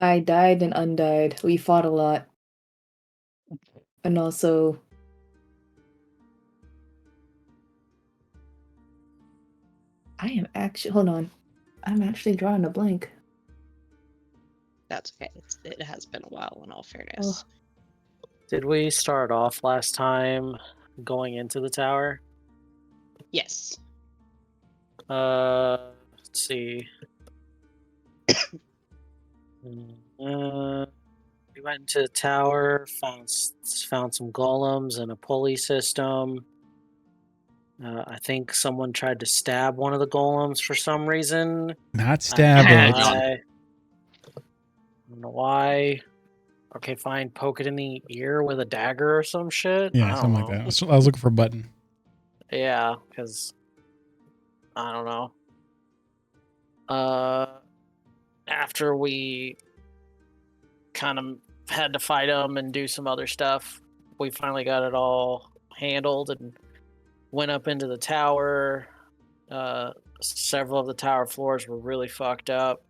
I died and undied. We fought a lot. And also, I am actually, hold on. I'm actually drawing a blank. That's okay. It has been a while, in all Oh, fairness. Did we start off last time going into the tower? Yes. Let's see. We went into the tower, found some golems and a pulley system. I think someone tried to stab one of the golems for some reason. Not stab it. I don't know why. Okay, fine. Poke it in the ear with a dagger or some shit. Yeah, something like that. I was looking for a button. Yeah, because I don't know. After we kind of had to fight them and do some other stuff, we finally got it all handled and went up into the tower. Several of the tower floors were really fucked up.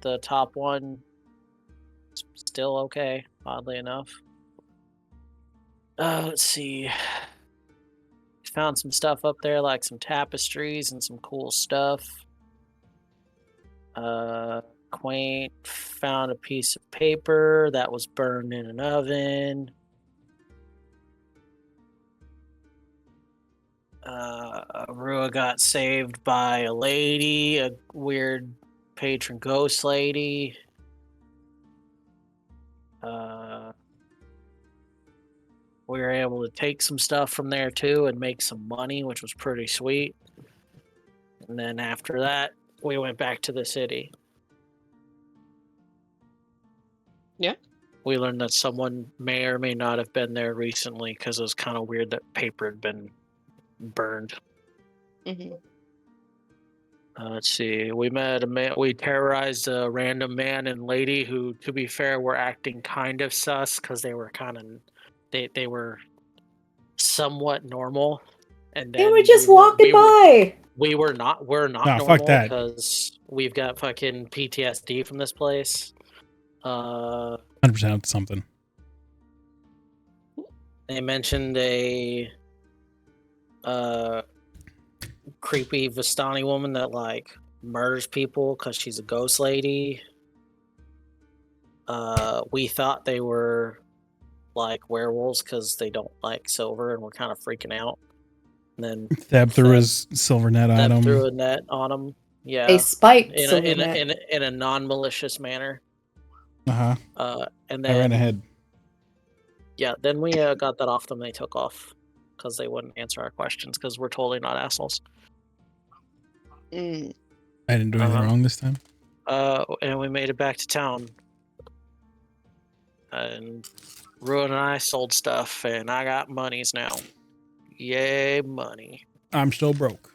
The top one still okay, oddly enough. Let's see. Found some stuff up there, like some tapestries and some cool stuff. Quaint found a piece of paper that was burned in an oven. Rua got saved by a lady, a weird patron ghost lady. We were able to take some stuff from there too and make some money, which was pretty sweet. And then after that, we went back to the city. Yeah. We learned that someone may or may not have been there recently because it was kind of weird that paper had been burned. Mm-hmm. Let's see. We met a man. We terrorized a random man and lady who, to be fair, were acting kind of sus because they were kind of they were somewhat normal. And then they were just walking by. We're not Nah, normal fuck that. because we've got fucking PTSD from this place. 100% up to something. They mentioned a creepy Vistani woman that like murders people because she's a ghost lady. We thought they were like werewolves because they don't like silver, and we're kind of freaking out. And then Theb threw his silver net at him. Threw a net on him. Yeah, A spiked in silver net. in a non-malicious manner. And then I ran ahead. Yeah, then we got that off them. They took off because they wouldn't answer our questions because we're totally not assholes. Mm. I didn't do anything wrong this time. And we made it back to town. And Ruin and I sold stuff, and I got monies now. Yay, money. I'm still broke.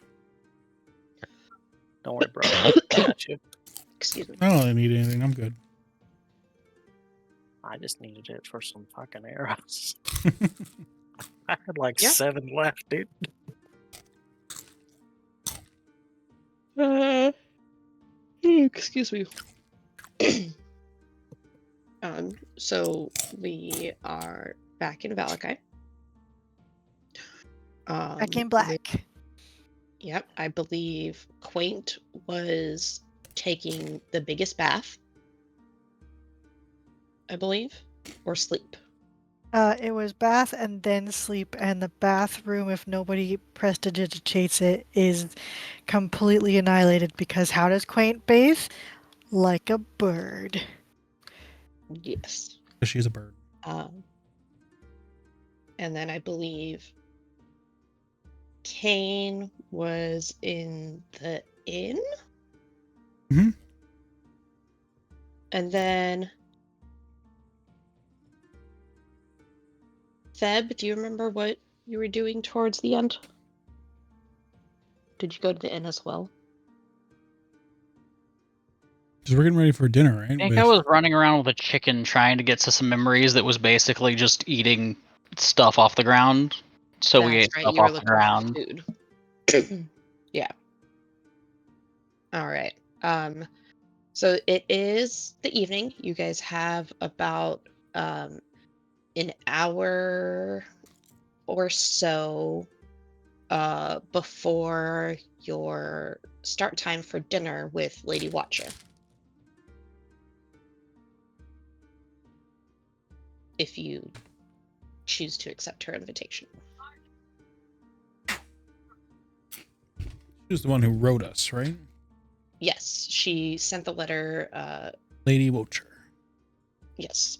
Don't worry, bro. I got you. Excuse me. I don't need anything. I'm good. I just needed it for some fucking arrows. I had like 7 left, dude. Excuse me. So we are back in Valakai. Back in black. Yep, I believe Quaint was taking the biggest bath. I believe, or sleep. It was bath and then sleep, and the bathroom, if nobody prestidigitates it, is completely annihilated because how does Quaint bathe? Like a bird. Yes. She's a bird. And then I believe Kane was in the inn. Mm-hmm. And then Theb, do you remember what you were doing towards the end? Did you go to the inn as well? Because we're getting ready for dinner, right? I think I was running around with a chicken trying to get to some memories that was basically just eating stuff off the ground. So we ate stuff off the ground. Food. Yeah. All right. So it is the evening. You guys have about an hour or so before your start time for dinner with Lady Watcher. If you choose to accept her invitation. She was the one who wrote us, right? Yes, she sent the letter. Lady Watcher. Yes.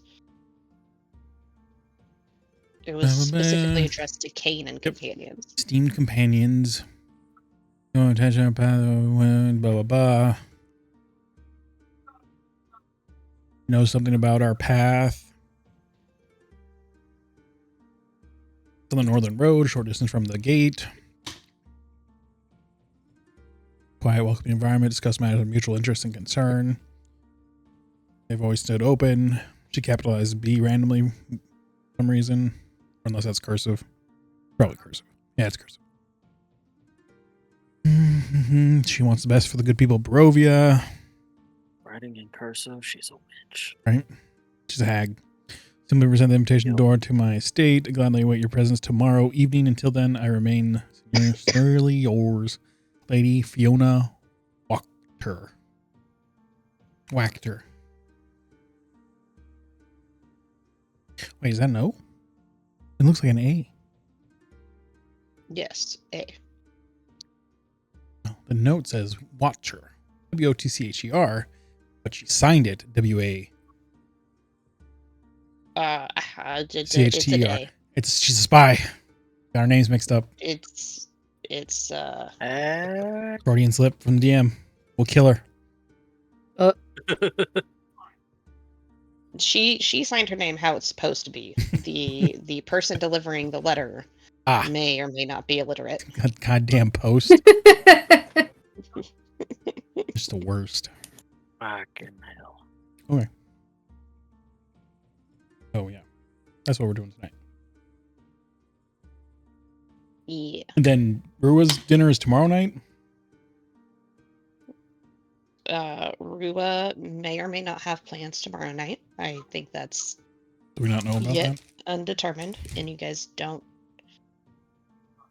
It was specifically addressed to Kane and companions. Esteemed companions. No attention, blah, blah, blah. Know something about our path. On the northern road, short distance from the gate. Quiet, welcoming environment. Discuss matters of mutual interest and concern. They've always stood open. She capitalized B randomly for some reason. Unless that's cursive. Probably cursive. Yeah, it's cursive. She wants the best for the good people of Barovia. Writing in cursive, she's a witch. Right? She's a hag. Simply present the invitation door to my estate. I gladly await your presence tomorrow evening. Until then, I remain sincerely yours, Lady Fiona Wachter. Wachter. Wait, is that an O? It looks like an A. Yes, A. The note says Watcher. Wotcher. But she signed it W-A. It's an A. She's a spy. Got our names mixed up. It's Freudian slip from the DM. We'll kill her. She signed her name how it's supposed to be. The person delivering the letter may or may not be illiterate. Goddamn post. Just the worst. Fucking hell. Okay. Oh yeah. That's what we're doing tonight. Yeah. And then Rua's dinner is tomorrow night? Rua may or may not have plans tomorrow night. I think that's Do we not know about that? Undetermined, and you guys don't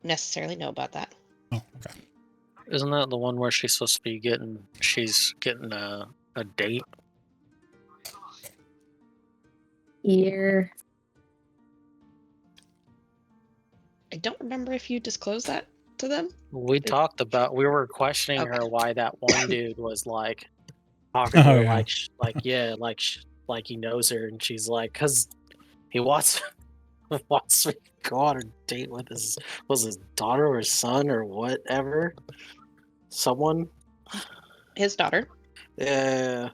necessarily know about that. Oh, okay. Isn't that the one where she's supposed to be getting a date? Here. I don't remember if you disclosed that to them. We were questioning her why that one dude was like talking to her like he knows her, and she's like, because he wants me to go on a date with his daughter or his son or whatever. Someone. His daughter. Yeah.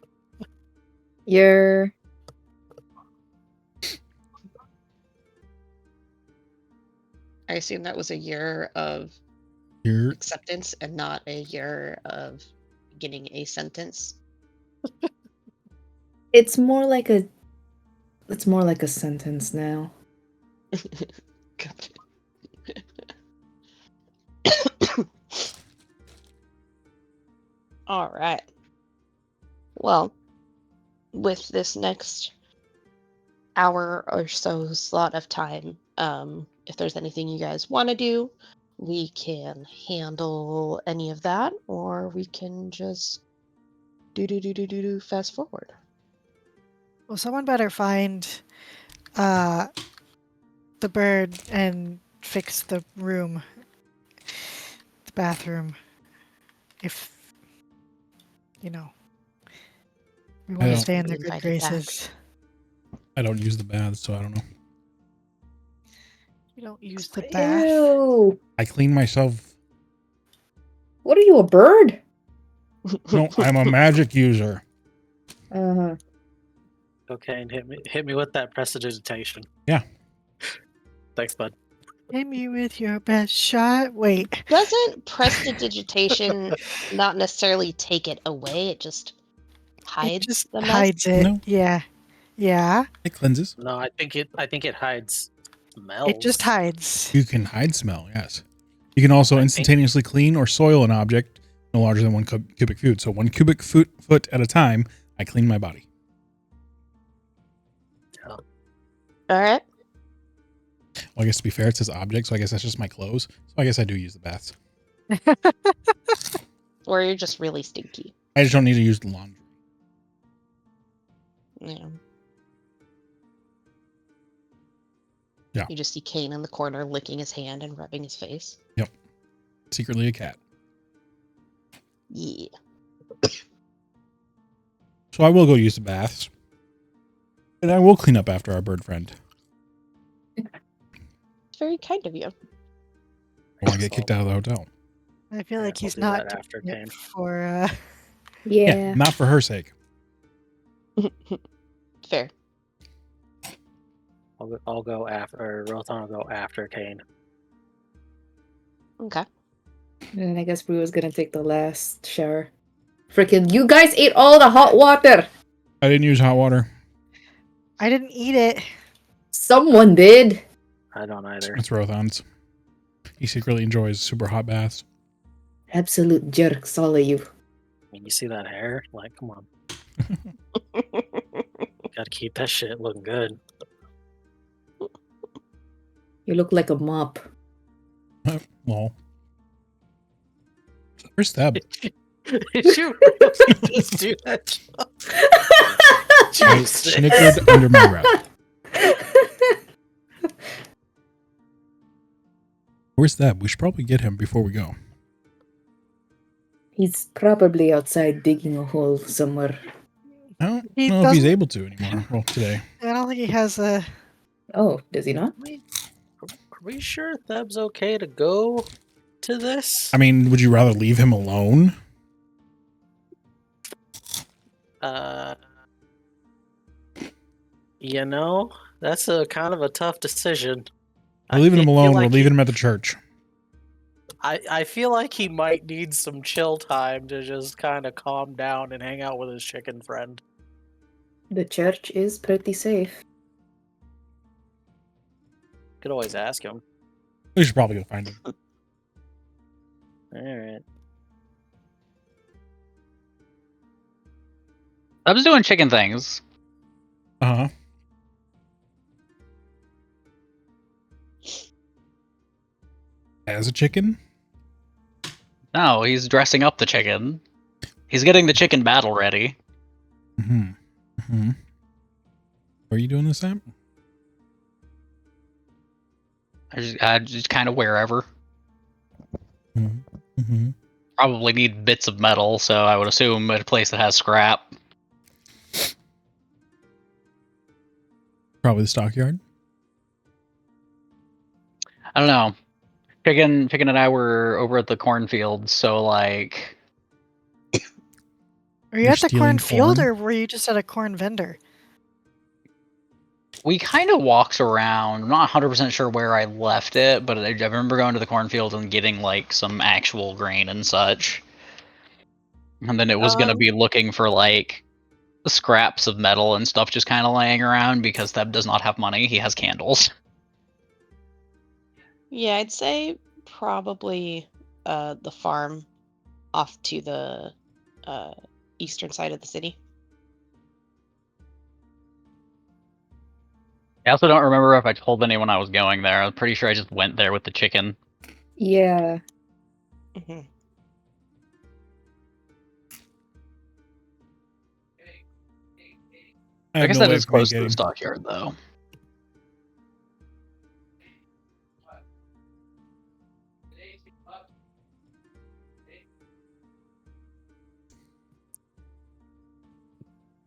You're. I assume that was a year of acceptance and not a year of getting a sentence. It's more like a sentence now. All right. Well, with this next hour or so slot of time, if there's anything you guys want to do, we can handle any of that, or we can just do fast forward. Well, someone better find the bird and fix the room, the bathroom. If we want to stay in the good graces. I don't use the baths, so I don't know. You don't use the bath. Ew. I clean myself. What are you, a bird? No, I'm a magic user. Uh-huh. Okay, and hit me with that prestidigitation. Yeah. Thanks, bud. Hit me with your best shot. Wait. Doesn't prestidigitation not necessarily take it away? It just hides the mess? Hides it. No. Yeah. Yeah. It cleanses. No, I think it hides smells. It just hides. You can hide smell, yes. You can also instantaneously clean or soil an object no larger than 1 cubic foot. So 1 cubic foot at a time, I clean my body. All right. Well, I guess to be fair, it says object, so I guess that's just my clothes. So I guess I do use the baths. Or you're just really stinky. I just don't need to use the laundry. Yeah. Yeah. You just see Kane in the corner licking his hand and rubbing his face. Yep. Secretly a cat. Yeah. So I will go use the baths. And I will clean up after our bird friend. It's very kind of you. I want to get kicked out of the hotel. I feel like I'll he's do not that after doing it Kane. for. Yeah. Not for her sake. Fair. I'll go after, or Rothon will go after Kane. Okay. And I guess Brew was gonna take the last shower. Freaking, you guys ate all the hot water! I didn't use hot water. I didn't eat it. Someone did! I don't either. It's Rothon's. He secretly enjoys super hot baths. Absolute jerks, all of you. I mean, you see that hair? Like, come on. Gotta keep that shit looking good. You look like a mop. Lol. Where's Theb? Did you really just do that? I snickered under my breath. Where's Theb? We should probably get him before we go. He's probably outside digging a hole somewhere. I don't He know if he's doesn't- able to anymore. Well, today. I don't think he has a. Oh, does he not? Are we sure Theb's okay to go to this? I mean, would you rather leave him alone? You know, that's a kind of a tough decision. We're leaving him feel alone. like We're leaving him at the church. I feel like he might need some chill time to just kind of calm down and hang out with his chicken friend. The church is pretty safe. Could always ask him. We should probably go find him. Alright. I was doing chicken things. Uh-huh. As a chicken? No, he's dressing up the chicken. He's getting the chicken battle ready. Mm-hmm. Mm-hmm. Where are you doing this at? I just kind of wherever. Mm-hmm. Mm-hmm. Probably need bits of metal, so I would assume at a place that has scrap. Probably the stockyard. I don't know. Chicken and I were over at the cornfield, so like Were you You're at the stealing cornfield corn? or were you just at a corn vendor? we kind of walked around. I'm not 100% sure where I left it, but I remember going to the cornfield and getting like some actual grain and such. And then it was gonna be looking for like scraps of metal and stuff just kind of laying around because Theb does not have money. He has candles. Yeah, I'd say probably the farm off to the eastern side of the city. I also don't remember if I told anyone I was going there. I'm pretty sure I just went there with the chicken. Yeah. Mm-hmm. I I have guess no that way is of close to the communicating. stockyard, though.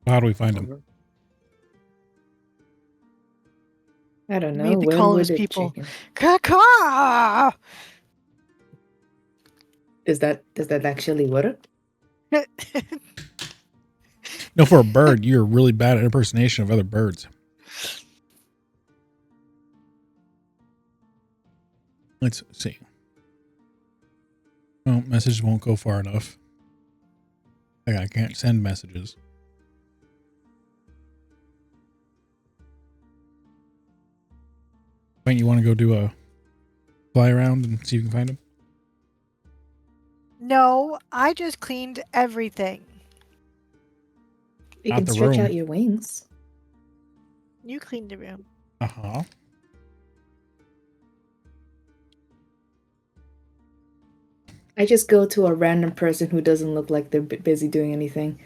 How do we find him? I don't know. Maybe Where call would his the people. chicken? Caw-caw! Does that actually work? No, for a bird, you're really bad at impersonation of other birds. Let's see. Oh, messages won't go far enough. I can't send messages. Wait, you want to go do a fly around and see if you can find him? No, I just cleaned everything. You Not can the stretch room. out your wings. You cleaned the room. Uh-huh. I just go to a random person who doesn't look like they're busy doing anything.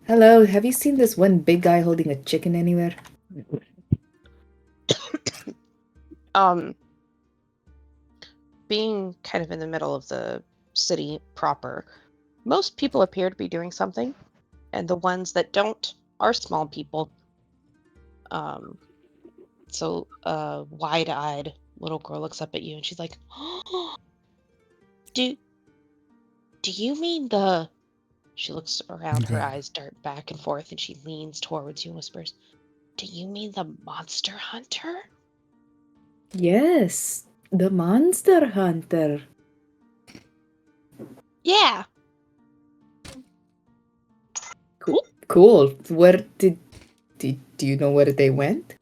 Hello, have you seen this one big guy holding a chicken anywhere? Being kind of in the middle of the city proper, most people appear to be doing something, and the ones that don't are small people. So a wide-eyed little girl looks up at you and she's like, "Oh, do you mean the?" She looks around, her Okay. eyes dart back and forth, and she leans towards you and whispers, "Do you mean the monster hunter?" Yes, the monster hunter. Yeah. Cool. Where do you know where they went?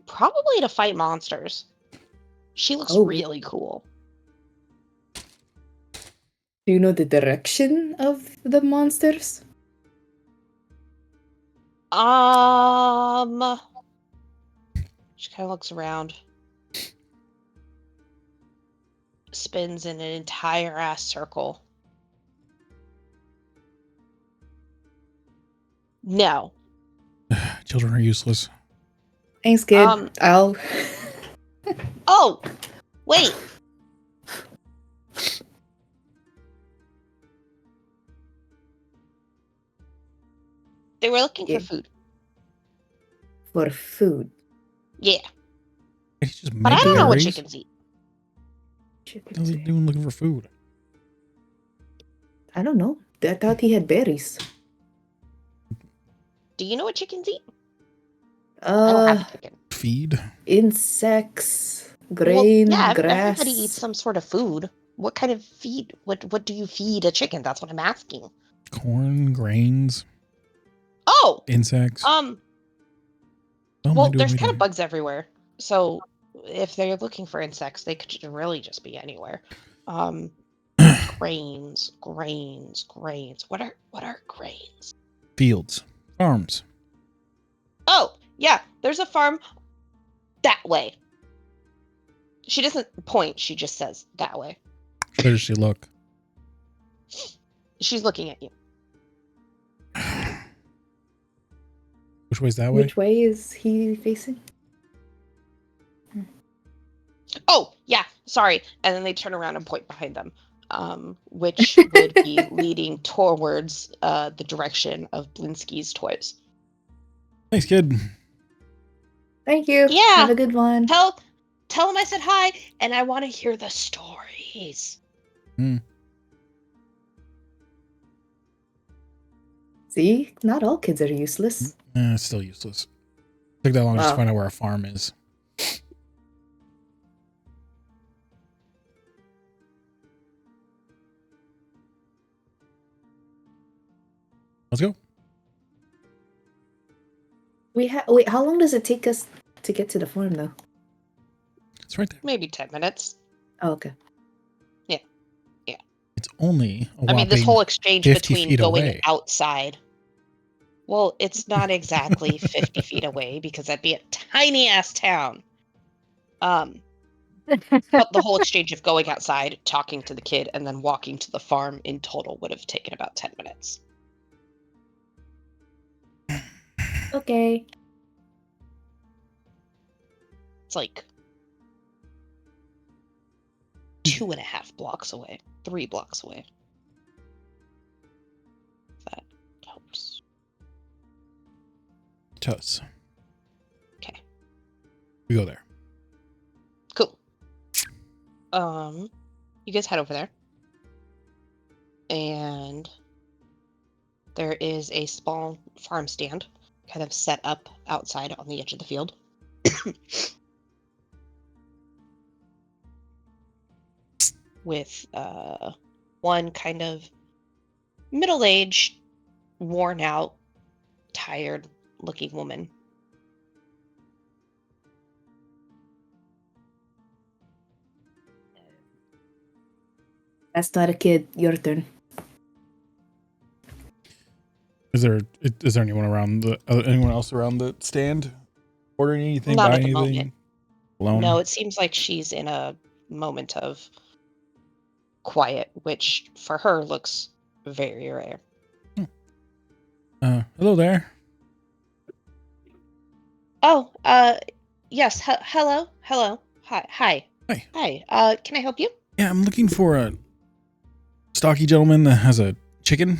Probably to fight monsters. She looks Oh. really cool. Do you know the direction of the monsters? She kind of looks around, spins in an entire ass circle. No. Children are useless. Thanks, kid. I'll. Oh, wait. They were looking for Yeah. food. For food. Yeah. They just But I make don't know what berries. chickens eat. What are they doing looking for food? I don't know. I thought he had berries. Do you know what chickens eat? I don't have a chicken. Feed. Insects, Well, grain, yeah, grass. everybody eats some sort of food. What kind of feed? What do you feed a chicken? That's what I'm asking. Corn, grains, Oh, insects. well, they do there's every kind day. of bugs everywhere. So if they're looking for insects, they could really just be anywhere. Grains. What are grains? Fields, farms. Oh, yeah, there's a farm that way. She doesn't point, she just says that way. Where does she look? She's looking at you. Which way's that way? Which way is he facing? Oh, yeah, sorry. And then they turn around and point behind them, which would be leading towards the direction of Blinsky's toys. Thanks, kid. Thank you. Yeah. Have a good one. Tell him I said hi, and I want to hear the stories. See? Not all kids are useless. It's still useless. Took that long just to Wow. find out where a farm is. Let's go. Wait, how long does it take us to get to the farm, though? It's right there. Maybe 10 minutes. Oh, okay. It's only a I mean, this whopping whole exchange 50 between feet going away. outside. Well, it's not exactly 50 feet away because that'd be a tiny ass town. But the whole exchange of going outside, talking to the kid, and then walking to the farm in total would have taken about 10 minutes. Okay. It's like 2.5 blocks away, 3 blocks away. That helps. Tuss. Okay. We go there. Cool. You guys head over there. And there is a small farm stand kind of set up outside on the edge of the field. With one kind of middle-aged, worn out, tired looking woman. That's not a kid. Your turn. Is there anyone else around the stand ordering anything, Not at buying the anything? moment. Alone? No, it seems like she's in a moment of quiet, which for her looks very rare. Hello there. Oh, yes. Hello. Hi. Hi. Can I help you? Yeah, I'm looking for a stocky gentleman that has a chicken.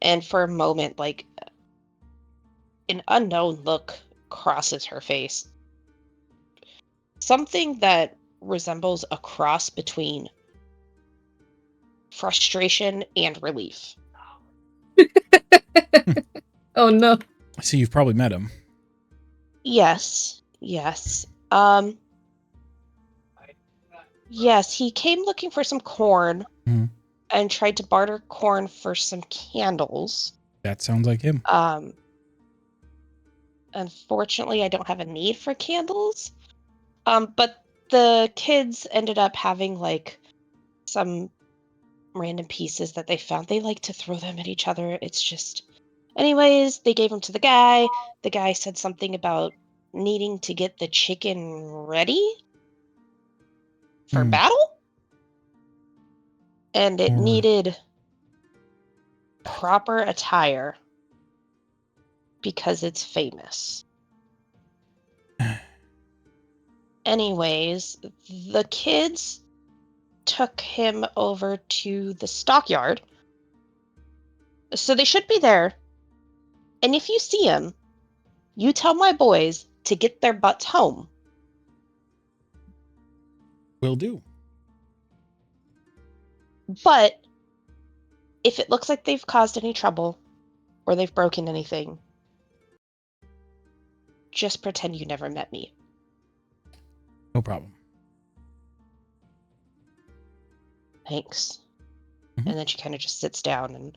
And for a moment, like, an unknown look crosses her face. Something that resembles a cross between frustration and relief. Oh no. I see you've probably met him. Yes. Yes, he came looking for some corn Mhm. and tried to barter corn for some candles. That sounds like him. Unfortunately, I don't have a need for candles. But the kids ended up having like some random pieces that they found. They like to throw them at each other. It's just, anyways, they gave them to the guy. The guy said something about needing to get the chicken ready for Hmm. battle, and it Or- needed proper attire because it's famous. Anyways, the kids took him over to the stockyard. So they should be there. And if you see him, you tell my boys to get their butts home. Will do. But if it looks like they've caused any trouble or they've broken anything, just pretend you never met me. No problem. Thanks. Mhm. And then she kind of just sits down and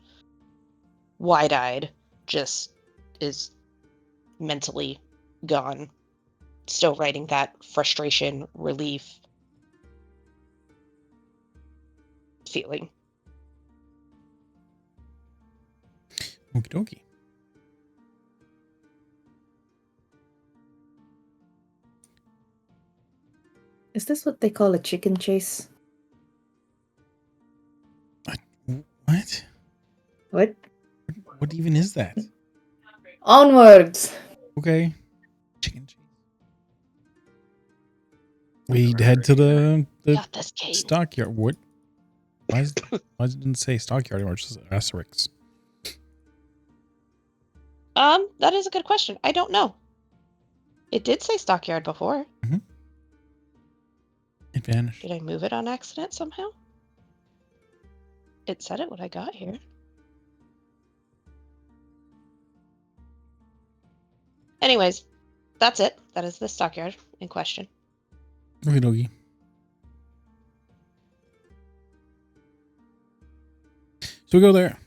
wide-eyed just is mentally gone. Still writing that frustration, relief feeling. Okie dokie. Is this what they call a chicken chase? What? What? What even is that? Onwards! Okay. Chicken cheese. We head to the Got this, Kate. stockyard. What? Why does it didn't say stockyard anymore? It just says asterisks. That is a good question. I don't know. It did say stockyard before. It vanished. Did I move it on accident somehow? It said it when I got here. Anyways, that's it. That is the stockyard in question. Okie dokie. So we go there.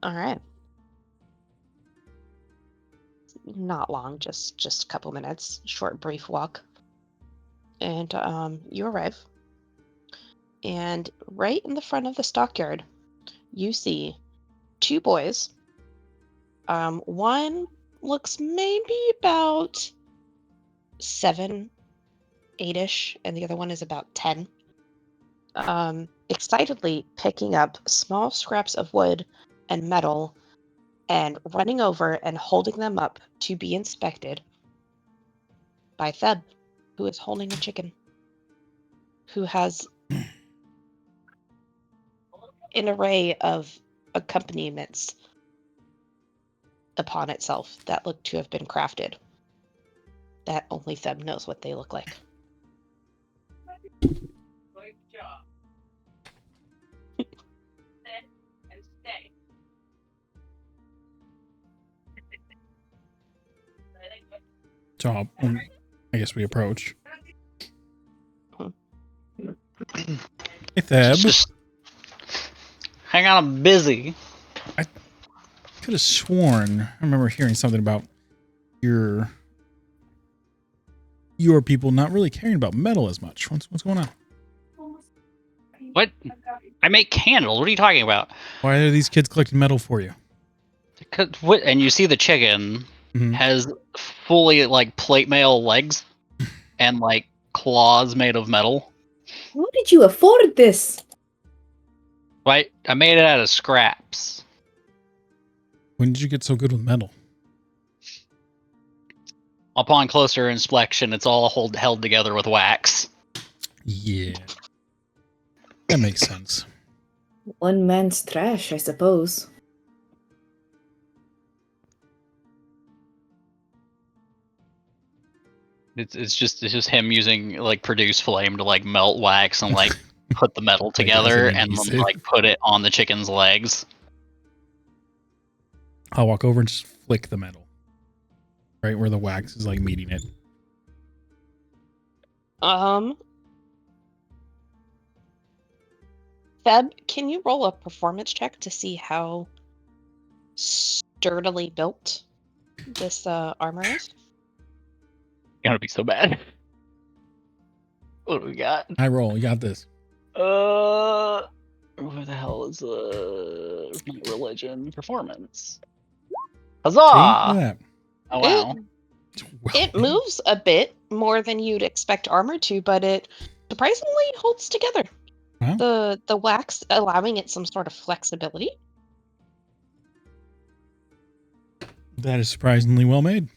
All right. Not long, just a couple minutes. Short, brief walk. And you arrive. And right in the front of the stockyard, you see two boys. One looks maybe about 7, 8-ish, and the other one is about 10. Excitedly picking up small scraps of wood and metal and running over and holding them up to be inspected by Theb, who is holding a chicken, who has an array of accompaniments upon itself that look to have been crafted, that only Theb knows what they look like. So I guess we approach. Hey, Theb. Just hang on, I'm busy. Could have sworn I remember hearing something about your people not really caring about metal as much. What's going on? What? I make candles. What are you talking about? Why are these kids collecting metal for you? And you see the chicken Mhm. has fully like plate mail legs and like claws made of metal. How did you afford this? Right? I made it out of scraps. When did you get so good with metal? Upon closer inspection, it's all held together with wax. Yeah. That makes sense. One man's trash, I suppose. It's just him using like produce flame to like melt wax and like put the metal Like, as together an and then adhesive. like put it on the chicken's legs. I'll walk over and just flick the metal. Right where the wax is like meeting it. Feb, can you roll a performance check to see how sturdily built this armor is? Gonna be so bad. What do we got? I roll. You got this. Where the hell is my religion performance? See? Look Huzzah! at that. Oh wow. It moves a bit more than you'd expect armor to, but it surprisingly holds together. Wow. The wax allowing it some sort of flexibility. That is surprisingly well made.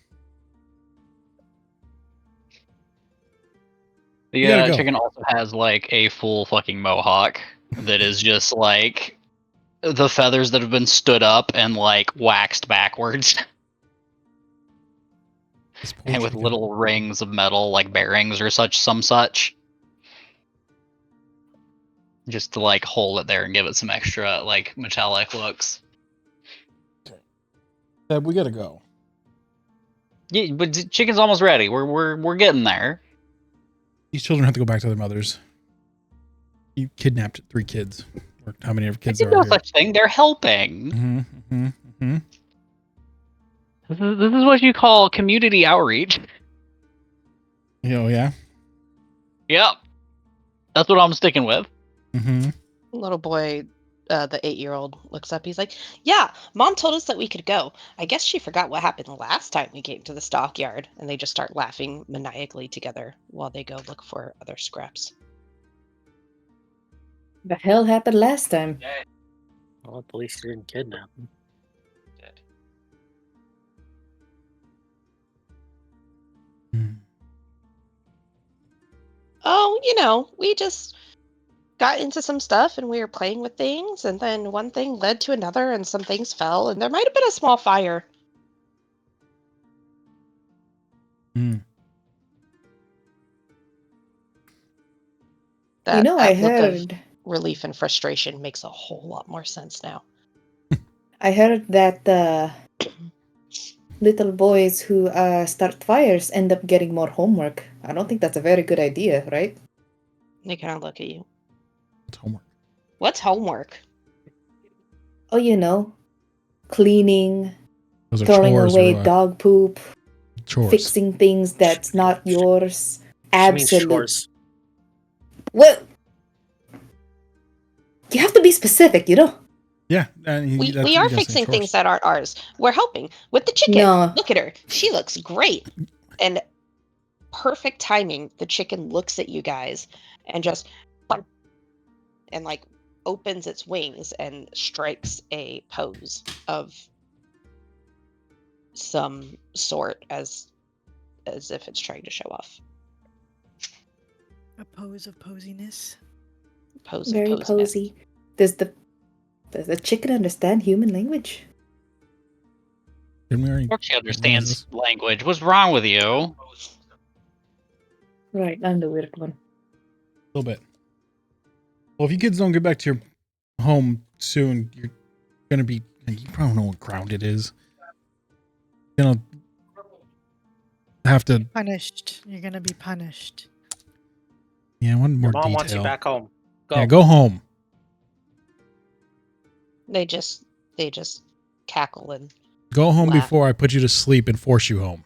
You The gotta go. chicken also has like a full fucking mohawk that is just like the feathers that have been stood up and like waxed backwards. This poor And with chicken. little rings of metal like bearings or such. Just to like hold it there and give it some extra like metallic looks. Deb, we gotta go. Yeah, but chicken's almost ready. We're getting there. These children have to go back to their mothers. You kidnapped 3 kids. Or how many kids There's there no are here? such thing. They're helping. This is what you call community outreach. Oh, yeah? Yep. That's what I'm sticking with. Mm-hmm. Little boy, the 8-year-old, looks up. He's like, "Yeah, Mom told us that we could go. I guess she forgot what happened last time we came to the stockyard." And they just start laughing maniacally together while they go look for other scraps. The hell happened last time? Well, at least you didn't kidnap him. Oh, we just got into some stuff and we were playing with things, and then one thing led to another, and some things fell, and there might have been a small fire. I That look of heard relief and frustration makes a whole lot more sense now. that little boys who start fires end up getting more homework. I don't think that's a very good idea, right? They kind of look at you. What's homework? What's homework? Oh, cleaning, Those are throwing chores away or dog poop, chores. fixing things that's not yours. She means Absolutely. chores. Well, you have to be specific, Yeah. We are fixing things that aren't ours. We're helping with the chicken. No. Look at her. She looks great. And perfect timing. The chicken looks at you guys and just and like opens its wings and strikes a pose of some sort as if it's trying to show off. A pose of posiness. Pose of Very posiness. posy. Does the chicken understand human language? Didn't we already Of course she realize understands this? language. What's wrong with you? Right, I'm the weird one. A little bit. Well, if you kids don't get back to your home soon, you're gonna be. You probably know what ground it is. You're gonna have to. Punished. You're gonna be punished. Yeah, one more Your mom detail. wants you back home. Go. Yeah, go home. They just cackle and Go home laugh. before I put you to sleep and force you home.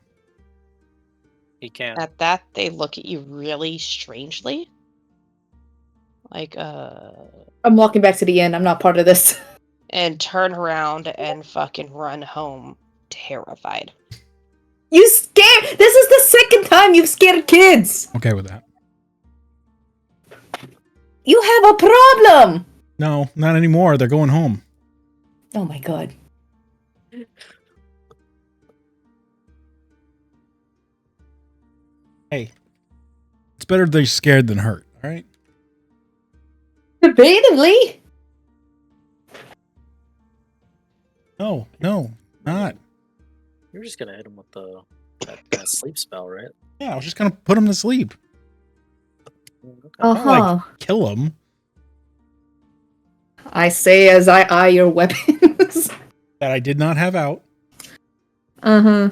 He can't. At that they look at you really strangely. like I'm walking back to the inn. I'm not part of this. and turn around and fucking run home terrified. You scared. This is the second time you've scared kids. Okay with that. You have a problem. No, not anymore. They're going home. Oh my god. Hey, it's better they're scared than hurt. All right. Debatably. No, not. You're just gonna hit him with that sleep spell, right? Yeah, I was just gonna put him to sleep. Okay. Not like kill him. I say as I eye your weapons. That I did not have out. Uh-huh.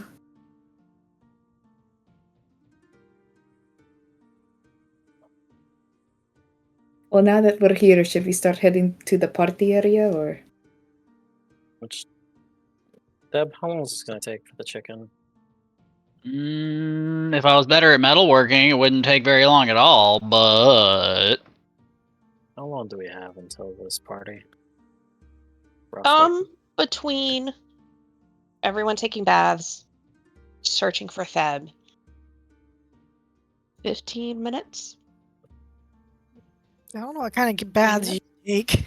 Well, now that we're here, should we start heading to the party area, or? Deb, how long is this gonna take for the chicken? If I was better at metalworking, it wouldn't take very long at all, but... How long do we have until this party? Roughly. Between everyone taking baths, searching for Theb, 15 minutes. I don't know what kind of baths you take.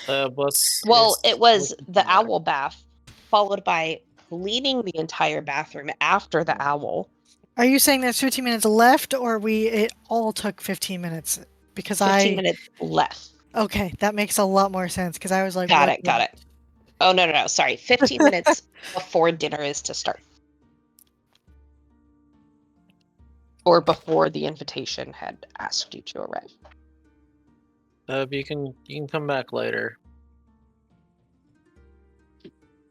Well, it was the owl bath, followed by cleaning the entire bathroom after the owl. Are you saying there's 15 minutes left, or it all took 15 minutes? Because 15 minutes left. Okay, that makes a lot more sense, because I was like... Got it. Oh, no, sorry. 15 minutes before dinner is to start. Or before the invitation had asked you to arrive. You can come back later.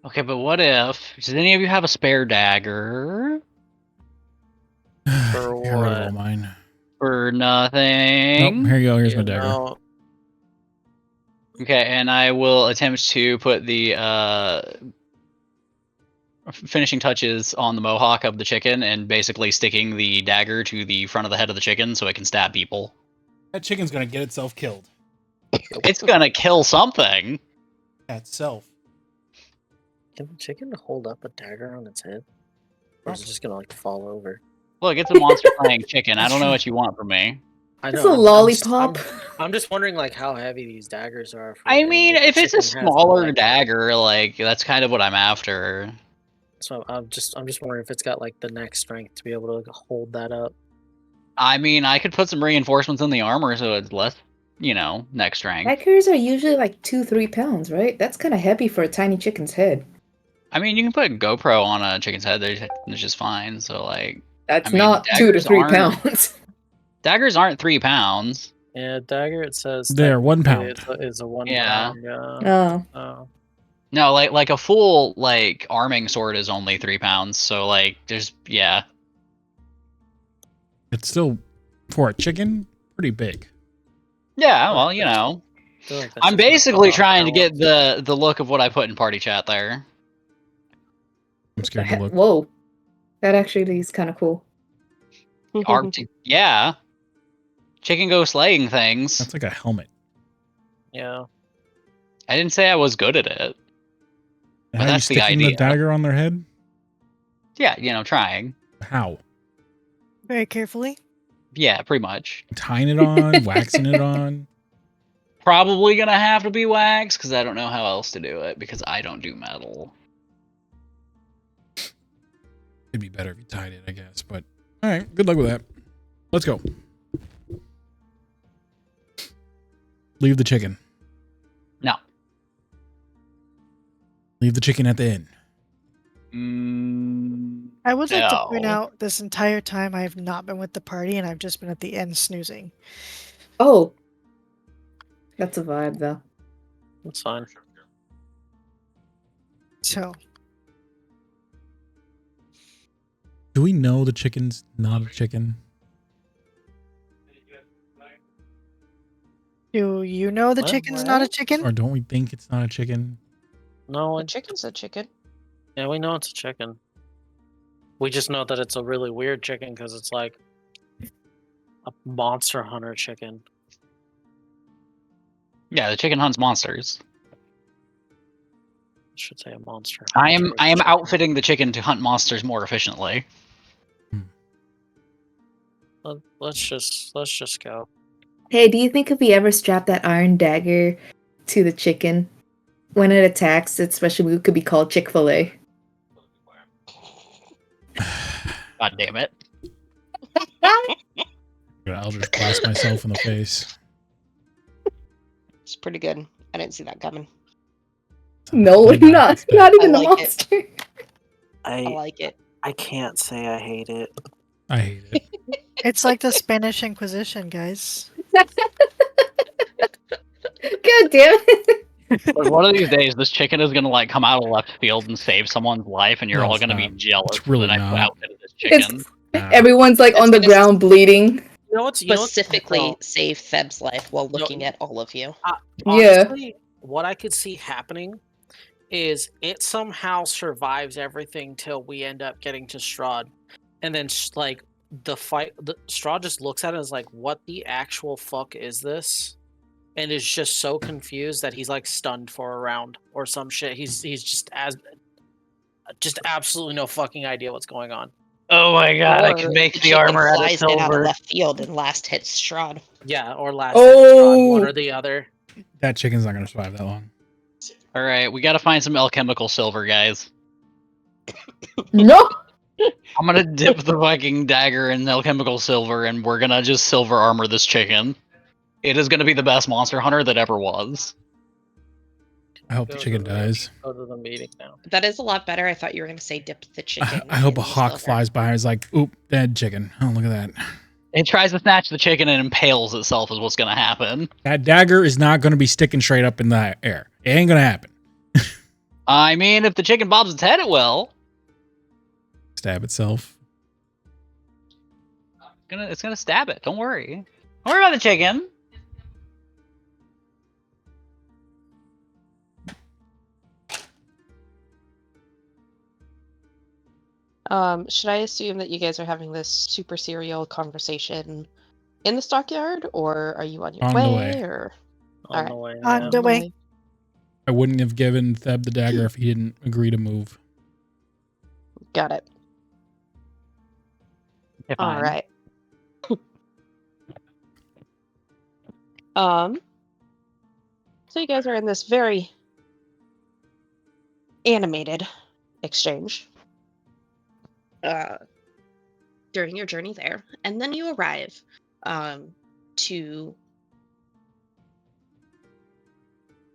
Okay, but what if... Does any of you have a spare dagger? For Get rid of all what? mine. For nothing. Nope, here you go. Here's my You dagger. know, Okay, and I will attempt to put the finishing touches on the mohawk of the chicken and basically sticking the dagger to the front of the head of the chicken so it can stab people. That chicken's gonna get itself killed. It's gonna kill something. Yeah, itself. Can the chicken hold up a dagger on its head? Or is it just gonna like fall over? Look, it's a monster playing chicken. I don't know what you want from me. I It's know. a lollipop. I'm just wondering like how heavy these daggers are. I mean, if it's a chicken has, smaller like- dagger, like that's kind of what I'm after. So I'm just wondering if it's got like the neck strength to be able to like, hold that up. I mean, I could put some reinforcements in the armor so it's less, neck strength. Daggers are usually like 2-3 pounds, right? That's kind of heavy for a tiny chicken's head. I mean, you can put GoPro on a chicken's head; it's just fine. So like, That's I mean, not 2 to daggers 3 aren't- pounds. daggers aren't 3 pounds. Yeah, dagger. It says They're 1 technically pound. It's a 1 Yeah. pound. Yeah. Oh. No, like a full arming sword is only 3 pounds. So like, there's It's still, for a chicken, pretty big. Yeah, well, I feel like that's I'm just gonna basically cut off trying to balance. get the look of what I put in party chat there. I'm scared to look. Whoa. That actually is kind of cool. Yeah. Chicken go slaying things. That's like a helmet. Yeah. I didn't say I was good at it. And But how are you that's the sticking the idea. dagger on their head? Yeah, trying. How? Very carefully. Yeah, pretty much. Tying it on, waxing it on. Probably gonna have to be wax because I don't know how else to do it because I don't do metal. It'd be better if you tied it, I guess. But all right, good luck with that. Let's go. Leave the chicken. No. Leave the chicken at the inn. I would like to point No. out this entire time I have not been with the party and I've just been at the end snoozing. Oh. That's a vibe, though. That's fine. So, Do we know the chicken's not a chicken? do you know the What? chicken's not a chicken? Or don't we think it's not a chicken? No, The chicken's a chicken. yeah, we know it's a chicken. We just know that it's a really weird chicken because it's like a monster hunter chicken. Yeah, the chicken hunts monsters. I should say a monster. I am chicken. outfitting the chicken to hunt monsters more efficiently. Let's just go. Hey, do you think if we ever strap that iron dagger to the chicken, when it attacks, its special move could be called Chick-fil-A? God damn it. I'll just blast myself in the face. It's pretty good. I didn't see that coming. No, Maybe not it's bad. even I the like it. monster. I like it. I can't say I hate it. I hate it. It's like the Spanish Inquisition, guys. God damn it. But one of these days, this chicken is gonna like come out of left field and save someone's life, and you're No, all it's gonna be not. jealous It's really that I not. outfitted this chicken. Everyone's like It's on the gonna ground bleeding. You know what's Specifically save Theb's life while looking at all of you. Yeah. Honestly, what I could see happening is it somehow survives everything till we end up getting to Strahd, and then like the fight, Strahd just looks at it and is like, "What the actual fuck is this?" And is just so confused that he's like stunned for a round or some shit. He's just absolutely no fucking idea what's going on. Oh my god, I can Or make the the chicken armor out of flies in out of silver. left field and last hits Strahd. Yeah, or last Oh. one or the other. That chicken's not going to survive that long. Alright, we gotta find some alchemical silver, guys. No. I'm gonna dip the fucking dagger in alchemical silver, and we're gonna just silver armor this chicken. It is gonna be the best monster hunter that ever was. I hope the chicken dies. Go to the meeting now. That is a lot better. I thought you were going to say dip the chicken. I hope in a hawk silver. flies by and is like, oop, dead chicken. Oh, look at that. It tries to snatch the chicken and impales itself is what's gonna happen. That dagger is not going to be sticking straight up in the air. It ain't going to happen. I mean, if the chicken bobs its head, it will. Stab itself. It's gonna stab it. Don't worry. Don't worry about the chicken. Should I assume that you guys are having this super serial conversation in the stockyard, or are you on your On the way. Or On Alright. the way. On yeah. the way. I wouldn't have given Theb the dagger if he didn't agree to move. Got it. Okay, fine. All right. So you guys are in this very animated exchange during your journey there, and then you arrive to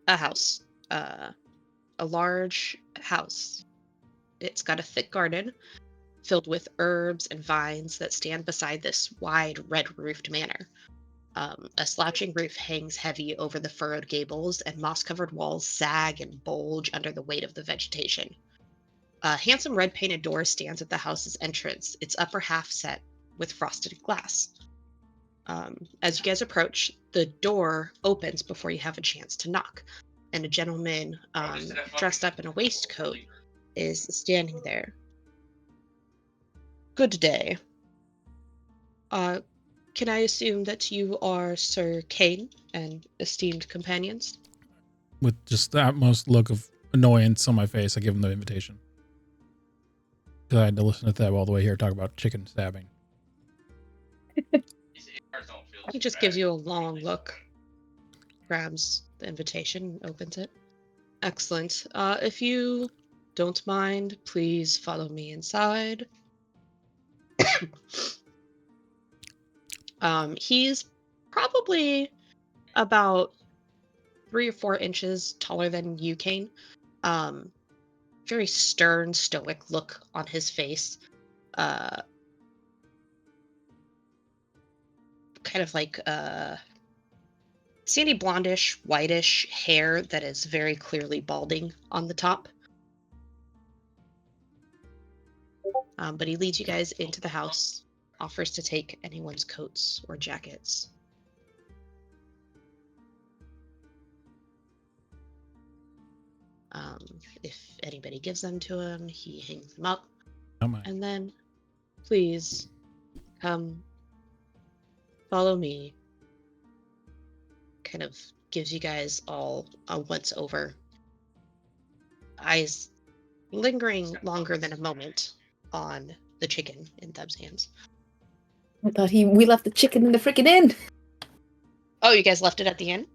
a house, a large house. It's got a thick garden filled with herbs and vines that stand beside this wide red-roofed manor. A slouching roof hangs heavy over the furrowed gables, and moss-covered walls sag and bulge under the weight of the vegetation. A handsome red-painted door stands at the house's entrance, its upper half set with frosted glass. As you guys approach, the door opens before you have a chance to knock, and a gentleman dressed up in a waistcoat is standing there. Good day. Can I assume that you are Sir Kane and esteemed companions? With just the utmost look of annoyance on my face, I give him the invitation. Because I had to listen to Theb all the way here talk about chicken stabbing. He just gives you a long look, grabs the invitation, opens it. Excellent. If you don't mind, please follow me inside. He's probably about 3 or 4 inches taller than you, Kane. Very stern, stoic look on his face. Kind of like sandy blondish, whitish hair that is very clearly balding on the top. But he leads you guys into the house, offers to take anyone's coats or jackets. If anybody gives them to him, he hangs them up. Don't mind. And then, please, come follow me. Kind of gives you guys all a once over. Eyes lingering longer than a moment on the chicken in Theb's hands. I thought we left the chicken in the freaking inn. Oh, you guys left it at the end?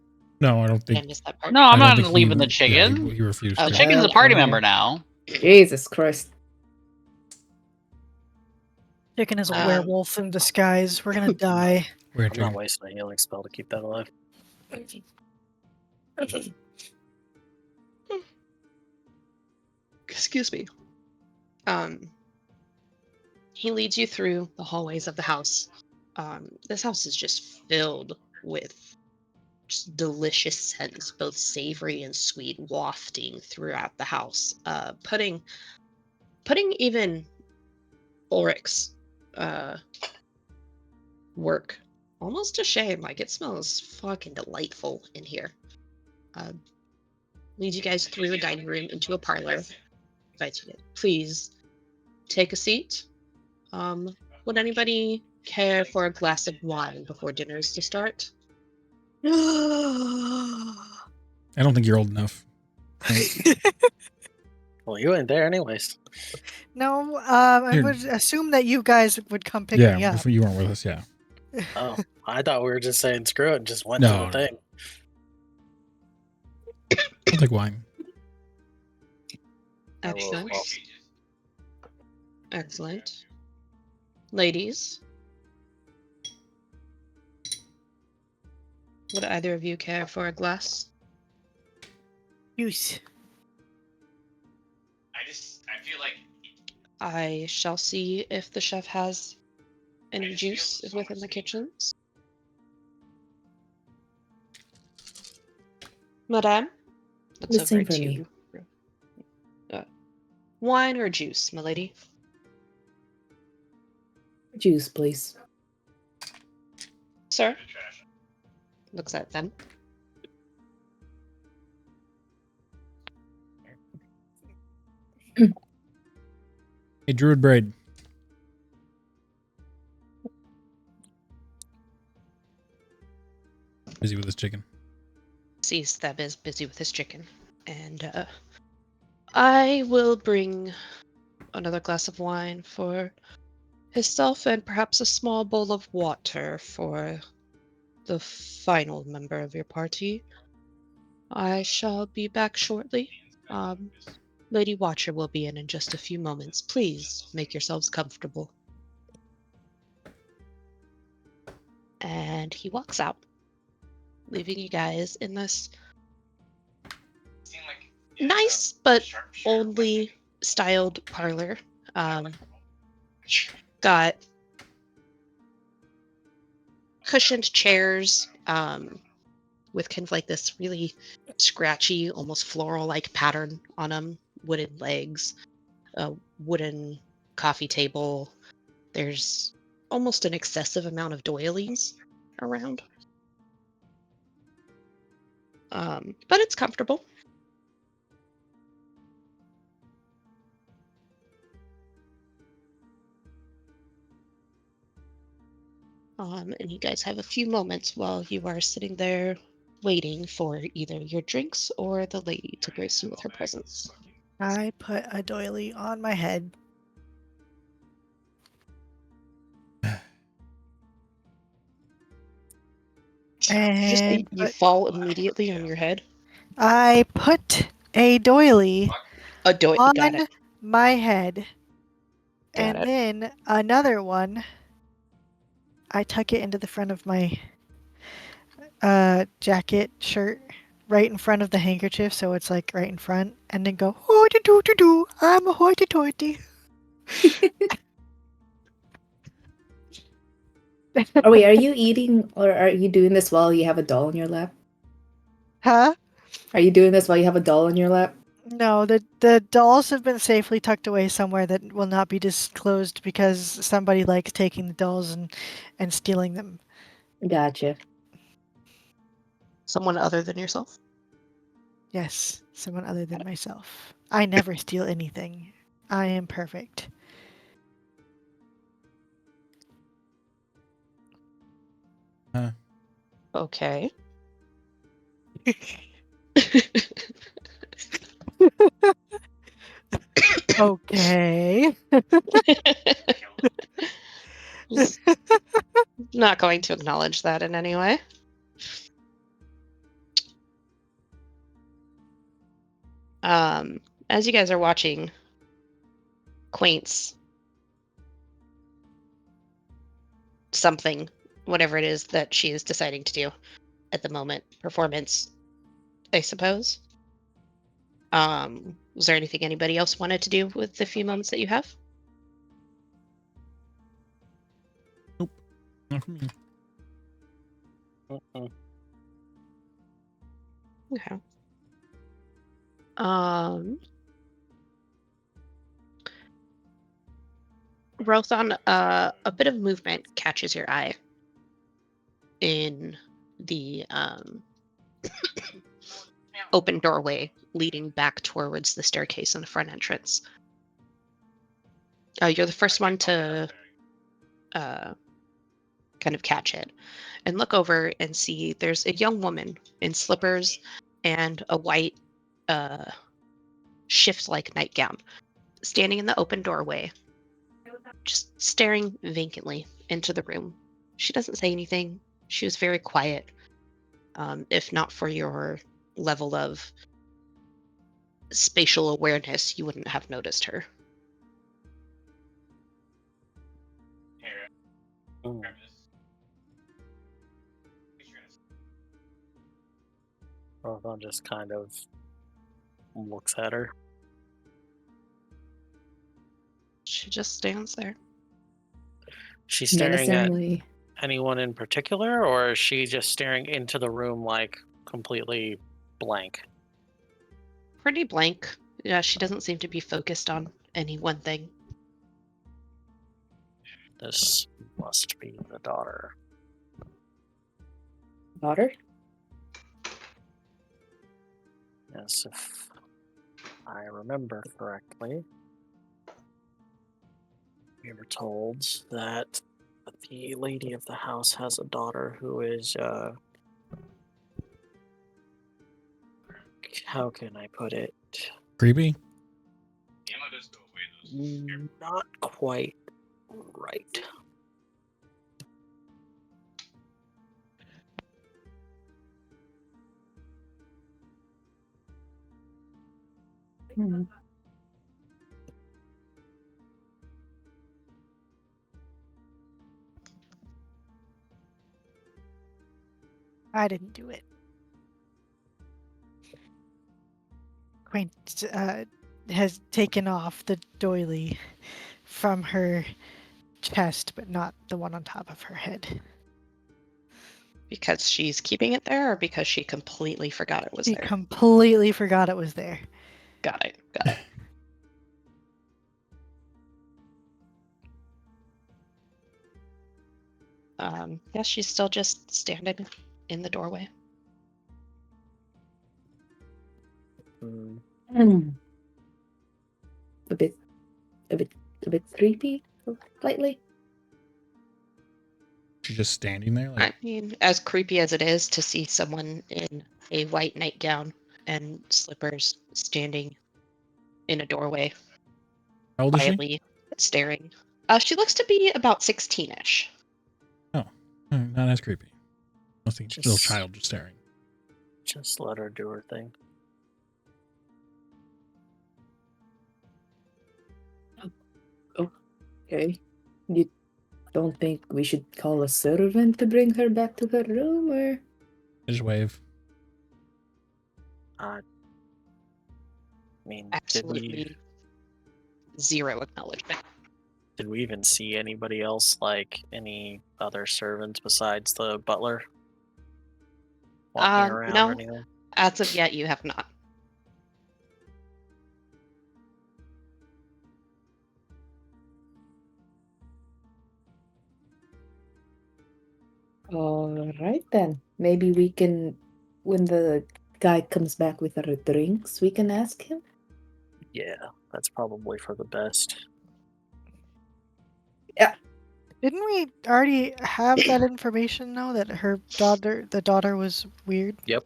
No, I don't Did I think. miss that part? No, I I'm don't not think leaving the Yeah, chicken. he refused. Okay. The to. chicken's a party Okay. member now. Jesus Christ. Chicken is a Um, werewolf in disguise. We're gonna die. We're I'm not chicken. wasting a healing spell to keep that alive. Excuse me. He leads you through the hallways of the house. This house is just filled with just delicious scents, both savory and sweet, wafting throughout the house. Putting even Ulrich's work almost to shame. Like, it smells fucking delightful in here. Leads you guys through a dining room into a parlor. Invites you to please take a seat. Would anybody care for a glass of wine before dinner is to start? I don't think you're old enough. Well, you ain't there anyways. No, I Here. would assume that you guys would come pick Yeah, me up. if you weren't with us, yeah. Oh, I thought we were just saying screw it and just went No, to the no. thing. I'll take wine. Excellent. Well, Excellent. Ladies, would either of you care for a glass? Juice. I feel like I shall see if the chef has any juice within the kitchens. Madame? Looks The over same at for me. you. Wine or juice, my lady? Juice, please. Sir? Looks at them. Hey, Druid Braid. Busy with his chicken. Sees Theb is busy with his chicken. And I will bring another glass of wine for himself and perhaps a small bowl of water for the final member of your party. I shall be back shortly. Lady Watcher will be in just a few moments. Please make yourselves comfortable. And he walks out, leaving you guys in this nice but oldly styled parlor. Got cushioned chairs with kind of like this really scratchy, almost floral-like pattern on them. Wooden legs, a wooden coffee table. There's almost an excessive amount of doilies around. But it's comfortable. And you guys have a few moments while you are sitting there waiting for either your drinks or the lady to grace you with her presence. I put a doily on my head. Did you just say And you fall immediately on your head? I put a doily A doily. on Got it. my head. Got And it. then another one, I tuck it into the front of my jacket, shirt, right in front of the handkerchief, so it's like right in front, and then go, hoity toity doo, I'm a hoity toity. Oh wait, are you eating or are you doing this while you have a doll in your lap? Huh? Are you doing this while you have a doll in your lap? No, the dolls have been safely tucked away somewhere that will not be disclosed because somebody likes taking the dolls and stealing them. Gotcha. Someone other than yourself? Yes, someone other than myself. I never steal anything. I am perfect. Okay. Okay. Just not going to acknowledge that in any way. As you guys are watching Quaint's something, whatever it is that she is deciding to do at the moment, performance, I suppose. Was there anything anybody else wanted to do with the few moments that you have? Not for me. Mm-mm. Okay. Rothon, a bit of movement catches your eye in the open doorway leading back towards the staircase in the front entrance. You're the first one to kind of catch it and look over and see there's a young woman in slippers and a white shift-like nightgown standing in the open doorway, just staring vacantly into the room. She doesn't say anything. She was very quiet. If not for your level of spatial awareness, you wouldn't have noticed her. Mm. Rothon just kind of looks at her. She just stands there. She's staring at Menacingly. anyone in particular, or is she just staring into the room like completely blank? Pretty blank. Yeah, she doesn't seem to be focused on any one thing. This must be the daughter. Daughter? Yes, if I remember correctly. We were told that the lady of the house has a daughter who is, how can I put it? Creepy? Not quite right. Hmm. I didn't do it. Quaint has taken off the doily from her chest, but not the one on top of her head. Because she's keeping it there, or because she completely forgot it was She there? completely forgot it was there. Got it. Got it. Yeah, she's still just standing in the doorway. Mm. A bit creepy, slightly. She's just standing there, I like mean, as creepy as it is to see someone in a white nightgown and slippers standing in a doorway, how old is she? quietly staring. She looks to be about 16-ish. Oh, not as creepy. Must be little Just- child just staring. Just let her do her thing. Okay. You don't think we should call a servant to bring her back to her room, or? I just wave. I mean, Absolutely zero acknowledgement. did we even see anybody else, like any other servants besides the butler walking around No. or anything? As of yet, you have not. All right then. Maybe we can, when the guy comes back with our drinks, we can ask him. Yeah, that's probably for the best. Didn't we already have that information though, that the daughter was weird? Yep.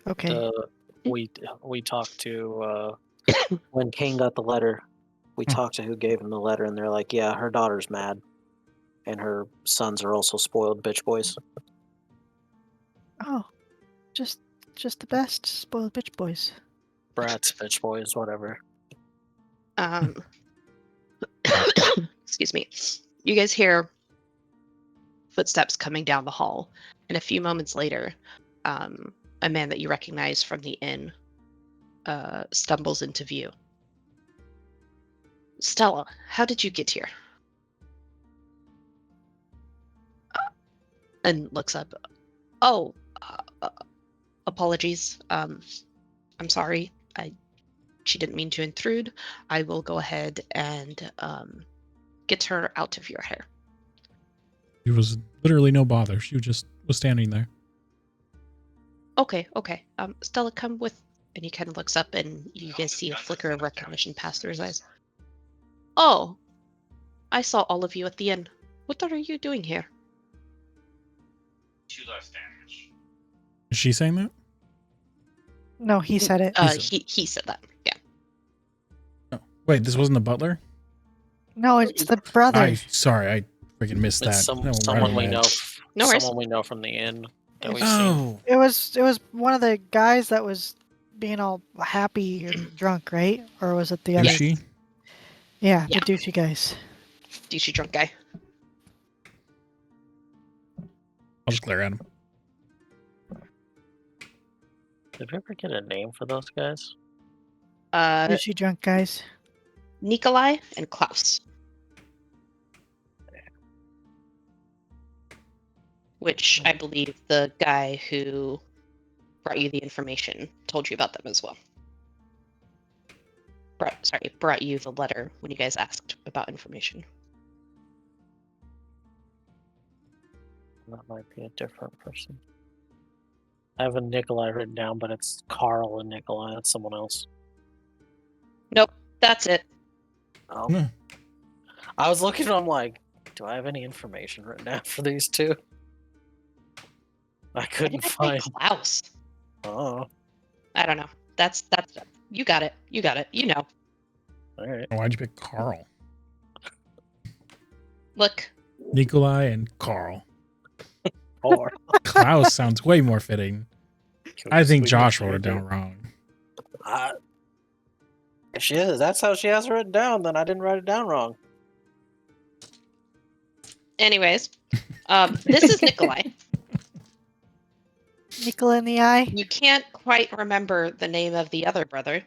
Okay. We talked to when Kane got the letter. We talked to who gave him the letter, and they're like, "Yeah, her daughter's mad, and her sons are also spoiled bitch boys." Oh, just the best. Spoiled bitch boys. Brats, bitch boys, whatever. Excuse me. You guys hear footsteps coming down the hall, and a few moments later, a man that you recognize from the inn stumbles into view. Stella, how did you get here? And looks up. Oh, apologies. I'm sorry. She didn't mean to intrude. I will go ahead and get her out of your hair. It was literally no bother. She just was standing there. Okay. Stella, come with. And he kind of looks up, and you guys see a flicker of recognition pass through his eyes. Oh, I saw all of you at the inn. What are you doing here? Is she saying that? No, he said it. He said that. Yeah. Oh, wait, this wasn't the butler? No, it's the brother. I freaking missed that. It's That went right someone over my we head. know. No worries. Someone we know from the inn that we've seen. Oh, It was one of the guys that was being all happy and drunk, right? Or was it the other? is she? Yeah, Yeah. the douchey guys. Douchey drunk guy. I'll just glare at him. Did we ever get a name for those guys? Douchey drunk guys. Nikolai and Klaus. Which I believe the guy who brought you the information told you about them as well. Brought you the letter when you guys asked about information. That might be a different person. I have a Nikolai written down, but it's Carl and Nikolai. That's someone else. Nope, that's it. Oh. Hmm. I was looking, I'm like, do I have any information written down for these two? I couldn't Why did I find. say Klaus? Oh, I don't know. That's you got it. You got it. You know. all right. Why'd you pick Carl? Look, Nikolai and Carl. Or Klaus sounds way more fitting. I think Josh wrote it down wrong. If she is, that's how she has it written down. Then I didn't write it down wrong. anyways, this is Nikolai. Nickel in the eye. You can't quite remember the name of the other brother.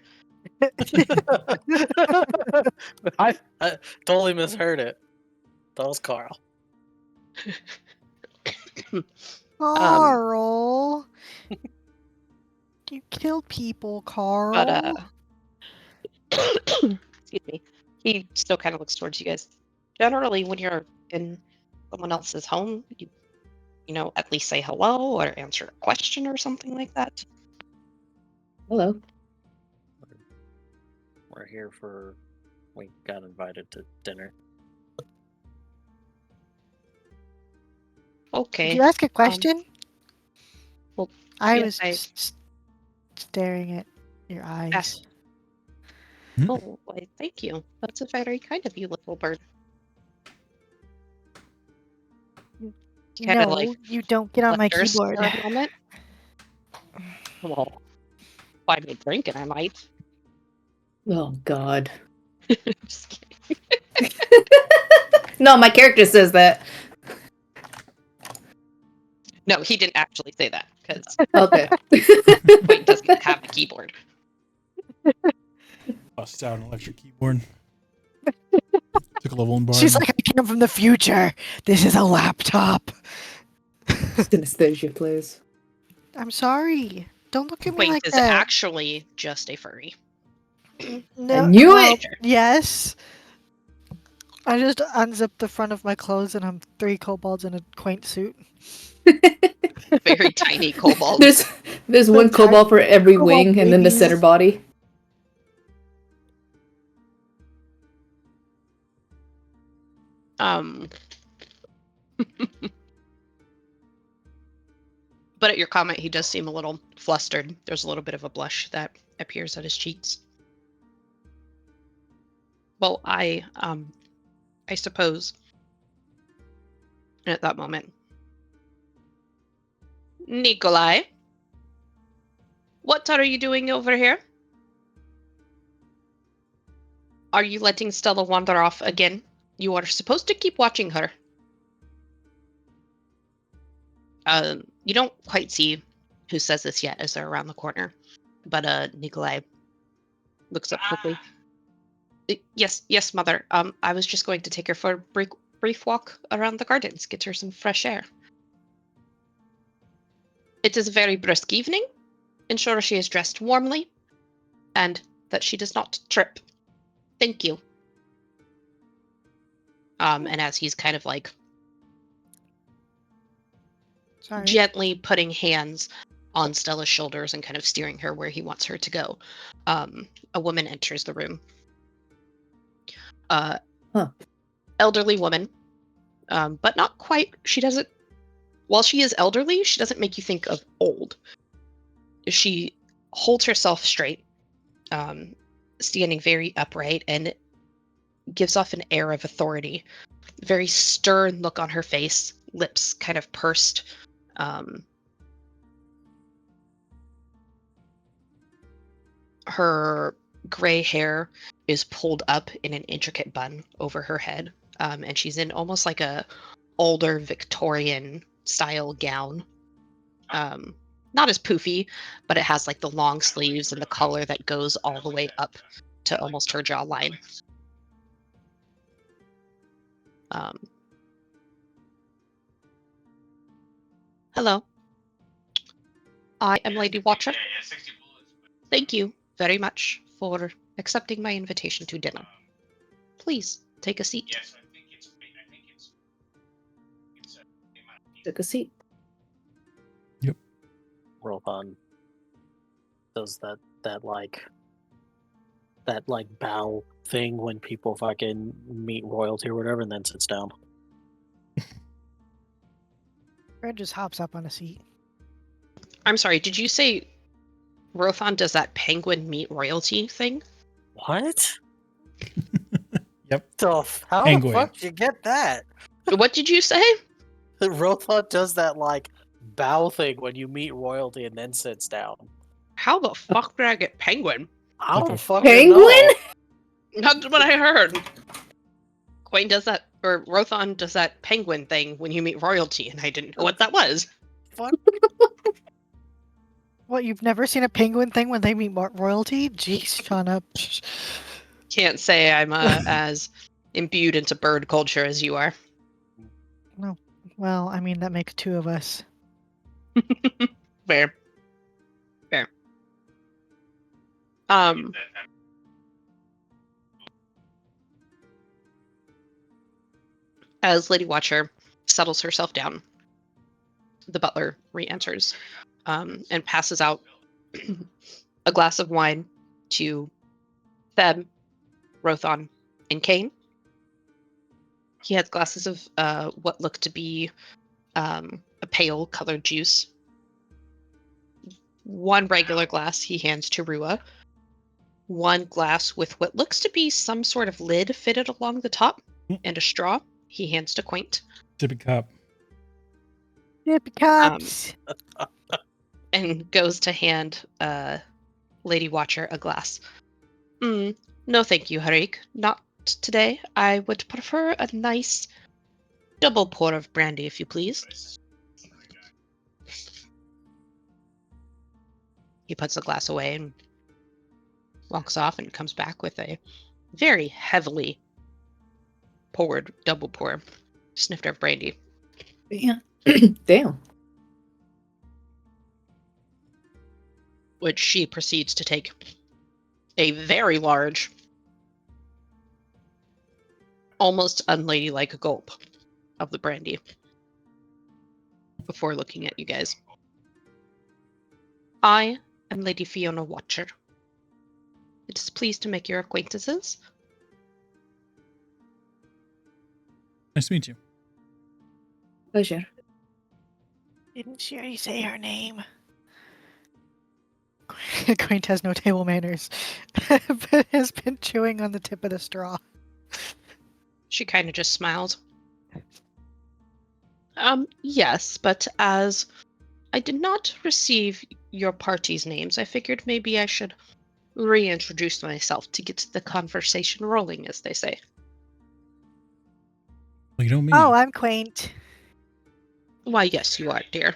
I totally misheard it. That was Carl. Carl. You killed people, Carl. But excuse me. He still kind of looks towards you guys. Generally, when you're in someone else's home, you know, at least say hello or answer a question or something like that. Hello. We're here for. We got invited to dinner. Okay. Did you ask a question? well, I yes, was I- just staring at your eyes. Ask- Oh, why, thank you. That's a very kind of you, little bird. Kinda No, like you don't get on my flutters keyboard. for a moment. Well, if I made drinking, I might. Oh God. Just kidding. No, my character says that. No, he didn't actually say that because Okay. Wayne doesn't have a keyboard. Bust out an electric keyboard. Took a level in bar. She's like, I came from the future. This is a laptop. Synesthesia plays. I'm sorry. Don't look at me Wayne like is that. actually just a furry. No, knew well, it! Yes. I just unzipped the front of my clothes and I'm 3 kobolds in a quaint suit. Very tiny kobold. There's one tiny cobalt for every kobold wing, and then the center babies. body. But at your comment, he does seem a little flustered. There's a little bit of a blush that appears at his cheeks. Well, I suppose. And at that moment, Nikolai, what are you doing over here? Are you letting Stella wander off again? You are supposed to keep watching her. You don't quite see who says this yet as they're around the corner, but Nikolai looks up quickly. Yes, mother. I was just going to take her for a brief walk around the gardens, get her some fresh air. It is a very brisk evening. Ensure she is dressed warmly, and that she does not trip. Thank you. And as he's kind of like Sorry. gently putting hands on Stella's shoulders and kind of steering her where he wants her to go, a woman enters the room. Elderly woman, but not quite. She doesn't. While she is elderly, she doesn't make you think of old. She holds herself straight, standing very upright, and gives off an air of authority. Very stern look on her face, lips kind of pursed. Her gray hair is pulled up in an intricate bun over her head, and she's in almost like a older Victorian style gown. Not as poofy, but it has like the long sleeves and the collar that goes all the way up to almost her jawline. Hello. I am Lady Watcher. Thank you very much for accepting my invitation to dinner. Please take a seat. Took a seat. Rolthon does that bow thing when people fucking meet royalty or whatever, and then sits down. Fred just hops up on a seat. I'm sorry, did you say Rothon does that penguin meet royalty thing? What? Yep. How Penguin. the fuck did you get that? What did you say? Rothon does that bow thing when you meet royalty and then sits down. How the fuck did I get penguin? I don't Okay. fucking Penguin? know. That's what I heard. Quain does that, or Rothon does that penguin thing when you meet royalty, and I didn't know what that was. Fuck. What, you've never seen a penguin thing when they meet royalty? Jeez, Shauna. Can't say I'm as imbued into bird culture as you are. No. Well, I mean, that makes two of us. Fair. As Lady Watcher settles herself down, the butler re-enters and passes out a glass of wine to Theb, Rothon, and Kane. He has glasses of what look to be a pale colored juice. One regular glass he hands to Rua. One glass with what looks to be some sort of lid fitted along the top, and a straw he hands to Quaint. Sippy cup. Yippee cups! And goes to hand Lady Watcher a glass. No thank you, Harik. Not today. I would prefer a nice double pour of brandy, if you please. He puts the glass away and walks off and comes back with a very heavily poured double pour snifter of brandy. Yeah. Damn. Which she proceeds to take a very large, almost unladylike gulp of the brandy before looking at you guys. I am Lady Fiona Watcher. It is pleased to make your acquaintances. Nice to meet you. Pleasure. Didn't she already say her name? Quaint has no table manners, but has been chewing on the tip of the straw. She kind of just smiled. Yes, but as I did not receive your party's names, I figured maybe I should reintroduce myself to get the conversation rolling, as they say. Well, you know me. Oh, I'm Quaint. Why, yes, you are, dear.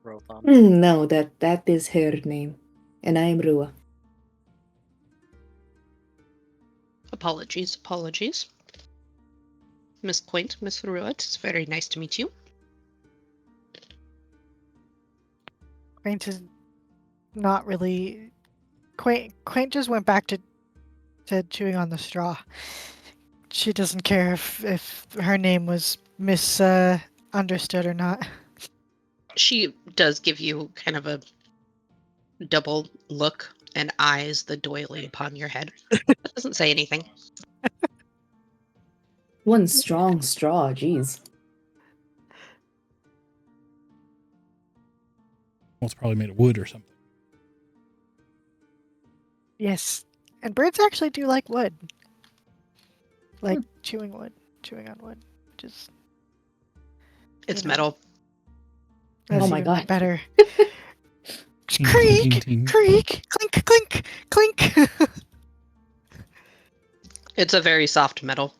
Rothon. No, that is her name. And I am Rua. Apologies. Miss Quaint, Miss Ruat, it's very nice to meet you. Quaint is not really. Quaint just went back to chewing on the straw. She doesn't care if her name was misunderstood or not. She does give you kind of a double look and eyes the doily upon your head. But doesn't say anything. One strong straw, jeez. Well, it's probably made of wood or something. Yes, and birds actually do like wood, like chewing on wood. Just It's know. metal. That's Oh my even God. better. Ting, ting, ting, Creak, ting. creak, clink, clink, clink. It's a very soft metal.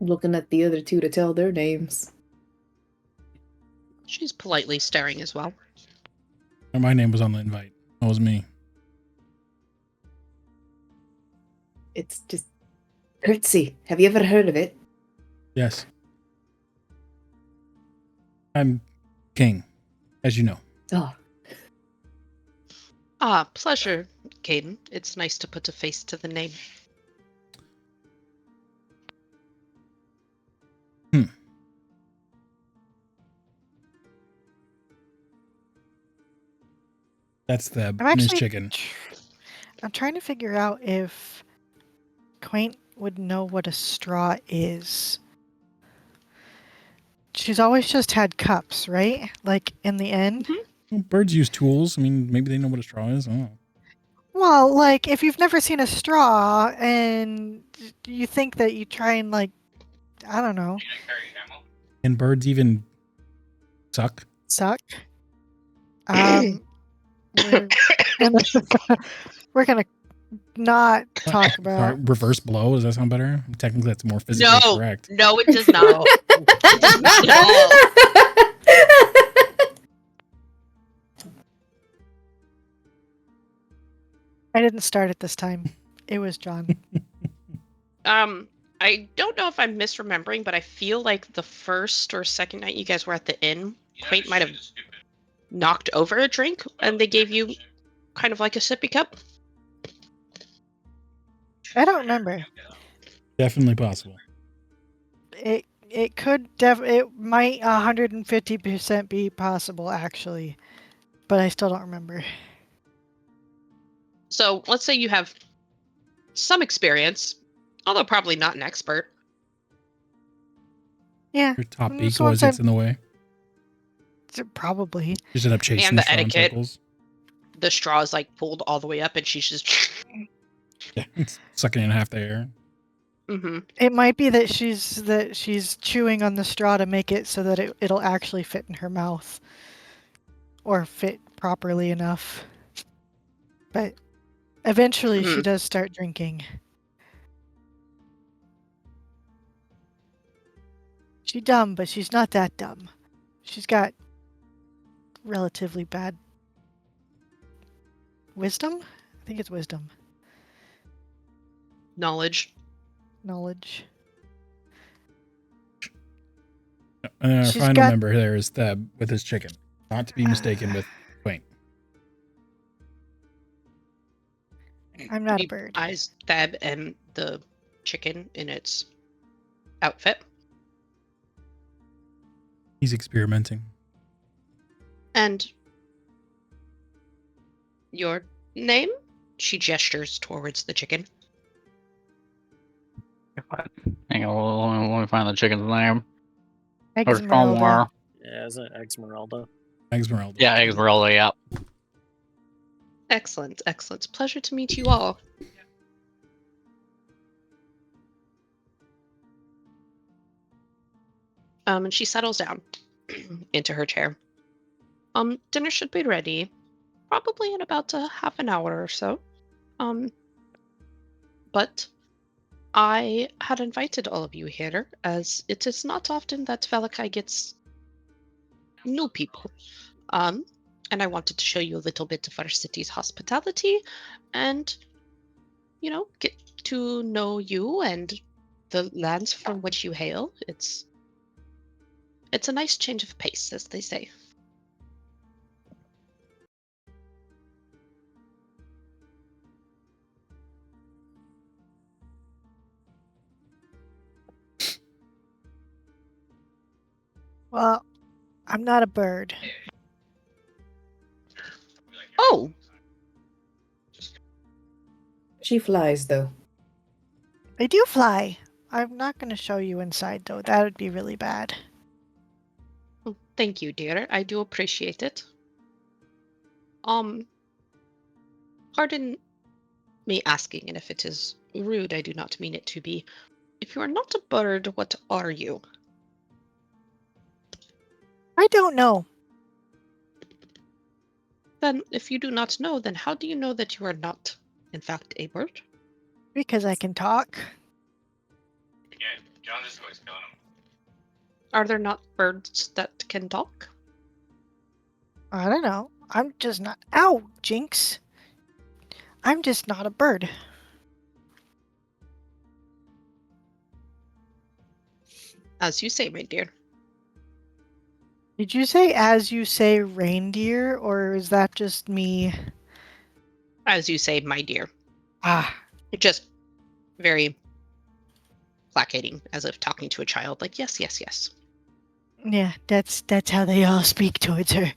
Looking at the other two to tell their names. She's politely staring as well. My name was on the invite. That was me. It's just curtsy. Have you ever heard of it? Yes. I'm King, as you know. Oh, Ah, pleasure, Caden. It's nice to put a face to the name. That's the I'm Ms. actually. Chicken. I'm trying to figure out if Quaint would know what a straw is. She's always just had cups, right? Like in the end. Well, birds use tools. I mean, maybe they know what a straw is. I don't know. Well, like if you've never seen a straw and you think that you try and like, I don't know, Can birds even suck? suck. We're gonna, we're gonna not talk Sorry, about. reverse blow. Does that sound better? Technically, that's more physically correct. No, it does not. It does not at all. I didn't start it this time. It was John. I don't know if I'm misremembering, but I feel like the first or second night you guys were at the inn, Quaint might have knocked over a drink, and they gave you kind of like a sippy cup. I don't remember. Definitely possible. It could it might 150% be possible actually, but I still don't remember. So let's say you have some experience, although probably not an expert. Yeah, Your top that's beak what I'm always gets saying. in the way. Probably. Just end up chasing And the the straw in etiquette. circles. The straw is like pulled all the way up, and she's just. Yeah, it's sucking in half the air. Mm-hmm. It might be that she's chewing on the straw to make it so that it'll actually fit in her mouth, or fit properly enough. But eventually, she does start drinking. She's dumb, but she's not that dumb. She's got relatively bad wisdom. I think it's wisdom. Knowledge. And our She's final got- member there is Theb with his chicken. Not to be mistaken with Quaint. I'm not a He bird. eyes Thab and the chicken in its outfit. He's experimenting. And your name? She gestures towards the chicken. Hang on, let me find the chicken's name. Or Esmeralda. somewhere. Yeah, isn't it Esmeralda? Esmeralda. Yeah, Esmeralda, yeah. Excellent, excellent. Pleasure to meet you all. And she settles down into her chair. Dinner should be ready, probably in about a half an hour or so. But I had invited all of you here, as it is not often that Valakai gets new people. And I wanted to show you a little bit of our city's hospitality, and get to know you and the lands from which you hail. It's a nice change of pace, as they say. Well, I'm not a bird. Oh, She flies, though. I do fly. I'm not going to show you inside, though. That would be really bad. thank you, dear. I do appreciate it. Pardon me asking, and if it is rude, I do not mean it to be. If you are not a bird, what are you? I don't know. Then, if you do not know, then how do you know that you are not, in fact, a bird? Because I can talk. Are there not birds that can talk? I don't know. I'm just not. Ow, Jinx. I'm just not a bird. As you say, my dear. Did you say as you say reindeer, or is that just me? As you say, my dear. Ah, Just very placating, as if talking to a child. Like, yes, yes, yes. yeah, that's how they all speak towards her.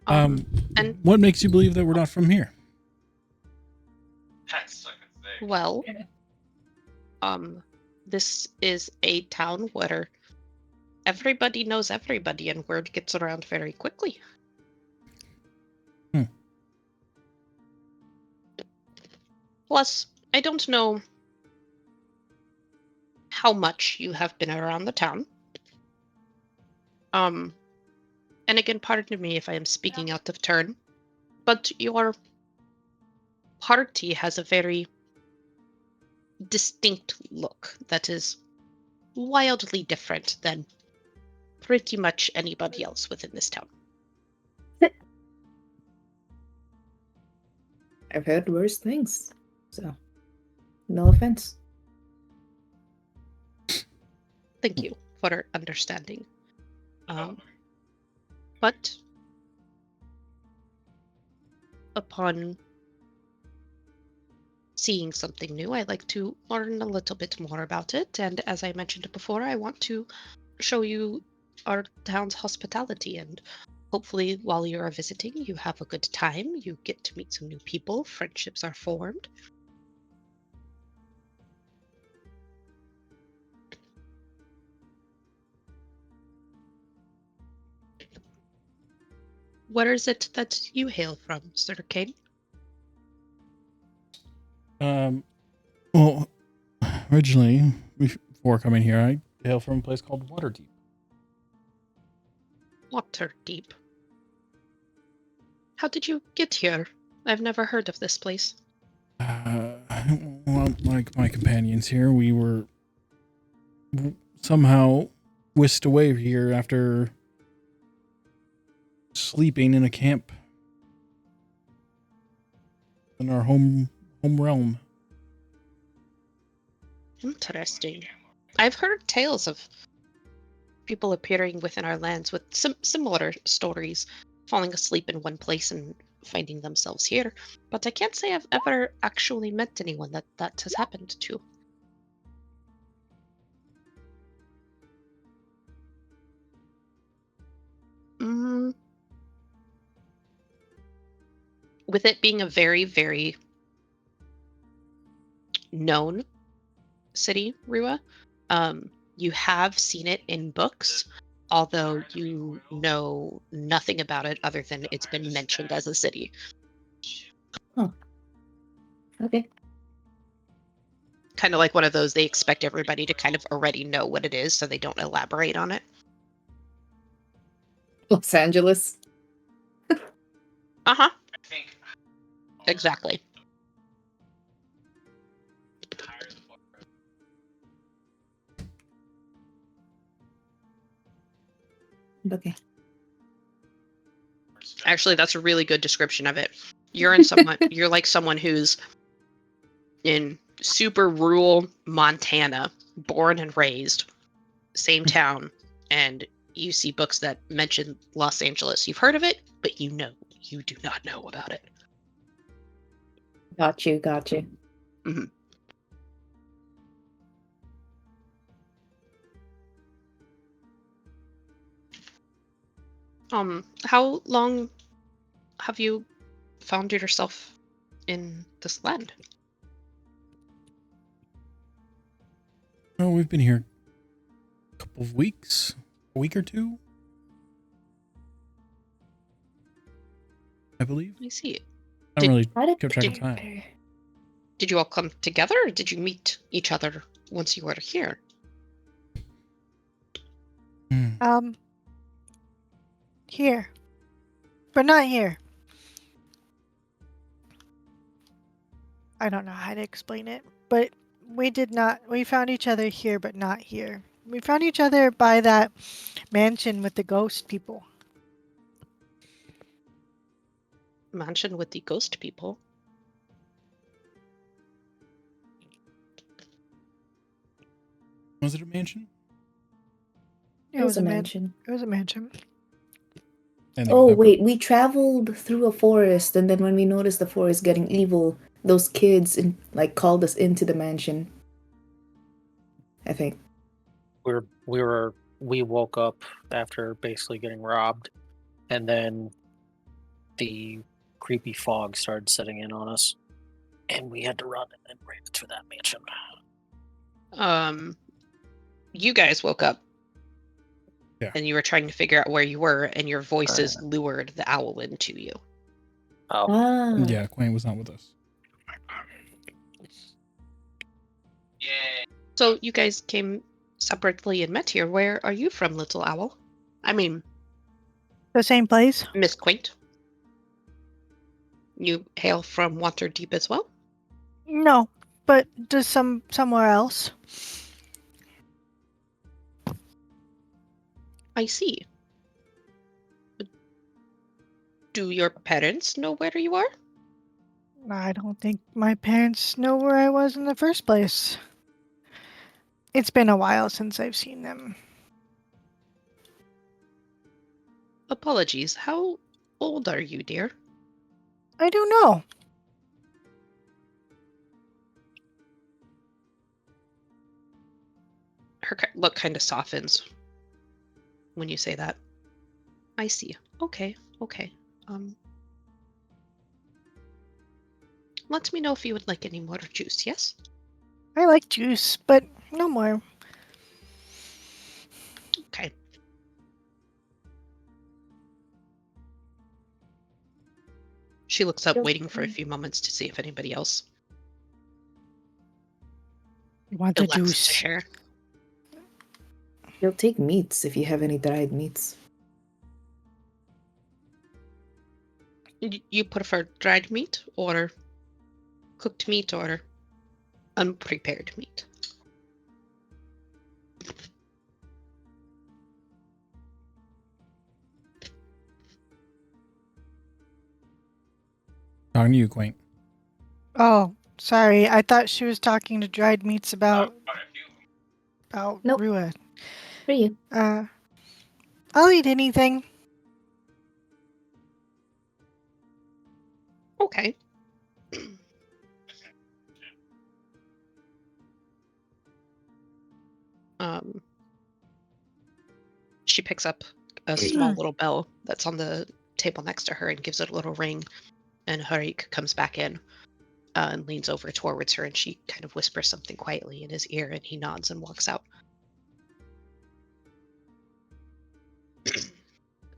And What makes you believe that we're not from here? well, this is a town where everybody knows everybody, and word gets around very quickly. Plus, I don't know how much you have been around the town. And again, pardon me if I am speaking out of turn, but your party has a very distinct look that is wildly different than pretty much anybody else within this town. I've heard worse things, so no offense. Thank you for understanding. But upon seeing something new, I like to learn a little bit more about it. And as I mentioned before, I want to show you our town's hospitality. And hopefully, while you are visiting, you have a good time. You get to meet some new people. Friendships are formed. Where is it that you hail from, Sir Kane? Well, originally, before coming here, I hail from a place called Waterdeep. Waterdeep. How did you get here? I've never heard of this place. Well, like my companions here, we were somehow whisked away here after sleeping in a camp in our home realm. Interesting. I've heard tales of people appearing within our lands with similar stories, falling asleep in one place and finding themselves here, but I can't say I've ever actually met anyone that has happened to. Mm. With it being a very, very known city, Rua, you have seen it in books, although you know nothing about it other than it's been mentioned as a city. Okay. Kind of like one of those, they expect everybody to kind of already know what it is, so they don't elaborate on it. Los Angeles. Uh-huh. Exactly. Okay. Actually, that's a really good description of it. You're like someone who's in super rural Montana, born and raised, same town, and you see books that mention Los Angeles. You've heard of it, but you do not know about it. Got you. Got you. Mm-hmm. How long have you found yourself in this land? Oh, we've been here a couple of weeks, a week or two, I believe. I see. I don't really How did keep track of time. Did you all come together, or did you meet each other once you were here? Here. But not here. I don't know how to explain it, but we found each other here, but not here. We found each other by that mansion with the ghost people. Mansion with the ghost people. Was it a mansion? It was a mansion. It was a mansion. And Oh, wait. We traveled through a forest, and then when we noticed the forest getting evil, those kids called us into the mansion. I think. We woke up after basically getting robbed, and then the creepy fog started setting in on us, and we had to run and ran to that mansion. You guys woke up. Yeah. And you were trying to figure out where you were, and your voices lured the owl into you. Oh. Ah. Yeah, Quain was not with us. So you guys came separately and met here. Where are you from, Little Owl? I mean, The same place? Miss Quaint. You hail from Waterdeep as well? No, but just somewhere else. I see. Do your parents know where you are? I don't think my parents know where I was in the first place. It's been a while since I've seen them. Apologies. How old are you, dear? I don't know. Her look kind of softens when you say that. I see. Okay. Let me know if you would like any more juice, yes? I like juice, but no more. Okay. She looks up, waiting for a few moments to see if anybody else Want the elects to juice? share. You'll take meats if you have any dried meats. You prefer dried meat or cooked meat or unprepared meat? Talking to you, Quain. Oh, sorry. I thought she was talking to dried meats about Nope. Rua. For you. I'll eat anything. Okay. She picks up a small little bell that's on the table next to her and gives it a little ring. And Harik comes back in and leans over towards her, and she kind of whispers something quietly in his ear, and he nods and walks out.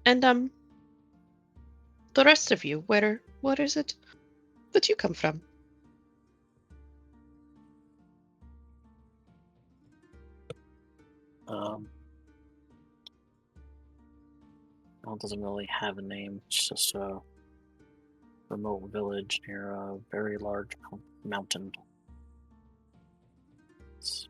And the rest of you, where is it that you come from? Well, it doesn't really have a name. It's just a remote village near a very large mountain. It's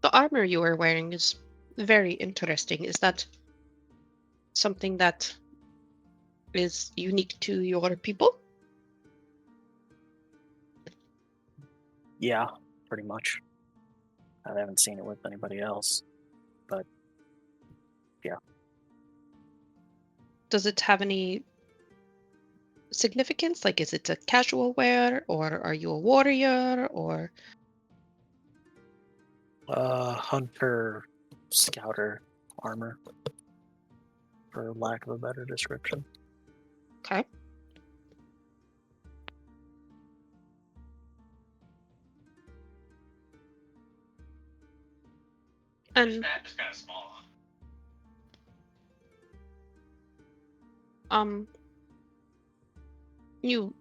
The armor you are wearing is very interesting. Is that something that is unique to your people? Yeah, pretty much. I haven't seen it with anybody else, but yeah. Does it have any significance? Like, is it a casual wear, or are you a warrior, or... Hunter scouter armor, for lack of a better description. Okay. And It's kind of small. you,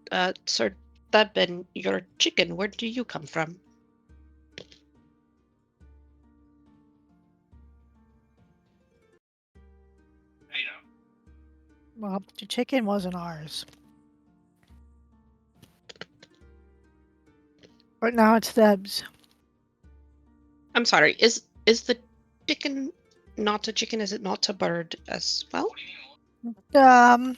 Sir Deb, and your chicken, where do you come from? You know. Well, the chicken wasn't ours. But now it's Deb's. I'm sorry, is the chicken not a chicken? Is it not a bird as well? What do you mean?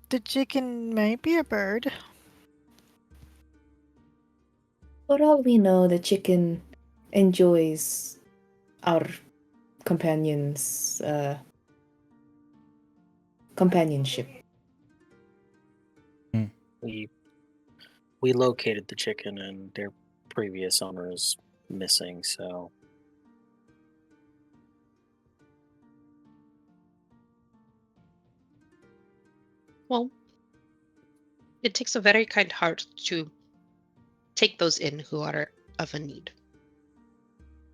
The chicken may be a bird. For all we know, the chicken enjoys our companions' companionship. We located the chicken, and their previous owner is missing, so Well, it takes a very kind heart to take those in who are of a need.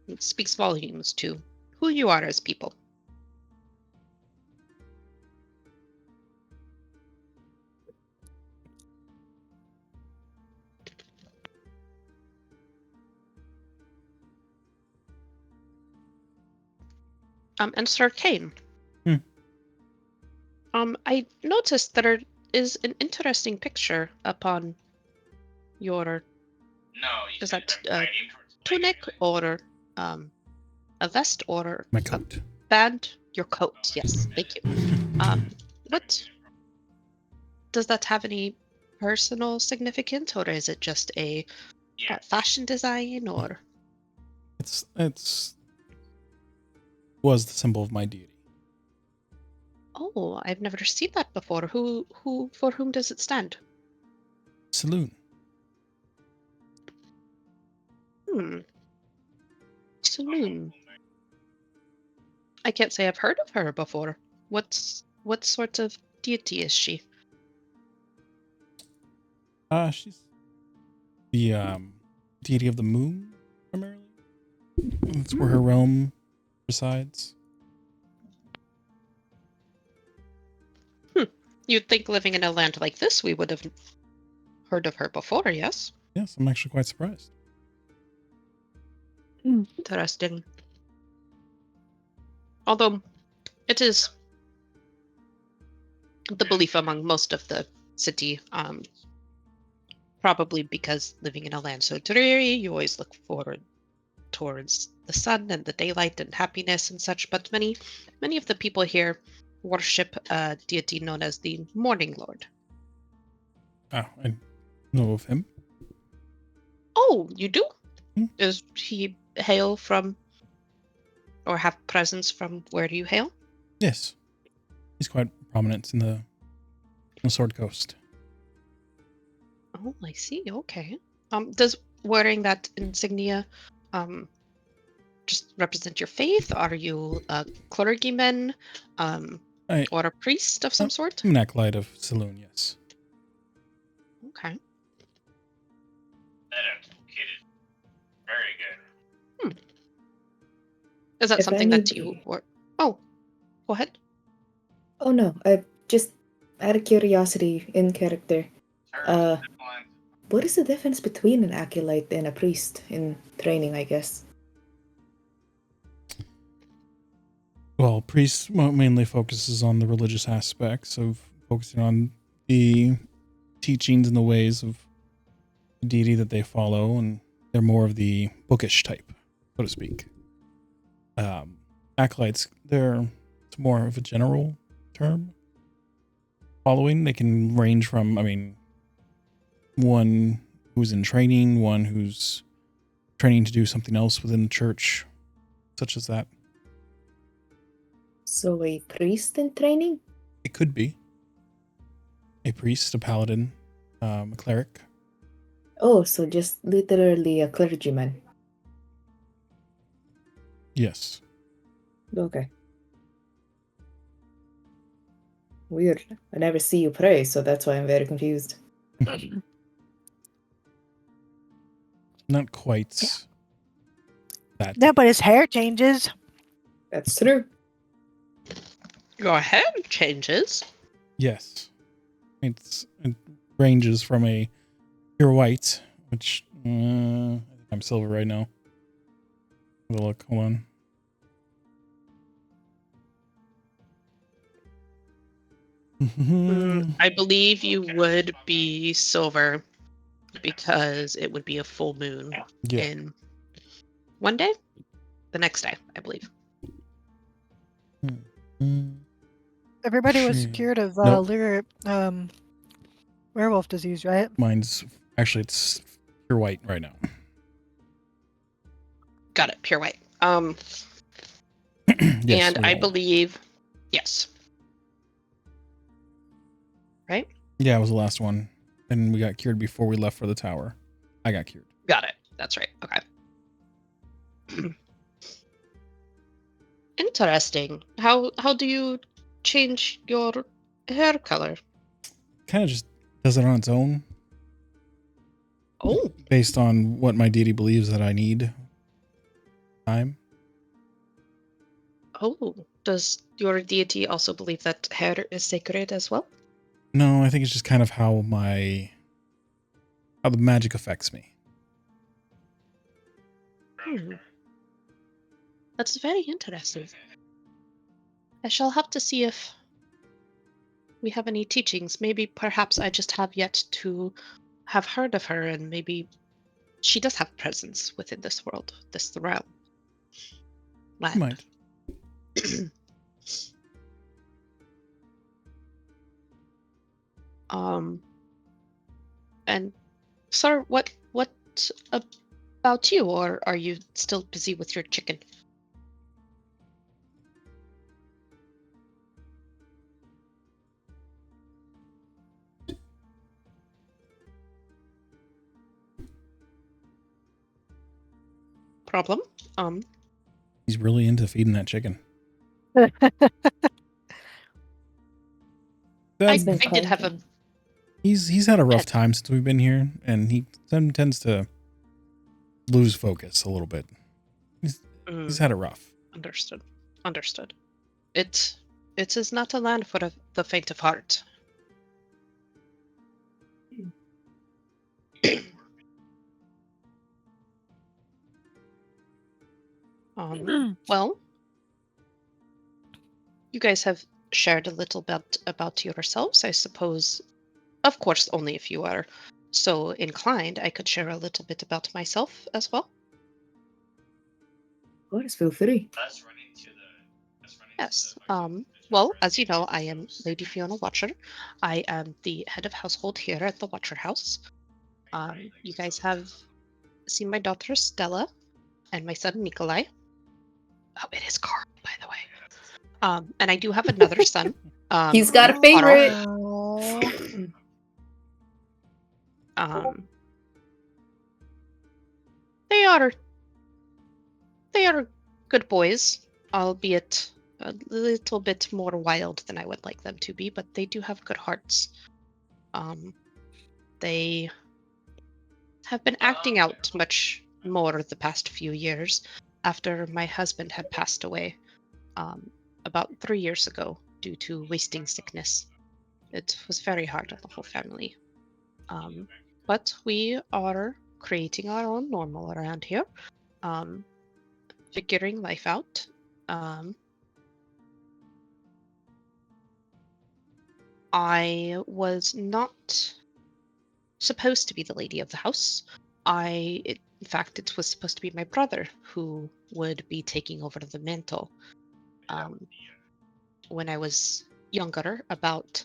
It speaks volumes to who you are as people. And Sir Kane. Hmm. I noticed there is an interesting picture upon your No, you Is said that, I'm fighting towards tunic like, or a vest or My a coat. band? Your coat, yes, thank you. What does that have any personal significance, or is it just a yeah. fashion design, or... It's was the symbol of my deity. Oh, I've never seen that before. For whom does it stand? Saloon. Saloon. I can't say I've heard of her before. What sort of deity is she? She's the deity of the moon, primarily. That's where her realm resides. You'd think living in a land like this, we would have heard of her before, yes? Yes, I'm actually quite surprised. Interesting. Although it is the belief among most of the city, probably because living in a land so dreary, you always look forward towards the sun and the daylight and happiness and such. But many of the people here worship a deity known as the Morning Lord. Oh, I know of him. Oh, you do? Hmm. Does he hail from, or have presence from, where do you hail? Yes. He's quite prominent in the Sword Coast. Oh, I see. Okay. Does wearing that insignia, just represent your faith? Are you a clergyman, I, or a priest of some sort? I'm an acolyte of Saloon, yes. Okay. That kid is very good. Is that If something that you any- were? Oh, go ahead. Oh no, I just out of curiosity in character. Terms, Uh, what is the difference between an acolyte and a priest in training, I guess? Well, priest mainly focuses on the religious aspects of focusing on the teachings and the ways of the deity that they follow, and they're more of the bookish type, so to speak. Acolytes, it's more of a general term. Following, they can range from, one who's in training, one who's training to do something else within the church, such as that. So a priest in training? It could be a priest, a paladin, a cleric. Oh, so just literally a clergyman. Yes. Okay. Weird. I never see you pray, so that's why I'm very confused. Not quite that. No, but his hair changes. That's true. Your hair changes. Yes. It ranges from a pure white, which I think I'm silver right now. Have a look. Hold on. I believe you would be silver because it would be a full moon Yeah. in one day, the next day, I believe. Everybody was Shit. cured of Nope. werewolf disease, right? Mine's actually it's pure white right now. Got it, pure white. Yes, And we I all- believe, yes. Right? Yeah, it was the last one, and we got cured before we left for the tower. I got cured. Got it. That's right. Okay. Interesting. How do you change your hair color? Kind of just does it on its own, Oh, based on what my deity believes that I need. Time. oh. Does your deity also believe that hair is sacred as well? No, I think it's just kind of how the magic affects me. That's very interesting. I shall have to see if we have any teachings. Maybe perhaps I just have yet to have heard of her, and maybe she does have presence within this world, this realm. You might. And sir, what about you, or are you still busy with your chicken? Problem? He's really into feeding that chicken. I been did have a cranky. He's had a rough Ed. time since we've been here, and he tends to lose focus a little bit. He's had it rough. Understood. It is not a land for the faint of heart. Well, you guys have shared a little bit about yourselves, I suppose. Of course, only if you are so inclined, I could share a little bit about myself as well. Of course, feel free. Yes. Well, as you know, I am Lady Fiona Watcher. I am the head of household here at the Watcher House. You guys have see my daughter Stella and my son Nikolai. Oh, it is Carl, by the way. And I do have another son. He's got a Otto. favorite. Oh, Um, they are good boys, albeit a little bit more wild than I would like them to be, but they do have good hearts. They have been acting out much more the past few years after my husband had passed away about 3 years ago due to wasting sickness. It was very hard on the whole family. But we are creating our own normal around here, figuring life out. I was not supposed to be the lady of the house. In fact, it was supposed to be my brother who would be taking over the mantle. When I was younger, about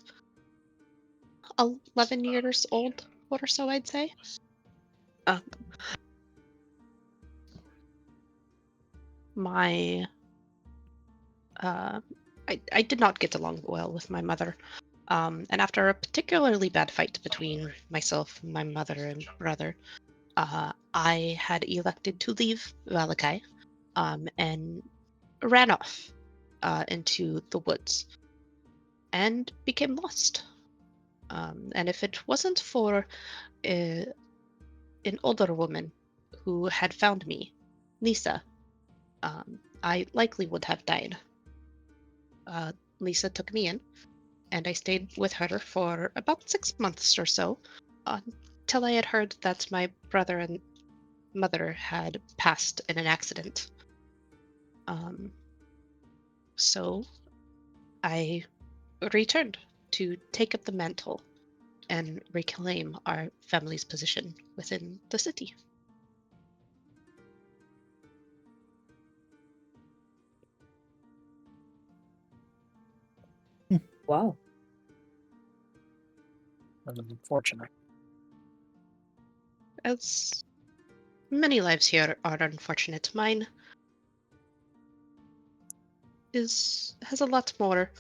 11 years old or so, I'd say. My I did not get along well with my mother. And after a particularly bad fight between myself, my mother, and brother, I had elected to leave Valakai and ran off into the woods and became lost. And if it wasn't for an older woman who had found me, Lisa, I likely would have died. Lisa took me in, and I stayed with her for about 6 months or so, until I had heard that my brother and mother had passed in an accident. So I returned to take up the mantle and reclaim our family's position within the city. Wow. That's unfortunate. As many lives here are unfortunate, mine has a lot more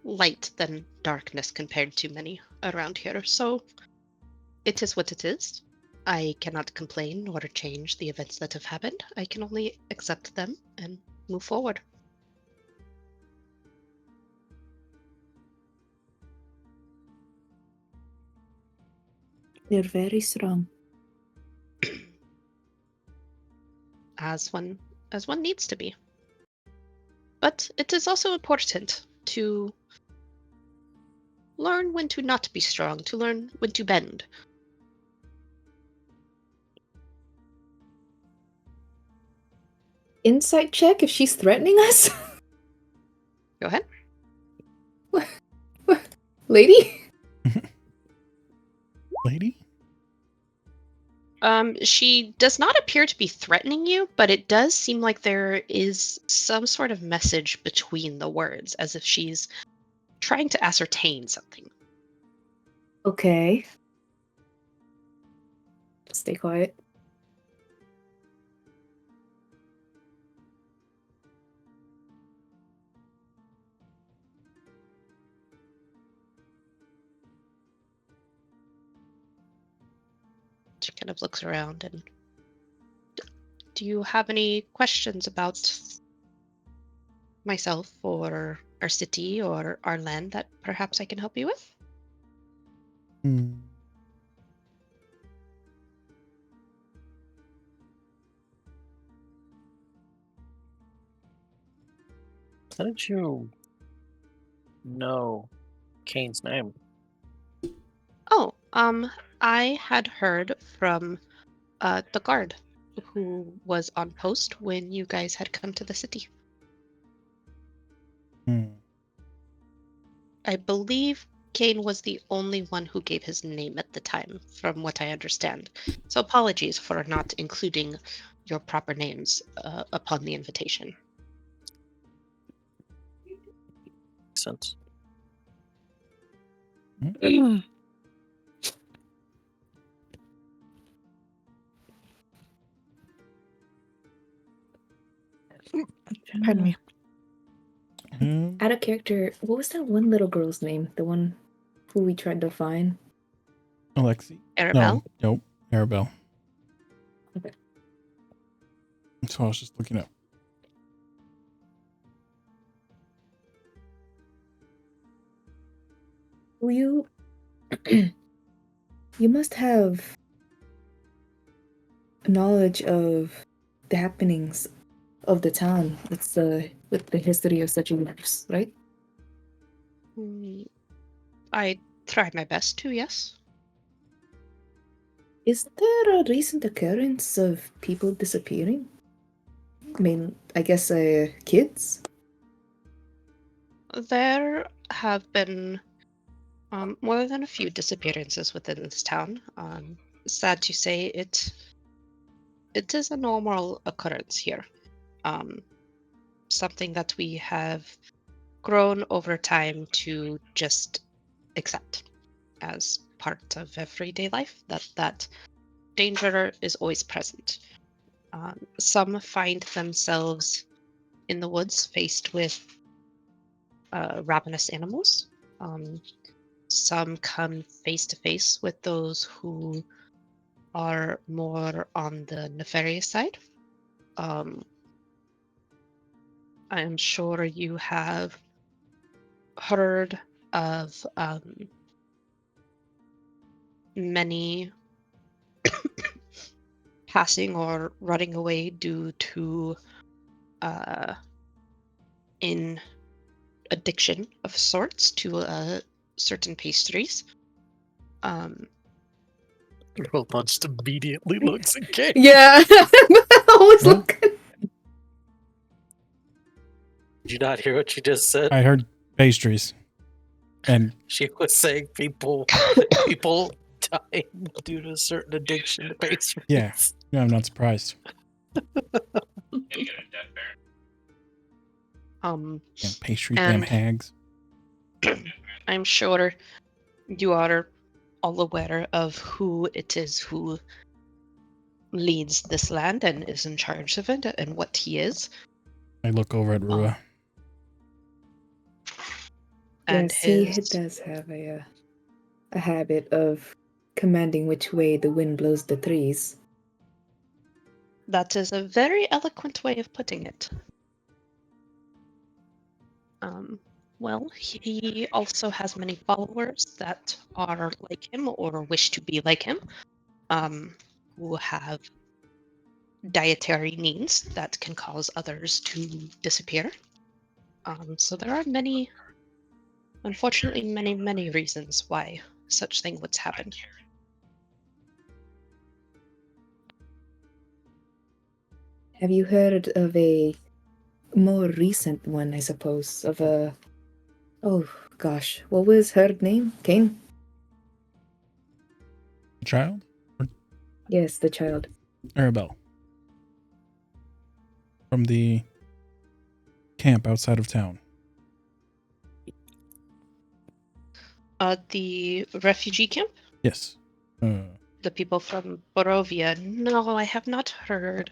light than darkness compared to many around here. So it is what it is. I cannot complain or change the events that have happened. I can only accept them and move forward. They're very strong. as one needs to be. But it is also important to learn when to not be strong, to learn when to bend. Insight check if she's threatening us? Go ahead. Lady? Lady? She does not appear to be threatening you, but it does seem like there is some sort of message between the words, as if she's trying to ascertain something. Okay. Stay quiet. She kind of looks around and... Do you have any questions about myself or our city or our land that perhaps I can help you with? Hmm. How did you know Kane's name? Oh, I had heard from the guard who was on post when you guys had come to the city. Hmm. I believe Kane was the only one who gave his name at the time, from what I understand. So apologies for not including your proper names upon the invitation. Makes sense. Pardon me. Out of character, what was that one little girl's name? The one who we tried to find? Alexi. Arabelle? Nope. Arabelle. Okay. So I was just looking up. Will you you must have knowledge of the happenings of the town. It's with the history of such years, right? I tried my best to, yes. Is there a recent occurrence of people disappearing? I mean, I guess kids? There have been more than a few disappearances within this town. Sad to say, it is a normal occurrence here. Something that we have grown over time to just accept as part of everyday life. That danger is always present. Some find themselves in the woods faced with ravenous animals. Some come face to face with those who are more on the nefarious side. I am sure you have heard of many passing or running away due to in addiction of sorts to certain pastries. Girl just immediately looks at Kate. Yeah. I was What? looking. Did you not hear what she just said? I heard pastries. And She was saying people dying due to a certain addiction to pastries. yeah, I'm not surprised. Damn pastry, damn And hags. I'm sure you are all aware of who it is who leads this land and is in charge of it and what he is. I look over at Rua. And Yes, he his does have a habit of commanding which way the wind blows the trees. that is a very eloquent way of putting it. Well, he also has many followers that are like him or wish to be like him, who have dietary needs that can cause others to disappear. So there are many, unfortunately, many reasons why such thing would happen. Have you heard of a more recent one, I suppose, of a... Oh, gosh. What was her name? Kane? The child? Yes, the child. Arabelle. From the camp outside of town. The refugee camp? Yes. The people from Borovia? No, I have not heard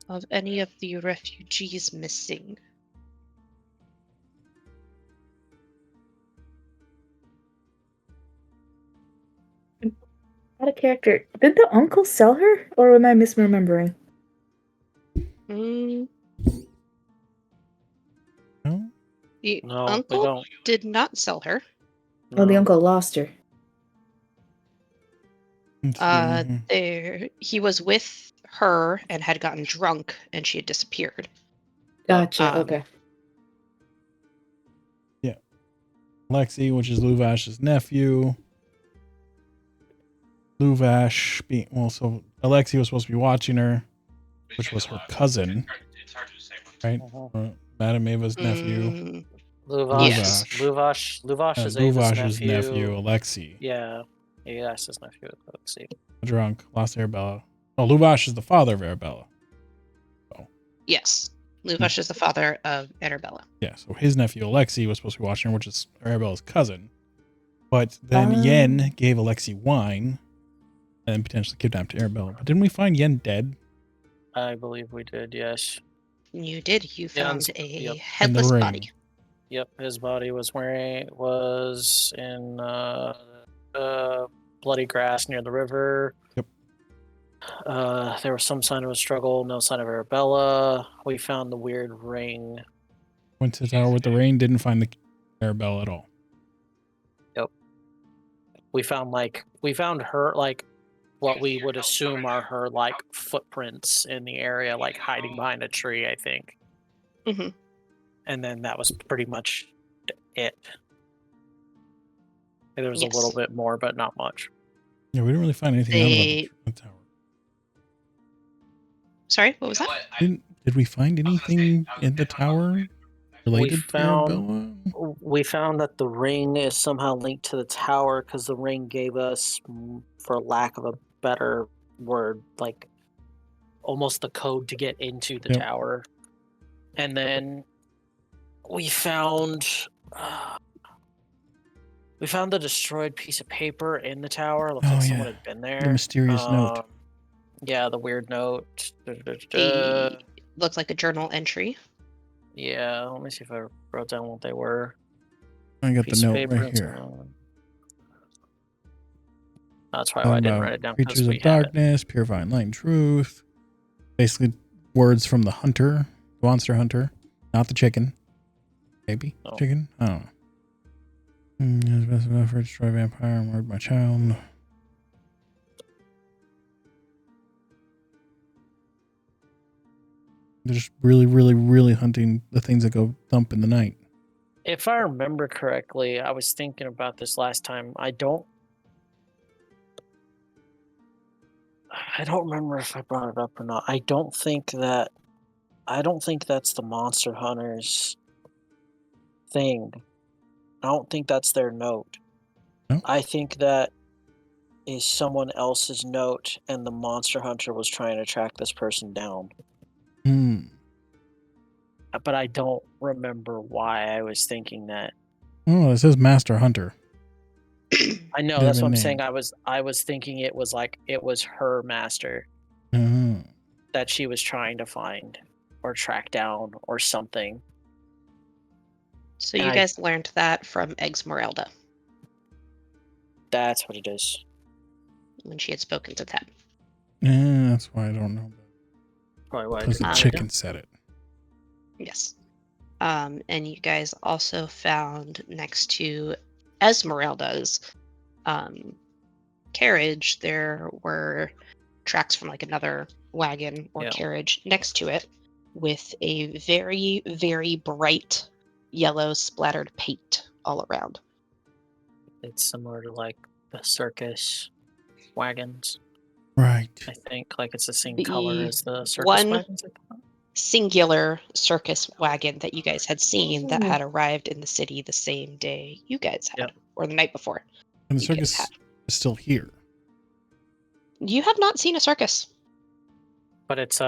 of any of the refugees missing. Out of character. Did the uncle sell her? Or am I misremembering? Mm, No? the No, we uncle don't. did not sell her. Oh, the uncle lost her. Let's see. He was with her and had gotten drunk, and she had disappeared. Gotcha, Um, okay. Yeah. Lexi, which is Luvash's nephew. Luvash being... Well, so Alexi was supposed to be watching her, which was her cousin. It's hard to say. Right? Madame Ava's nephew. mm, Luvash. Yes. Luvash is Ava's Luvash's nephew. Alexi. Yeah. Yes, his nephew. Let's see. Drunk. Lost Arabella. Oh, Luvash is the father of Arabella. Yes. Luvash is the father of Arabella. Yeah, so his nephew Alexi was supposed to be watching her, which is Arabella's cousin. But then Yen gave Alexi wine and potentially kidnapped Arabella. But didn't we find Yen dead? I believe we did, yes. You did. You Yeah, found yep. a And the headless ring. body. Yep, his body was in bloody grass near the river. Yep. There was some sign of a struggle, no sign of Arabella. We found the weird ring. Went to the tower with the ring, didn't find the Arabella at all. Yep. We found her like what we would assume are her like footprints in the area, like hiding behind a tree, I think. Mm-hmm. And then that was pretty much it. And there was a Yes. little bit more, but not much. Yeah, we didn't really find anything out about the tower. Sorry, what was that? Did we find anything in the tower related to Arabella? We found that the ring is somehow linked to the tower because the ring gave us, for lack of a better word, like almost the code to get into the tower. And then we found the destroyed piece of paper in the tower. Looks like someone had been there. The mysterious note. Yeah, the weird note. Looks like a journal entry. Yeah, let me see if I wrote down what they were. I got the note right here. That's probably why I didn't write it down. Creatures of darkness, purifying light and truth. Basically, words from the hunter, the monster hunter, not the chicken. Maybe chicken. I don't know. His best effort, destroy vampire, murdered my child. They're just really, really, really hunting the things that go thump in the night. If I remember correctly, I was thinking about this last time. I don't remember if I brought it up or not. I don't think that's the monster hunters thing. I don't think that's their note. No? I think that is someone else's note, and the monster hunter was trying to track this person down. But I don't remember why I was thinking that. Oh, it says Master Hunter. I know, that's what I'm saying. I was thinking it was her master that she was trying to find or track down or something. So you guys learned that from Esmeralda. That's what it is. When she had spoken to Ted. Yeah, that's why I don't know. Probably why because the chicken said it. Yes. And you guys also found next to Esmeralda's carriage, there were tracks from like another wagon or carriage next to it with a very, very bright yellow splattered paint all around. It's similar to like the circus wagons. Right. I think like it's the same color as the circus one wagons. singular circus wagon that you guys had seen that had arrived in the city the same day you guys had, or the night before. And the circus is still here. You have not seen a circus. But it's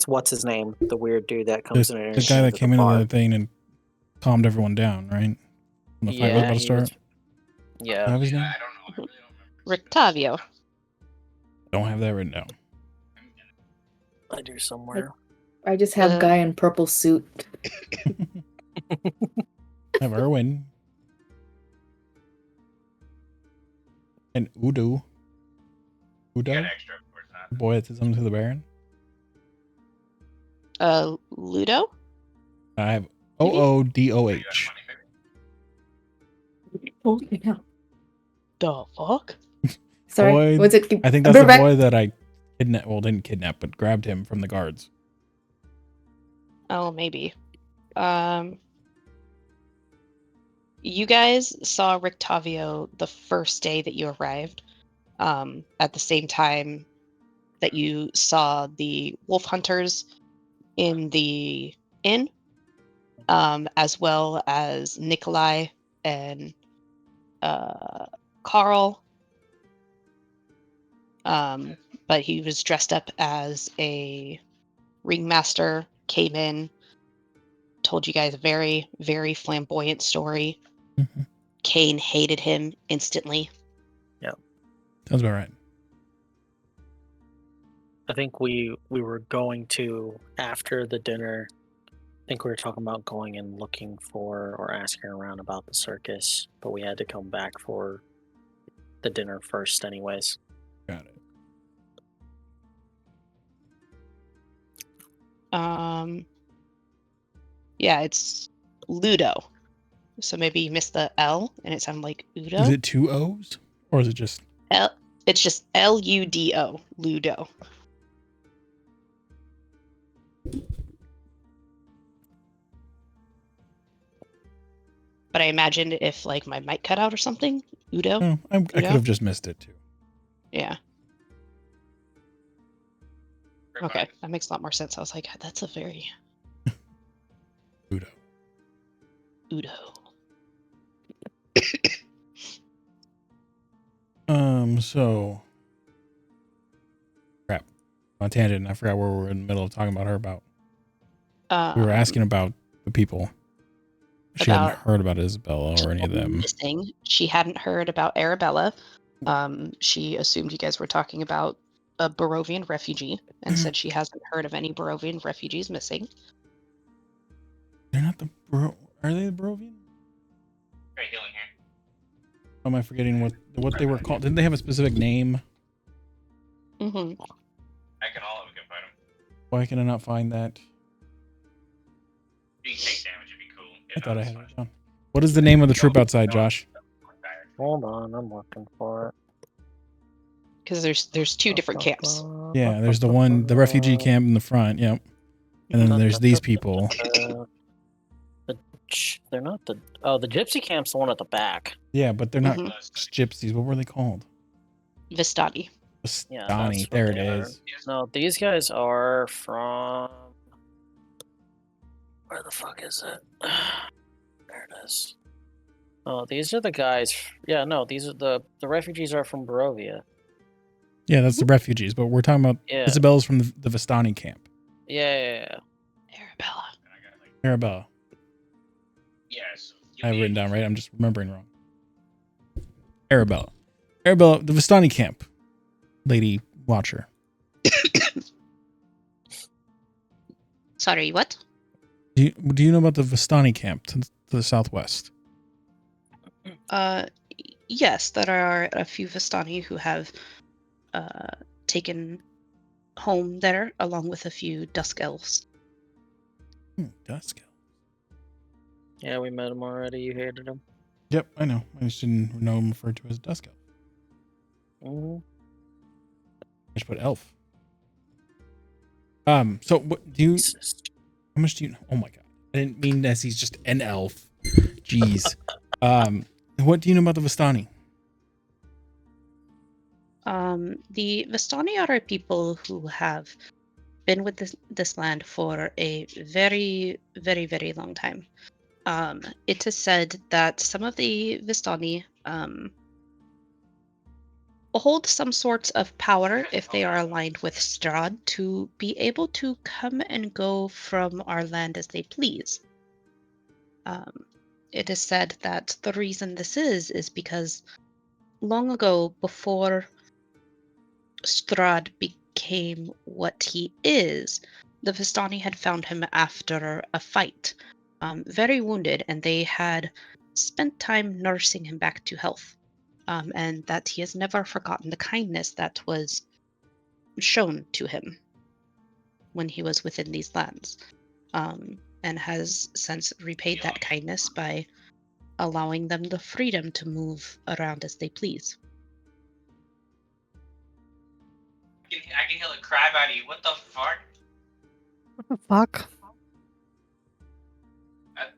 what's his name? The weird dude that comes in. The guy that came into the thing and calmed everyone down, right? When the fight was about to start. Yeah. What was his name? Rictavio. Don't have that written down. I do somewhere. I just have guy in purple suit. Have Erwin. And Udo. Udo? The boy that says something to the Baron? Ludo? I have Oodoh. Holy hell. The fuck? Sorry, boy, what's it? I think that's the boy that I didn't kidnap, but grabbed him from the guards. Oh, maybe. You guys saw Rictavio the first day that you arrived, at the same time that you saw the wolf hunters in the inn, as well as Nikolai and Carl. But he was dressed up as a ringmaster, came in, told you guys a very, very flamboyant story. Mm-hmm. Kane hated him instantly. Yeah. Sounds about right. I think we were going to, after the dinner, I think we were talking about going and looking for or asking around about the circus, but we had to come back for the dinner first anyways. Got it. Yeah, it's Ludo. So maybe you missed the L and it sounded like Udo. Is it 2 O's? Or is it just... It's just Ludo, Ludo. But I imagined if like my mic cut out or something, Udo. Oh, I could have just missed it too. Yeah. Very Okay, fine. that makes a lot more sense. I was like, that's a very Udo. Udo. So... Crap. On a tangent, I forgot where we were in the middle of talking about her about. We were asking about the people. She hadn't heard about Isabella or any of them. Missing. She hadn't heard about Arabella. She assumed you guys were talking about a Barovian refugee and said she hasn't heard of any Barovian refugees missing. They're not the Are they the Barovian? Very healing here. Am I forgetting what they were called? Didn't they have a specific name? Mm-hmm. I can all of them can fight him. Why can I not find that? You can take damage if you cool. I thought I had it down. What is the name of the troop outside, Josh? Hold on, I'm looking for it. Because there's two different camps. Yeah, there's the refugee camp in the front, yep. And then there's these people. They're not the gypsy camp's the one at the back. Yeah, but they're not Mhm. just gypsies. What were they called? Vistani. Yeah, Donnie, that's what there it they are. is. No, these guys are from. Where the fuck is it? There it is. Oh, these are the guys. Yeah, no, these are the refugees are from Barovia. Yeah, that's the refugees, but we're talking about Yeah. Isabella's from the Vistani camp. Yeah. Arabella. And I got like Arabella. yes. I have it written down right. I'm just remembering wrong. Arabella, the Vistani camp. Lady Watcher. Sorry, what? Do you know about the Vistani camp to the southwest? Yes, there are a few Vistani who have taken home there, along with a few Dusk Elves. Dusk. Yeah, we met him already. You hated him. Yep, I know. I just didn't know him referred to as Dusk Elf. Mm-hmm. I just put elf. So what do you? How much do you know? Oh my god, I didn't mean as he's just an elf. Jeez. What do you know about the Vistani? The Vistani are a people who have been with this land for a very, very, very long time. It is said that some of the Vistani hold some sorts of power if they are aligned with Strahd to be able to come and go from our land as they please. It is said that the reason this is because long ago, before Strahd became what he is, the Vistani had found him after a fight, very wounded, and they had spent time nursing him back to health. And that he has never forgotten the kindness that was shown to him when he was within these lands, and has since repaid that kindness by allowing them the freedom to move around as they please. I can heal a crab out of you. What the fuck? What the fuck?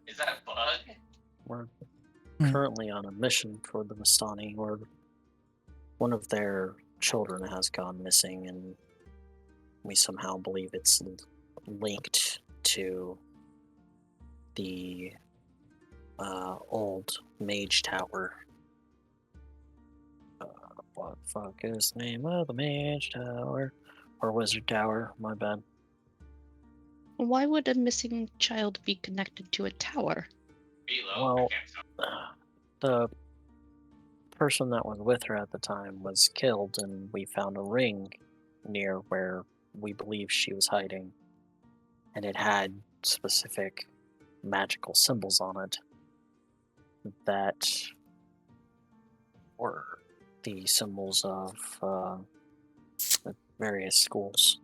Is that a bug? We're currently on a mission for the Vistani, where one of their children has gone missing, and we somehow believe it's linked to the old mage tower. What the fuck is the name of the mage tower? Or wizard tower, my bad. Why would a missing child be connected to a tower? Below. Well, I can't tell. the person that was with her at the time was killed, and we found a ring near where we believe she was hiding, and it had specific magical symbols on it that were the symbols of the various schools.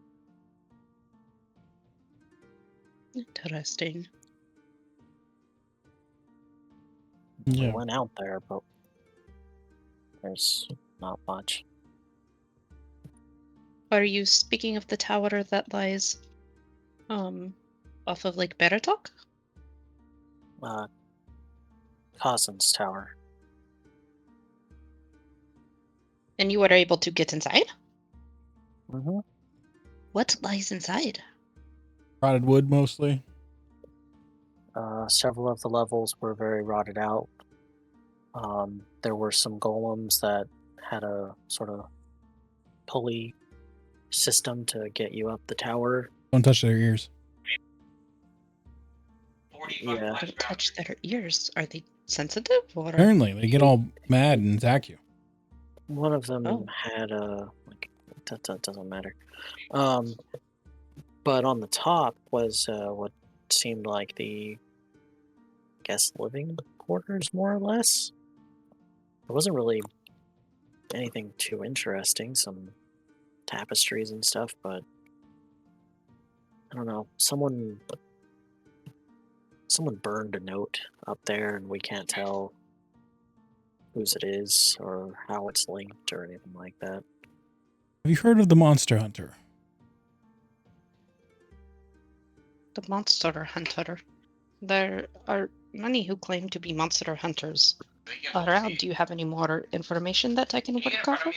Interesting. We Yeah. went out there, but there's not much. Are you speaking of the tower that lies off of Lake Baratok? Cousins Tower. And you were able to get inside? Mm-hmm. What lies inside? Rotted wood mostly. Several of the levels were very rotted out. There were some golems that had a sort of pulley system to get you up the tower. Don't touch their ears. Yeah. Don't touch their ears. Are they sensitive? Or Apparently, they get all mad and attack you. One of them Oh. had a that doesn't matter. But on the top was what seemed like the living quarters, more or less. It wasn't really anything too interesting. Some tapestries and stuff, but I don't know. Someone burned a note up there, and we can't tell whose it is or how it's linked or anything like that. Have you heard of the Monster Hunter? the monster hunter? There are many who claim to be monster hunters around. Do you have any more information that I can work off of?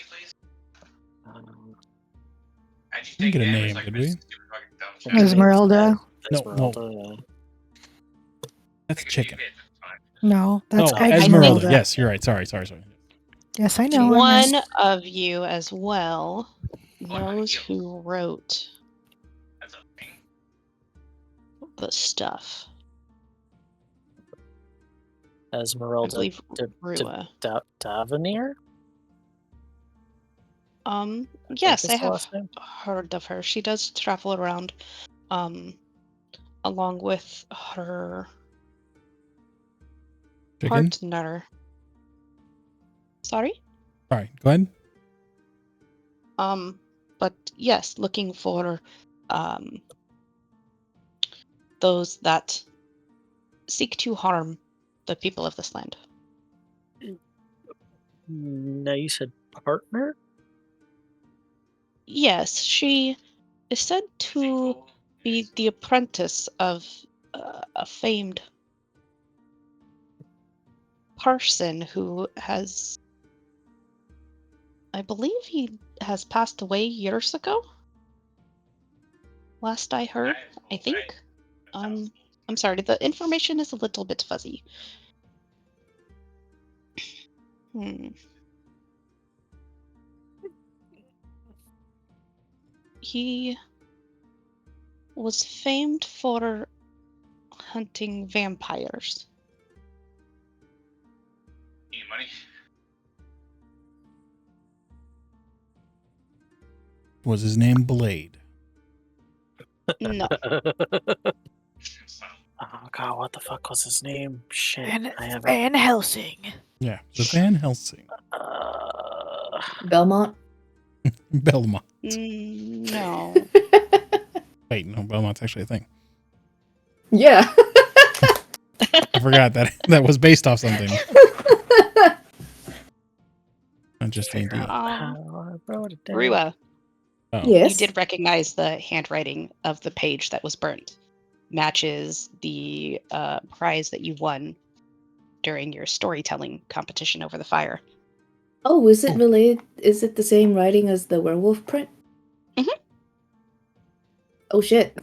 Um, Didn't get a name, did we? Esmeralda. No, Esmeralda. That's chicken. No, that's Oh, Esmeralda. Esmeralda. Yes, you're right. Sorry. Yes, I know. One of you as well knows who wrote the stuff. I Esmeralda believe Rua. Davenir? Yes, is I the have last name? heard of her. She does travel around, along with her Chicken? partner. Sorry? Sorry, go ahead. But yes, looking for, those that seek to harm the people of this land. No, you said partner? Yes, she is said to be the apprentice of a famed person who has, I believe he has passed away years ago. Last I heard, I think. I'm sorry, the information is a little bit fuzzy. He was famed for hunting vampires. Need money? Was his name Blade? No. Oh god, what the fuck was his name? Shit, I have it. Van Helsing. Yeah, the Van Helsing. Belmont? Belmont. No. Wait, no, Belmont's actually a thing. Yeah. I forgot that was based off something. Not just D&D. I wrote it down. Rua, Oh. Yes. you did recognize the handwriting of the page that was burnt. Matches the prize that you won during your storytelling competition over the fire. Oh, is it related? Is it the same writing as the werewolf print? Mhm. Oh shit.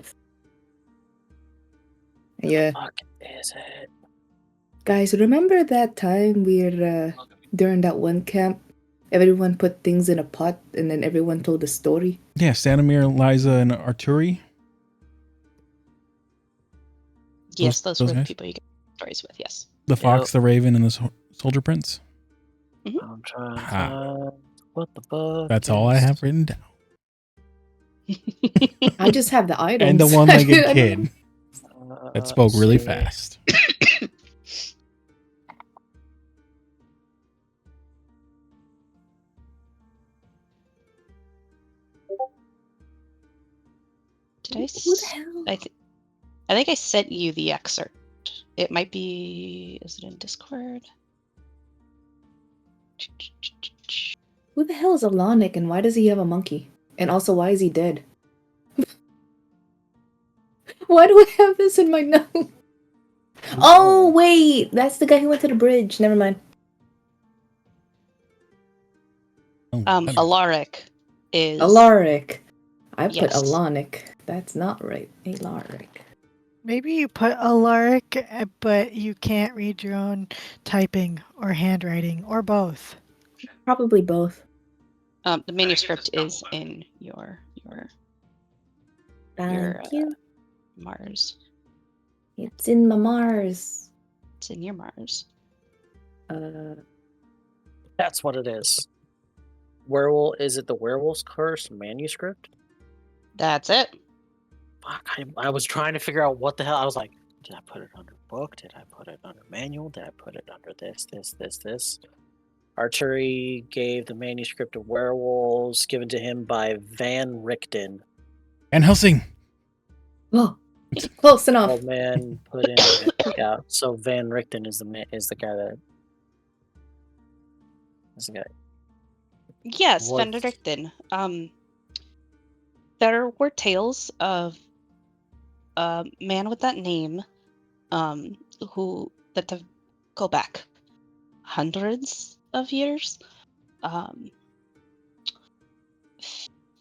Yeah. Fuck is it? Guys, remember that time we're during that one camp, everyone put things in a pot and then everyone told a story? Yeah, Stanimir, Liza, and Arturi. Yes, those were the guys? people you get stories with, yes. The Fox, the Raven, and the Soldier Prince. I'm trying to Ha. find what the fuck. That's all I is- have written down. I just have the items. And the one-legged kid Uh, that spoke really see. fast. Did I? Who the hell? I think I sent you the excerpt. It might be. Is it in Discord? Who the hell is Alanic and why does he have a monkey? And also, why is he dead? Why do I have this in my note? Oh, wait! That's the guy who went to the bridge. Never mind. Oh, Alaric is. Alaric. I put Yes. Alanic. That's not right. Alaric. Maybe you put Alaric, but you can't read your own typing or handwriting or both. Probably both. The manuscript is in your Thank you. Mars. It's in my Mars. It's in your Mars. That's what it is. Werewolf. Is it the Werewolf's Curse manuscript? That's it. Fuck, I was trying to figure out what the hell. I was like, did I put it under book? Did I put it under manual? Did I put it under this? Archery gave the manuscript of Werewolves given to him by Van Richten. Van Helsing. Oh, close enough. Old man put in. Yeah, so Van Richten is the guy that. Is the guy. Yes, What? Van Richten. There were tales of a man with that name, who that go back hundreds of years.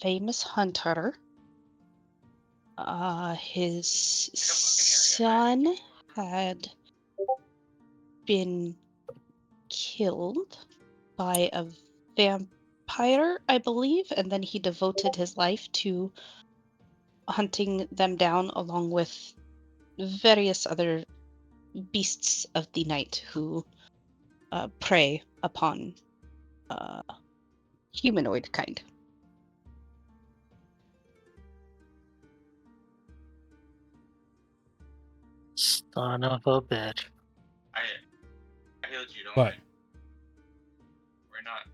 Famous hunter. His son had been killed by a vampire, I believe, and then he devoted his life to hunting them down along with various other beasts of the night who prey upon humanoid kind. Son of a bitch. I healed you, don't What? worry. We're not.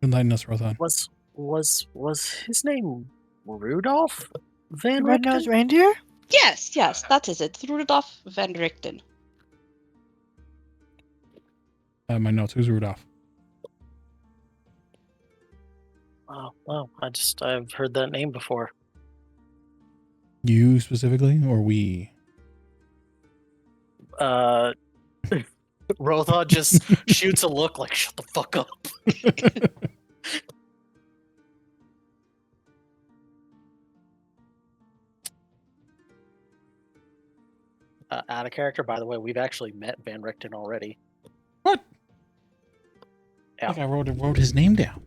Enlighten us, Rothan. Was his name Rudolph Van Red-nosed Richten? reindeer? Yes, that is it. Rudolf Van Richten. My notes. Who's Rudolph? Oh, well, I've heard that name before. You specifically, or we? Rotha just shoots a look like, shut the fuck up. Out of character, by the way, we've actually met Van Richten already. What? Yeah. I think I wrote his name down.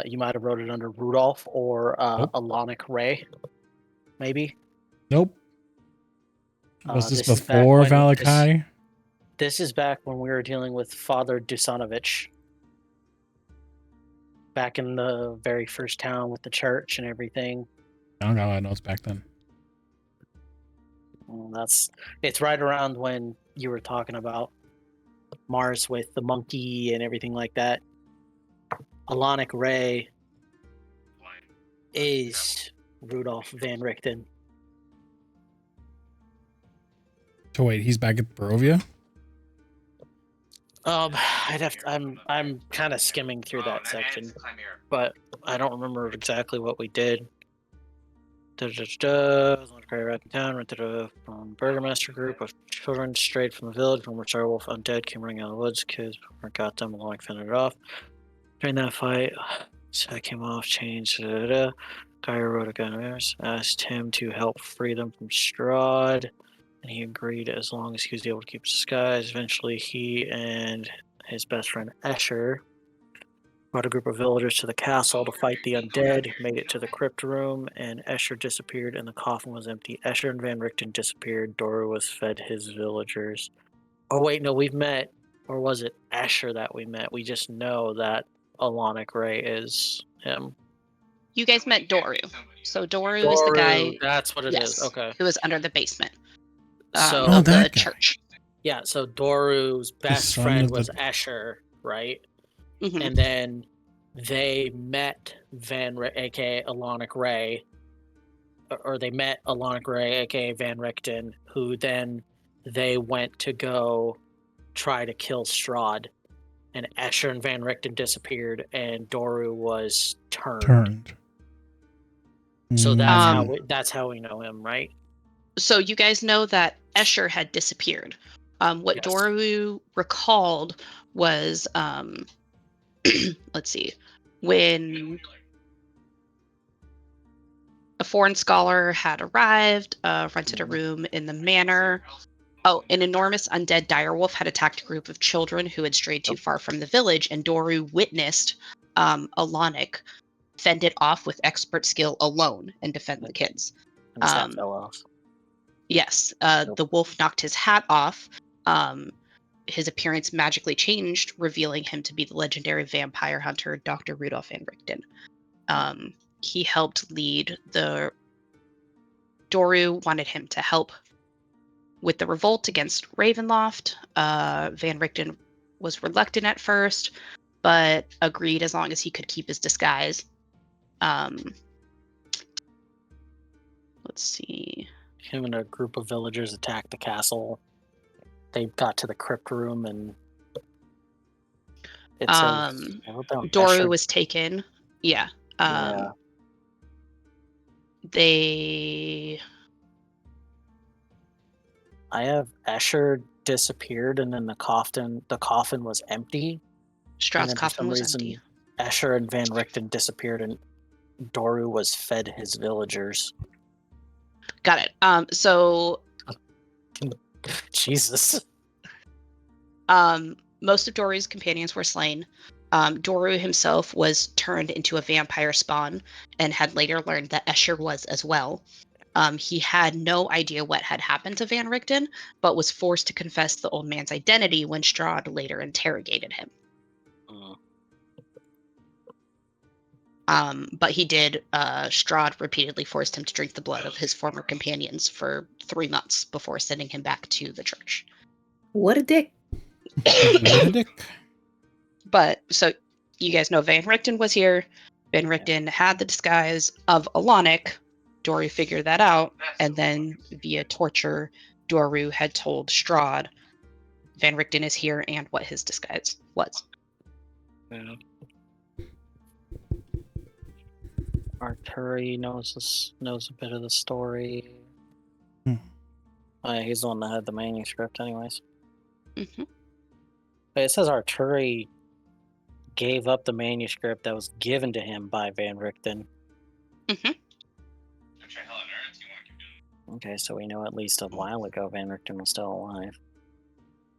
You might have wrote it under Rudolph or Nope. Alanic Ray, maybe. Nope. Was this This is back before when Valakai? This is back when we were dealing with Father Dusanovich. Back in the very first town with the church and everything. I don't got a lot of notes back then. Well, it's right around when you were talking about Mars with the monkey and everything like that. Alanic Ray is Rudolph Van Richten. So wait, he's back at Barovia? I'm kind of skimming through that section, but I don't remember exactly what we did. Town rented a burgomaster group of children strayed from the village when which werewolf undead came running out of the woods. Kids got them along, fended it off. During that fight, Set came off, changed. Guy wrote a gun, asked him to help free them from Strahd, and he agreed as long as he was able to keep his disguise. Eventually, he and his best friend Escher brought a group of villagers to the castle to fight the undead, made it to the crypt room, and Escher disappeared and the coffin was empty. Escher and Van Richten disappeared. Dora was fed his villagers. Oh, wait, no, we've met. Or was it Escher that we met? We just know that Alanic Ray is him. You guys met Doru. So Doru is the guy. That's what it is. Yes, Okay. who was under the basement So Oh, of the that guy. church. yeah, so Doru's best son friend of the- was Escher, right? Mhm. And then they met aka Alanic Ray, or they met Alanic Ray, aka Van Richten, who then they went to go try to kill Strahd, and Escher and Van Richten disappeared, and Doru was turned. So that's how we know him, right? So you guys know that Escher had disappeared. What Yes. Doru recalled was, let's see, when a foreign scholar had arrived, rented a room in the manor. Oh, an enormous undead direwolf had attacked a group of children who had strayed too far from the village, and Doru witnessed Alanic fend it off with expert skill alone and defend the kids. And his hat fell off. Yes, the wolf knocked his hat off. His appearance magically changed, revealing him to be the legendary vampire hunter Dr. Rudolph Van Richten. He helped lead the... Doru wanted him to help with the revolt against Ravenloft. Van Richten was reluctant at first, but agreed as long as he could keep his disguise. Let's see. Him and a group of villagers attacked the castle. They got to the crypt room, and it says Doru was taken. Yeah. Yeah. I have Escher disappeared, and then the coffin was empty. Strahd's coffin was empty. Escher and Van Richten disappeared, and Doru was fed his villagers. Got it. So Jesus. Most of Doru's companions were slain. Doru himself was turned into a vampire spawn and had later learned that Escher was as well. He had no idea what had happened to Van Richten, but was forced to confess the old man's identity when Strahd later interrogated him. But he did. Strahd repeatedly forced him to drink the blood of his former companions for 3 months before sending him back to the church. What a dick. What a dick. But so you guys know Van Richten was here. Van Richten had the disguise of Alanic. Doru figured that out, and then via torture, Doru had told Strahd Van Richten is here and what his disguise was. Yeah. Arturi knows a bit of the story. He's the one that had the manuscript, anyways. Mm-hmm. But it says Arturi gave up the manuscript that was given to him by Van Richten. Mm-hmm. Okay, so we know at least a while ago Van Richten was still alive.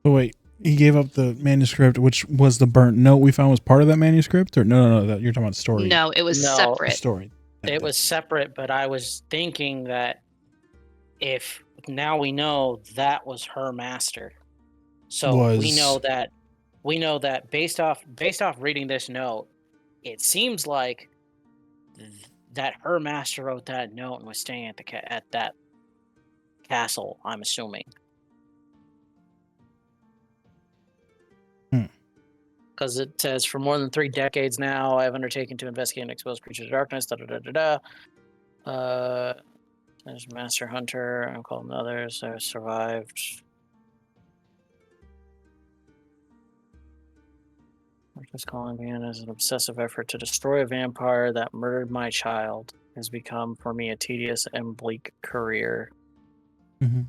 Oh wait, he gave up the manuscript, which was the burnt note we found was part of that manuscript, or no, that you're talking about story. No, it was No, separate. The story. It was separate, but I was thinking that if now we know that was her master, so we know that based off reading this note, it seems like that her master wrote that note and was staying at that castle. I'm assuming. Because it says, for more than 3 decades now, I have undertaken to investigate and expose creatures of darkness. As Master Hunter, I'm called others. I survived. Darkness calling me in as an obsessive effort to destroy a vampire that murdered my child has become for me a tedious and bleak career. Mm-hmm.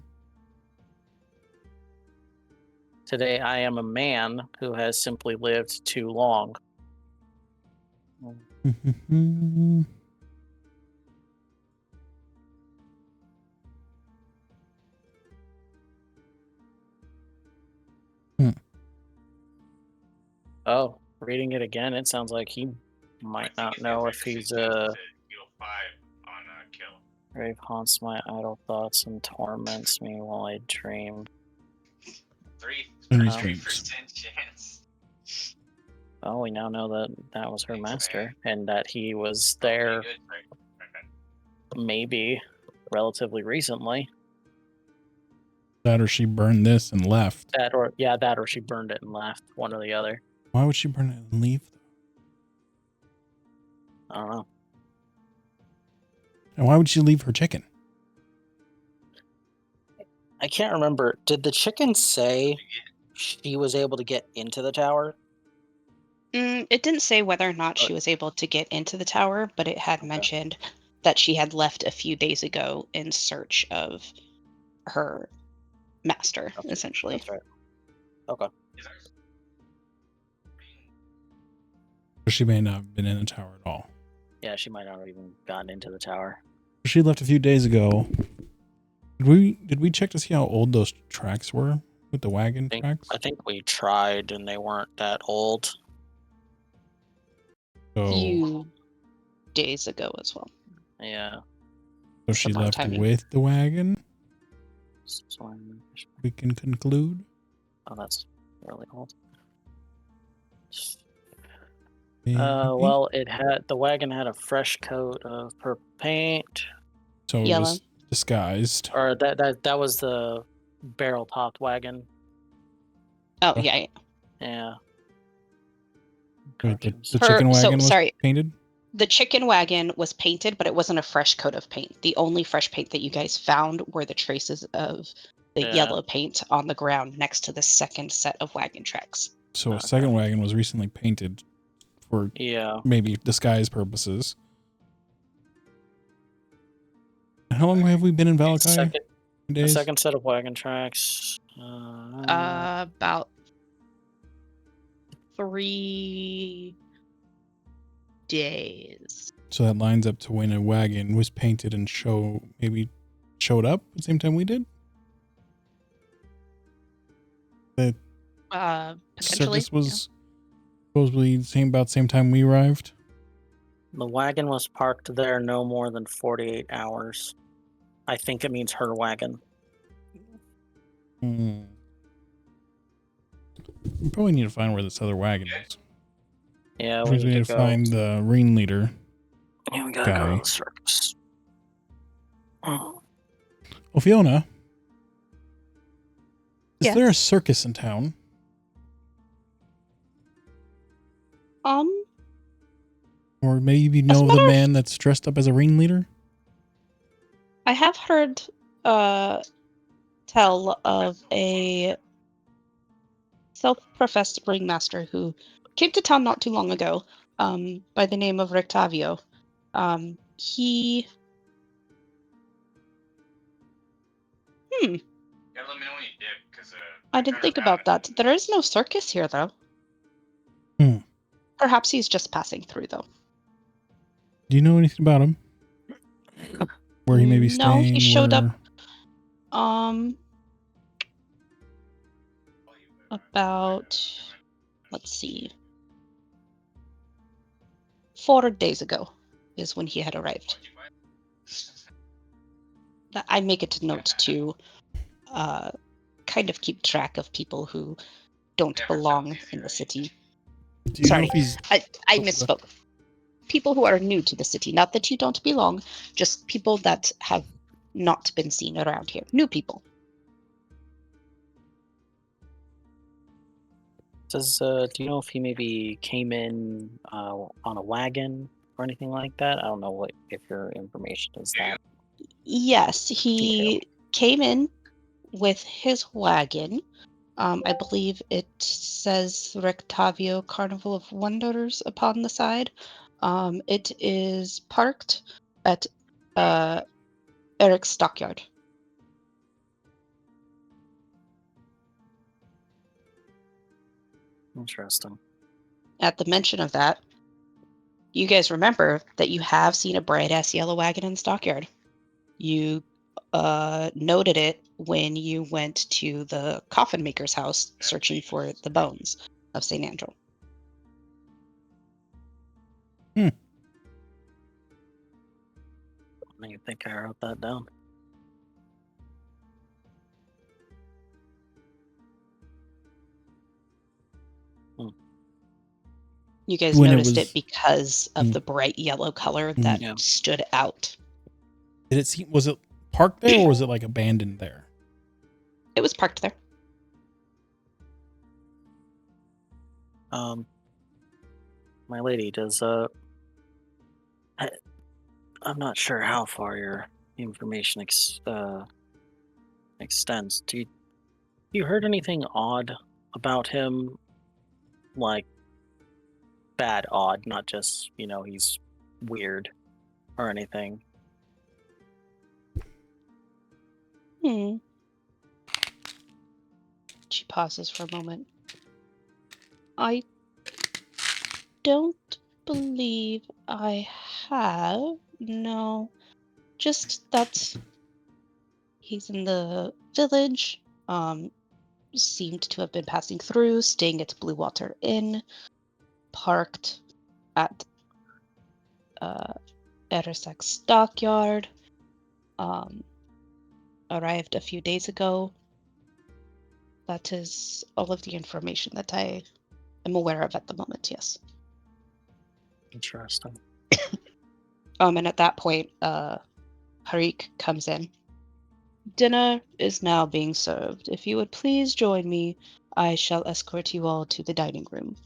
Today, I am a man who has simply lived too long. Oh, reading it again, it sounds like he might not know if he's Grave haunts my idle thoughts and torments me while I dream. 3 dreams. Well, we now know that that was her master, and that he was there maybe relatively recently. That or she burned this and left. That or she burned it and left. One or the other. Why would she burn it and leave? I don't know. And why would she leave her chicken? I can't remember. Did the chicken say she was able to get into the tower? It didn't say whether or not she was able to get into the tower, but it had mentioned that she had left a few days ago in search of her master, essentially. That's right. Okay. She may not have been in the tower at all. Yeah, she might not have even gotten into the tower. She left a few days ago. Did we check to see how old those tracks were with the wagon tracks? I think we tried, and they weren't that old. So, Few days ago as well. Yeah. so she Similar left timing. with the wagon. So, We can conclude. oh, that's really old. Maybe. Well, the wagon had a fresh coat of purple paint, So it Yellow. was disguised. or that was the barrel topped wagon. Oh, Oh. yeah. Yeah. Wait, the Her- chicken so, wagon was sorry. painted? The chicken wagon was painted, but it wasn't a fresh coat of paint. The only fresh paint that you guys found were the traces of the Yeah. yellow paint on the ground next to the second set of wagon tracks. So a Okay. second wagon was recently painted for Yeah. maybe disguise purposes. How long have we been in Valakai? The Days? second set of wagon tracks. About 3 days. So that lines up to when a wagon was painted and maybe showed up at the same time we did? The Potentially. circus was supposedly about the same time we arrived. The wagon was parked there no more than 48 hours. I think it means her wagon. We probably need to find where this other wagon is. Yeah, We need to go. find the ringleader. Yeah, we gotta go guy. to the circus. Oh. Well, Fiona, is Yes. there a circus in town? Or maybe you know the man that's dressed up as a ringleader? I have heard tell of a self-professed ringmaster who came to town not too long ago, by the name of Rictavio. He Yeah, let me know when you dip, because I didn't think about that. There is no circus here, though. Hmm. Perhaps he's just passing through, though. Do you know anything about him? Where he may be No, staying? he showed up. where- About, let's see, 4 days ago is when he had arrived. I make it a note to kind of keep track of people who don't belong in the city. Do you know Sorry, if he's I Oh, misspoke. People who are new to the city. Not that you don't belong, just people that have not been seen around here. New people. Do you know if he maybe came in on a wagon or anything like that? I don't know if your information is that. Yes, he came in with his wagon. I believe it says Rectavio Carnival of Wonders upon the side. It is parked at Eric's stockyard. Interesting. At the mention of that, you guys remember that you have seen a bright-ass yellow wagon in the stockyard. You noted it when you went to the coffin maker's house searching for the bones of St. Andrew. I think I wrote that down. You guys When it noticed was- it because of Mm. the bright yellow color Mm. that Yeah. stood out. Did it seem? Was it parked there or was it like abandoned there? It was parked there. My lady, I'm not sure how far your information extends. You heard anything odd about him? Like bad odd, not just, he's weird or anything. She pauses for a moment. I don't believe I have. No. Just that he's in the village. Seemed to have been passing through, staying at Blue Water Inn, parked at Erisak's dockyard. Arrived a few days ago. That is all of the information that I am aware of at the moment, yes. Interesting. And at that point, Harik comes in. Dinner is now being served. If you would please join me, I shall escort you all to the dining room.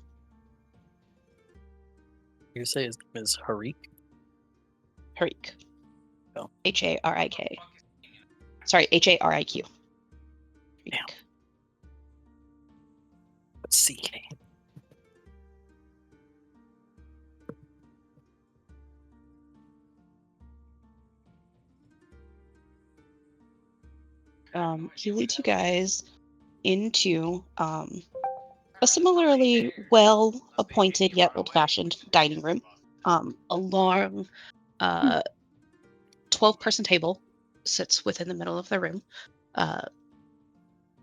You say his name is Harik? Harik. Oh. Harik. Sorry, Harik. Yeah. CK. He leads you guys into a similarly well-appointed yet old-fashioned dining room. A long 12-person table sits within the middle of the room.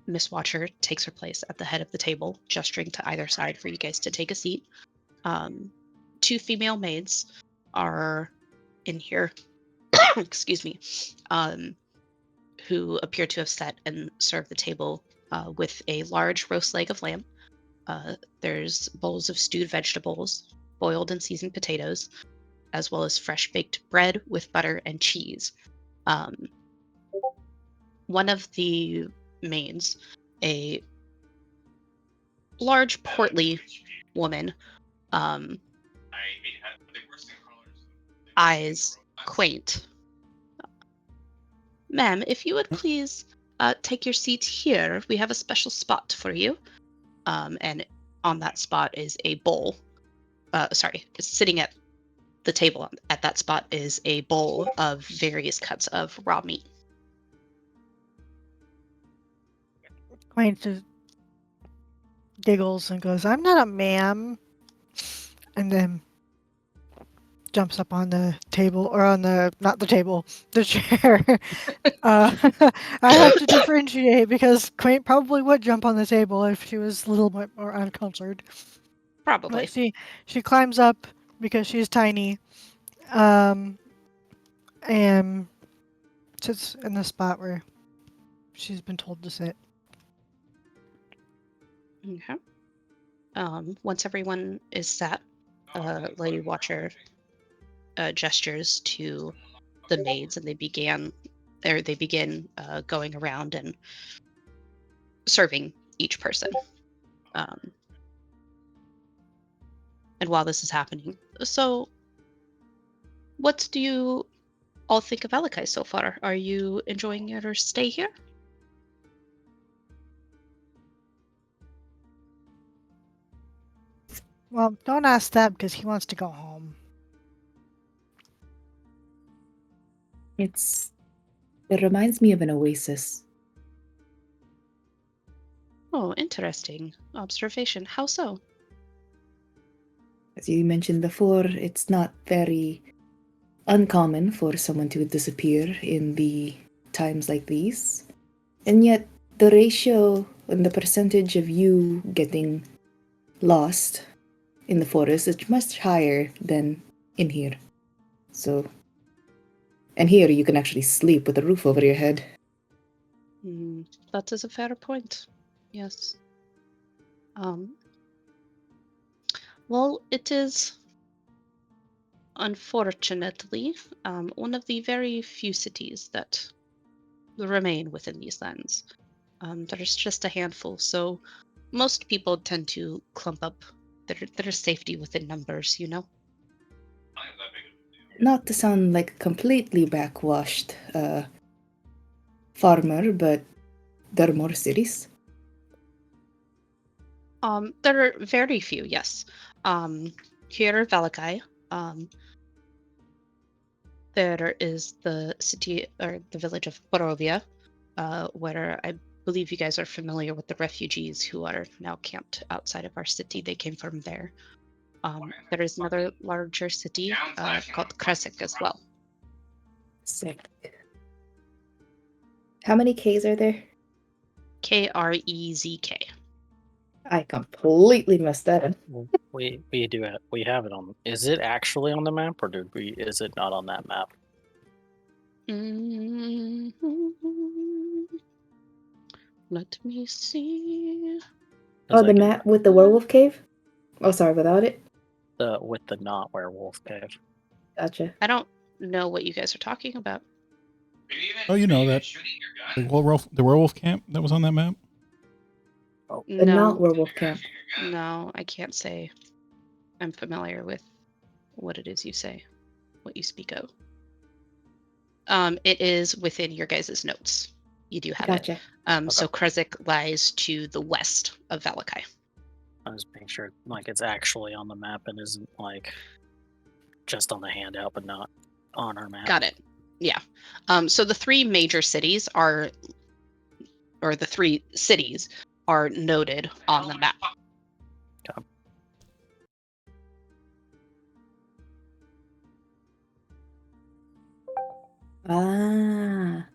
Miss Watcher takes her place at the head of the table, gesturing to either side for you guys to take a seat. 2 female maids are in here, excuse me, who appear to have sat and served the table with a large roast leg of lamb. There's bowls of stewed vegetables, boiled and seasoned potatoes, as well as fresh baked bread with butter and cheese. One of the maids, a large, portly woman, eyes quaint. Ma'am, if you would please take your seat here. We have a special spot for you. And on that spot is a bowl. Sitting at the table at that spot is a bowl of various cuts of raw meat. Quaint just giggles and goes, "I'm not a ma'am," and then jumps up on the table, or on the, not the table, the chair. I have to differentiate because Quaint probably would jump on the table if she was a little bit more uncultured. Probably. But she climbs up because she's tiny, and sits in the spot where she's been told to sit. Okay. Once everyone is sat, Lady Watcher gestures to the maids, and they begin going around and serving each person. And while this is happening, so what do you all think of Alakai so far? Are you enjoying your stay here? Well, don't ask that because he wants to go home. It reminds me of an oasis. Oh, interesting observation. How so? As you mentioned before, it's not very uncommon for someone to disappear in the times like these. And yet, the ratio and the percentage of you getting lost in the forest is much higher than in here. So, and here you can actually sleep with a roof over your head. That is a fair point. Yes. Well, it is unfortunately one of the very few cities that remain within these lands. There's just a handful, so most people tend to clump up their safety within numbers, you know? Not to sound like a completely backwashed farmer, but there are more cities. There are very few, yes. Here in Valakai, there is the city or the village of Borovia, where I believe you guys are familiar with the refugees who are now camped outside of our city. They came from there. There is another larger city called Kresik as well. Sick. How many Ks are there? Krezk. I completely messed that up. We have it on. Is it actually on the map, or is it not on that map? Mhm. Let me see. Oh, the map with the werewolf cave? Oh, sorry, without it? With the not werewolf cave. Gotcha. I don't know what you guys are talking about. Oh, you know that the werewolf camp that was on that map. The not werewolf camp. No, I can't say I'm familiar with what it is you say, what you speak of. It is within your guys' notes. You do have Gotcha. it. So Kresik lies to the west of Valakai. I was making sure like it's actually on the map and isn't like just on the handout, but not on our map. Got it. Yeah. So the three major cities are, or the three cities are noted on the map. Okay. Ah.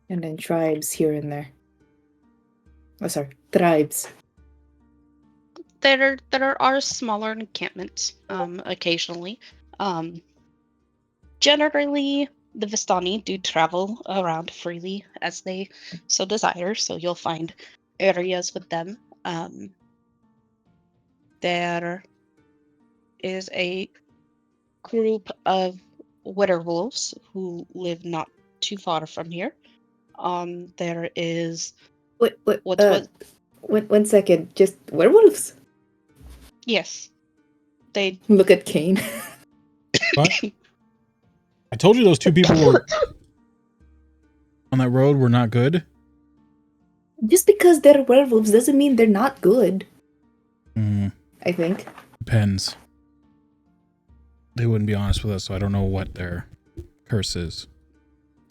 And then tribes here and there. Oh, sorry. Tribes. There are smaller encampments occasionally. Generally, the Vistani do travel around freely as they so desire, so you'll find areas with them. There is a group of werewolves who live not too far from here. There is Wait, what was one second. Just werewolves? yes, they Look at Kane. What? I told you those two people were on that road were not good. Just because they're werewolves doesn't mean they're not good. I think. Depends. They wouldn't be honest with us, so I don't know what their curse is.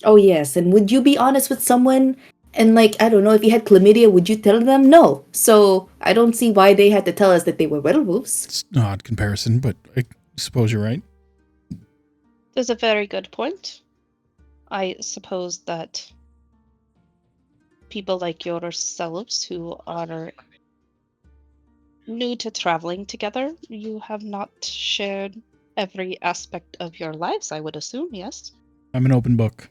Oh, yes. And would you be honest with someone? And, like, I don't know, if you had chlamydia, would you tell them? No. So I don't see why they had to tell us that they were werewolves. It's an odd comparison, but I suppose you're right. That's a very good point. I suppose that people like yourselves who are new to traveling together, you have not shared every aspect of your lives, I would assume, yes? I'm an open book.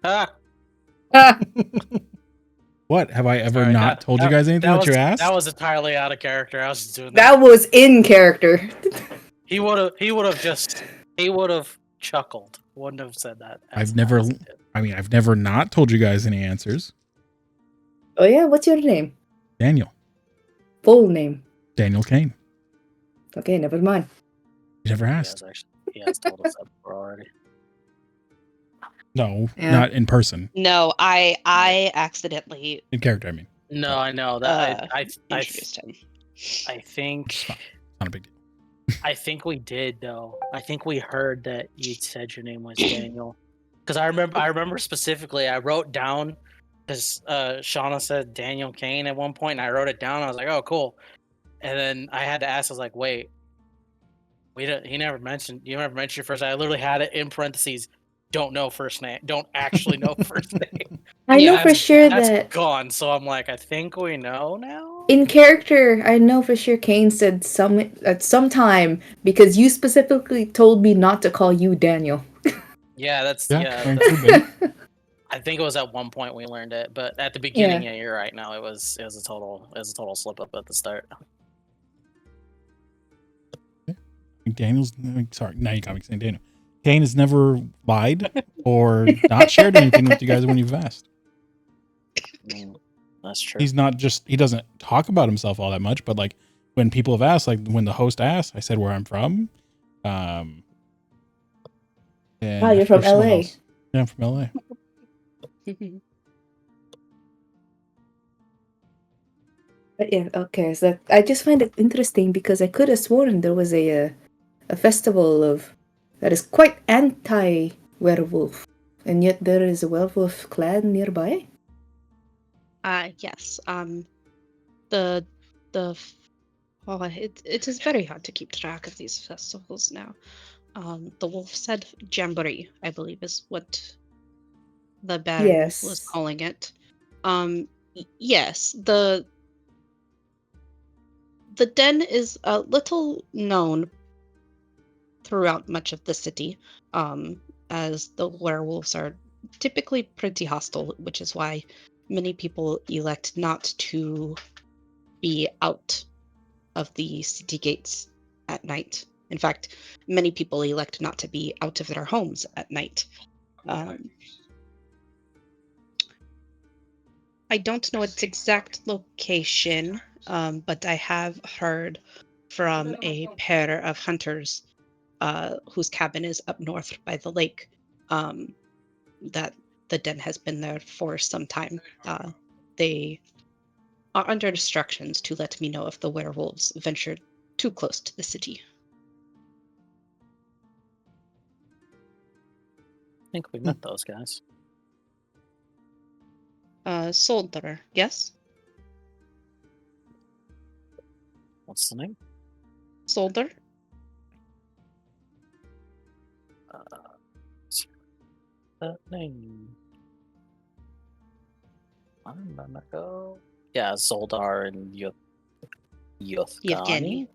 Ah, What? Have I ever sorry, not told you guys anything that you asked? That was entirely out of character. I was just doing That was in character. He would have chuckled. Wouldn't have said that. I've never not told you guys any answers. Oh, yeah? What's your name? Daniel. Full name. Daniel Kane. Okay, never mind. You never asked. He has told us that before already. No, Yeah. not in person. No, I accidentally In character, I mean. No, I know that. I introduced him. I think Not a big deal. I think we did though. I think we heard that you said your name was Daniel. Because I remember specifically. I wrote down because Shauna said Daniel Kane at one point, and I wrote it down. I was like, "Oh, cool." And then I had to ask. I was like, "Wait, he never mentioned. You never mentioned your first name." I literally had it in parentheses. Don't know first name. Don't actually know first name. I know for sure that's that gone. So I'm like, I think we know now. in character, I know for sure Kane said at some time because you specifically told me not to call you Daniel. Yeah, Yeah. I think it was at one point we learned it, but at the beginning, Yeah. yeah, you're right. No, it was a total slip up at the start. Daniel's sorry. Now you got me saying Daniel. Kane has never lied or not shared anything with you guys when you've asked. That's true. He's not just, he doesn't talk about himself all that much, but like when people have asked, like when the host asked, I said where I'm from. And Oh, you're from there's someone LA. else. Yeah, I'm from LA. But yeah, okay. So I just find it interesting because I could have sworn there was a festival of that is quite anti-werewolf, and yet there is a werewolf clan nearby. Yes. The it is very hard to keep track of these festivals now. The Wolf's Head Jamboree, I believe, is what the Baron was Yes. calling it. Yes, the den is a little known throughout much of the city, as the werewolves are typically pretty hostile, which is why many people elect not to be out of the city gates at night. In fact, many people elect not to be out of their homes at night. I don't know its exact location, but I have heard from a pair of hunters whose cabin is up north by the lake, that the den has been there for some time. They are under instructions to let me know if the werewolves ventured too close to the city. I think we met those guys. Solder, yes? What's the name? Solder? That name. I remember go. Yeah, Zoldar and Yuthgani. Yevgeny.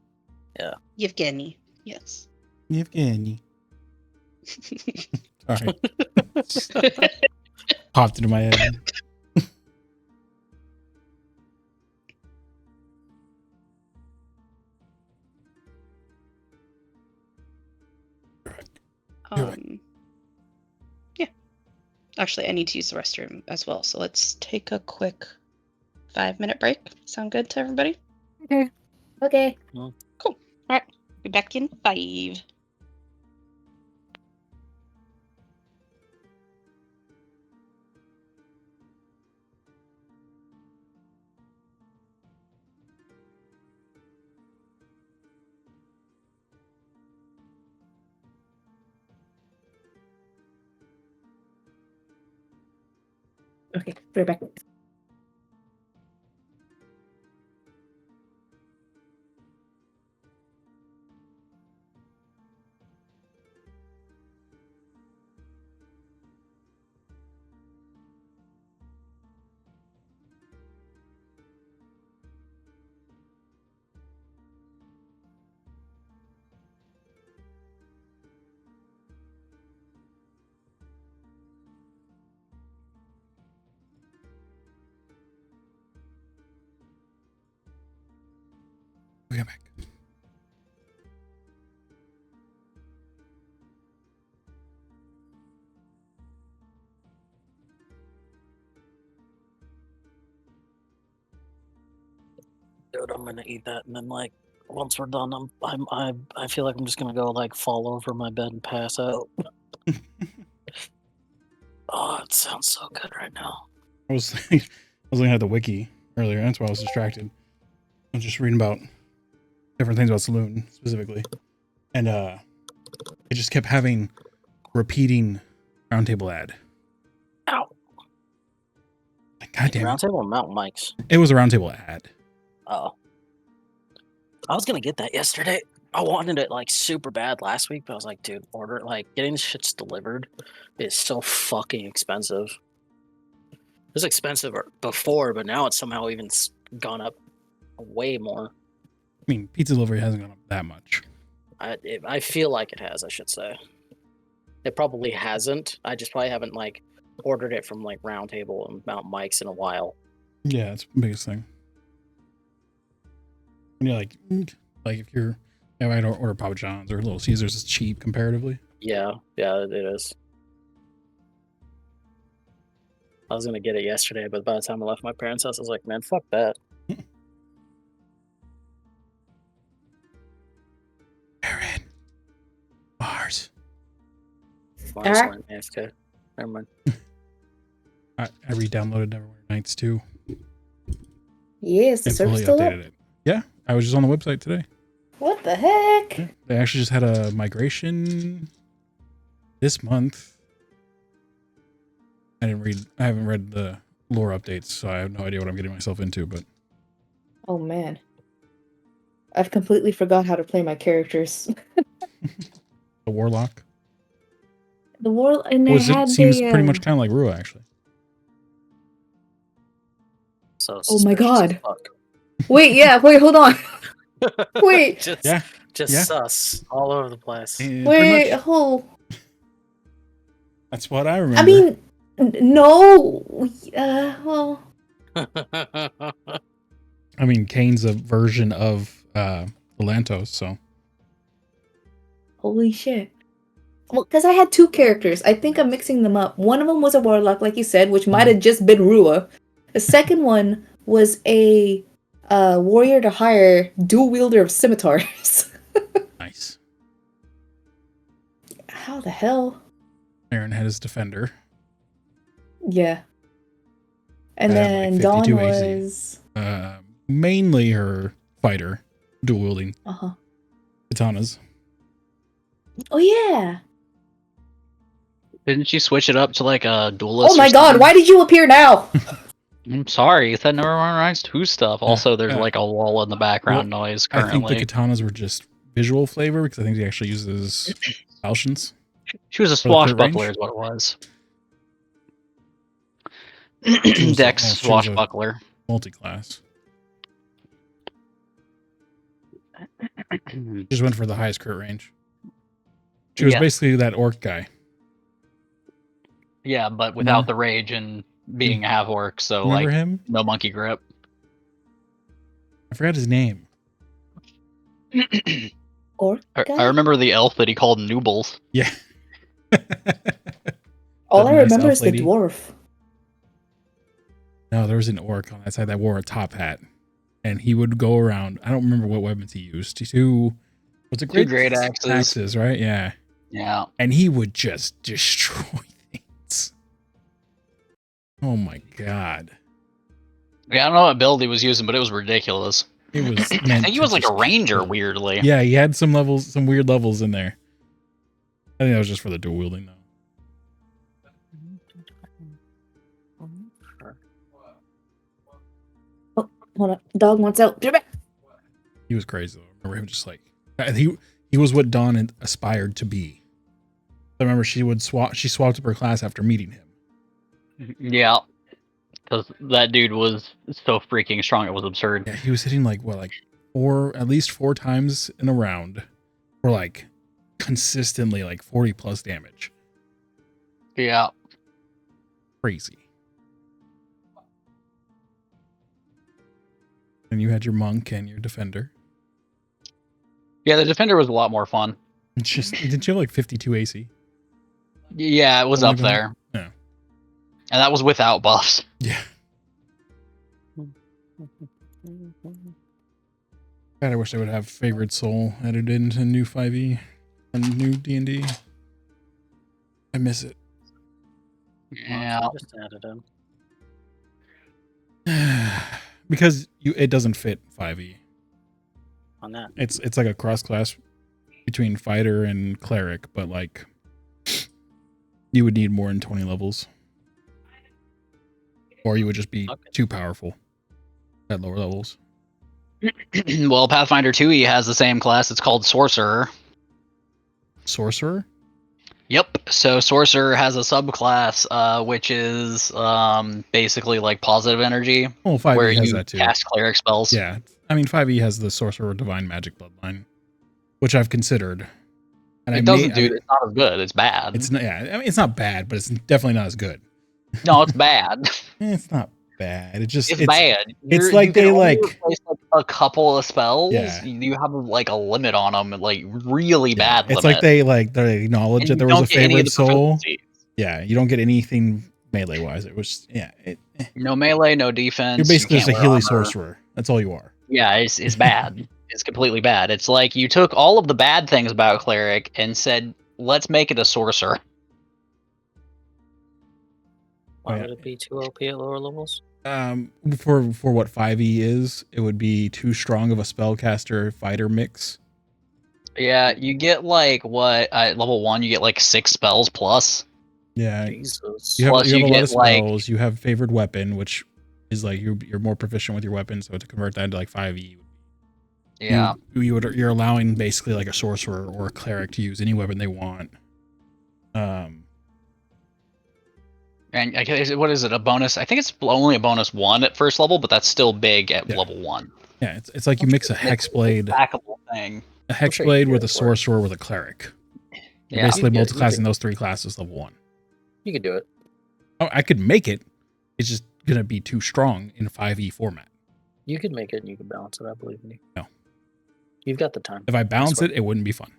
Yeah. Yevgeny, yes. Yevgeny. Sorry. Popped into my head. Yeah. Actually, I need to use the restroom as well, so let's take a quick 5-minute break. Sound good to everybody? Okay. Okay. Cool. All right. Be back in 5. Okay, we're back. We got back. Dude, I'm gonna eat that, and then like once we're done, I feel like I'm just gonna go like fall over my bed and pass out. Oh, it sounds so good right now. I was looking at the wiki earlier. That's why I was distracted. I was just reading about different things about Saloon specifically, and it just kept having repeating roundtable ad. Ow! Like, God damn it! Roundtable or mountain mics? It was a roundtable ad. Oh, I was gonna get that yesterday. I wanted it like super bad last week, but I was like, dude, order it. Like getting shits delivered is so fucking expensive. It was expensive before, but now it's somehow even gone up way more. I mean, pizza delivery hasn't gone up that much. I feel like it has. I should say. It probably hasn't. I just probably haven't like ordered it from like Roundtable and Mount Mike's in a while. Yeah, it's the biggest thing. And you're like if you're, I don't order Papa John's or Little Caesars is cheap comparatively. Yeah, it is. I was gonna get it yesterday, but by the time I left my parents' house, I was like, man, fuck that. Aaron. Mars. Mars Alright. went AFK. Never mind. I re-downloaded Neverwinter Nights 2 Yes, the and server's fully still up. updated it. Yeah, I was just on the website today. What the heck? Yeah, they actually just had a migration this month. I haven't read the lore updates, so I have no idea what I'm getting myself into, but Oh man. I've completely forgot how to play my characters. the Warlock The world and was I had seems the, pretty much kind of like Rua, actually. So Oh my suspicious as God. fuck. Wait, yeah, wait, hold on. Wait. just Yeah, yeah. sus all over the place. Pretty Wait, much. oh. That's what I remember. I mean, no. Well, I mean, Kane's a version of Volantos, so holy shit. Well, because I had two characters. I think I'm mixing them up. One of them was a warlock, like you said, which might have just been Rua. The second one was a warrior to hire dual wielder of scimitars. nice. How the hell? Aaron had his defender. Yeah. And I had, then like, Dawn 52 AC. was Mainly her fighter, dual wielding katanas. Oh yeah. Didn't she switch it up to like a duelist? Oh my or god, something? why did you appear now? I'm sorry, that never runs 2 stuff. Also, there's yeah. like a wall in the background noise I think currently. the katanas were just visual flavor because I think he actually uses falchions. She was a for the crit swashbuckler, range. is what it was. She was Dex she was a swashbuckler. multi-class. Just went for the highest crit range. She was Yeah. basically that orc guy. Yeah, but without the rage and being a half orc, so Remember like him? no monkey grip. I forgot his name. Orc I guy? remember the elf that he called Noobles. Yeah. All That I nice remember elf is lady. the dwarf. No, there was an orc on that side that wore a top hat, and he would go around. I don't remember what weapons he used. Was it Two great axes. Axes, right? Yeah. Yeah. And he would just destroy things. Oh my god. Yeah, I don't know what build he was using, but it was ridiculous. It was I meant think he to was like a just ranger, kill. weirdly. Yeah, he had some weird levels in there. I think that was just for the dual wielding, though. Oh, hold on. Dog wants out. Get back. He was crazy, though. I remember him just like... He was what Dawn aspired to be. I remember she swapped up her class after meeting him. Yeah. Because that dude was so freaking strong, it was absurd. Yeah, he was hitting at least 4 times in a round for like consistently like 40 plus damage. Yeah. Crazy. And you had your monk and your defender. Yeah, the defender was a lot more fun. It's just, didn't you have like 52 AC? Yeah, it was Something up like that? there. Yeah. And that was without buffs. Yeah. God, I wish I would have Favored Soul added into new 5e and new D&D. I miss it. Yeah. I just added him Because it doesn't fit 5e. on that. It's like a cross class between fighter and cleric, but like you would need more than 20 levels. Or you would just be too powerful at lower levels. Well, Pathfinder 2e has the same class. It's called Sorcerer. Sorcerer? Yep. So Sorcerer has a subclass, which is basically like positive energy, Well, 5e where has you that too. cast cleric spells. Yeah. I mean, 5e has the Sorcerer Divine Magic Bloodline, which I've considered. And It's not as good. It's bad. It's not, yeah, I mean, it's not bad, but it's definitely not as good. No, it's bad. It's not bad. It just It's bad. it's You like can they only like replace like a couple of spells. Yeah. You have like a limit on them, like really bad it's limit. like they acknowledge And that you there was a don't get any of favorite the soul. proficiencies. Yeah, you don't get anything melee wise. It was No melee, no defense. You're basically you just a can't wear Healy armor. sorcerer. That's all you are. Yeah, it's bad. It's completely bad. It's like you took all of the bad things about cleric and said, let's make it a sorcerer. Why yeah. would it be too OP at lower levels? For what 5e is, it would be too strong of a spellcaster fighter mix. Yeah, you get like what at level 1 you get like 6 spells plus. Yeah, Jesus. you have Plus a lot get, of spells. You have favored weapon, which is like you're more proficient with your weapon. So to convert that into like 5e, yeah. you're allowing basically like a sorcerer or a cleric to use any weapon they want. And I guess, what is it? A bonus? I think it's only a bonus 1 at first level, but that's still big at level 1. Yeah, it's like you mix a hexblade, Stackable thing. with a sorcerer with a cleric. You're Yeah. basically You multiclassing could- those 3 classes level 1. You could do it. Oh, I could make it. It's just gonna be too strong in 5e format. You could make it and you could balance it, I believe in you. No. You've got the time. If I balance swear. it wouldn't be fun.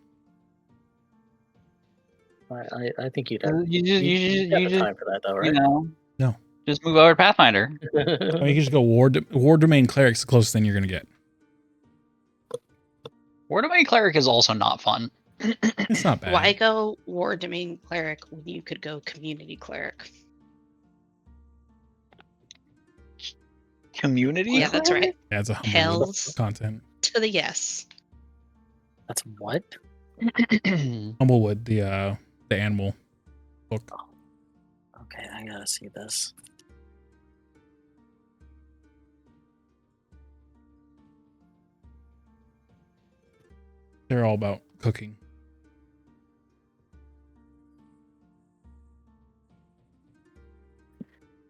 I think you'd have You got the just time for that though, you right? know, No. just move over to Pathfinder. I mean, you can just go war domain cleric's the closest thing you're gonna get. War Domain Cleric is also not fun. It's not bad. Why go War Domain Cleric when you could go Community Cleric? Community? Yeah, that's right. Yeah, it's a Hells content. to the yes. That's what? Humblewood, the animal book. Okay, I gotta see this. They're all about cooking.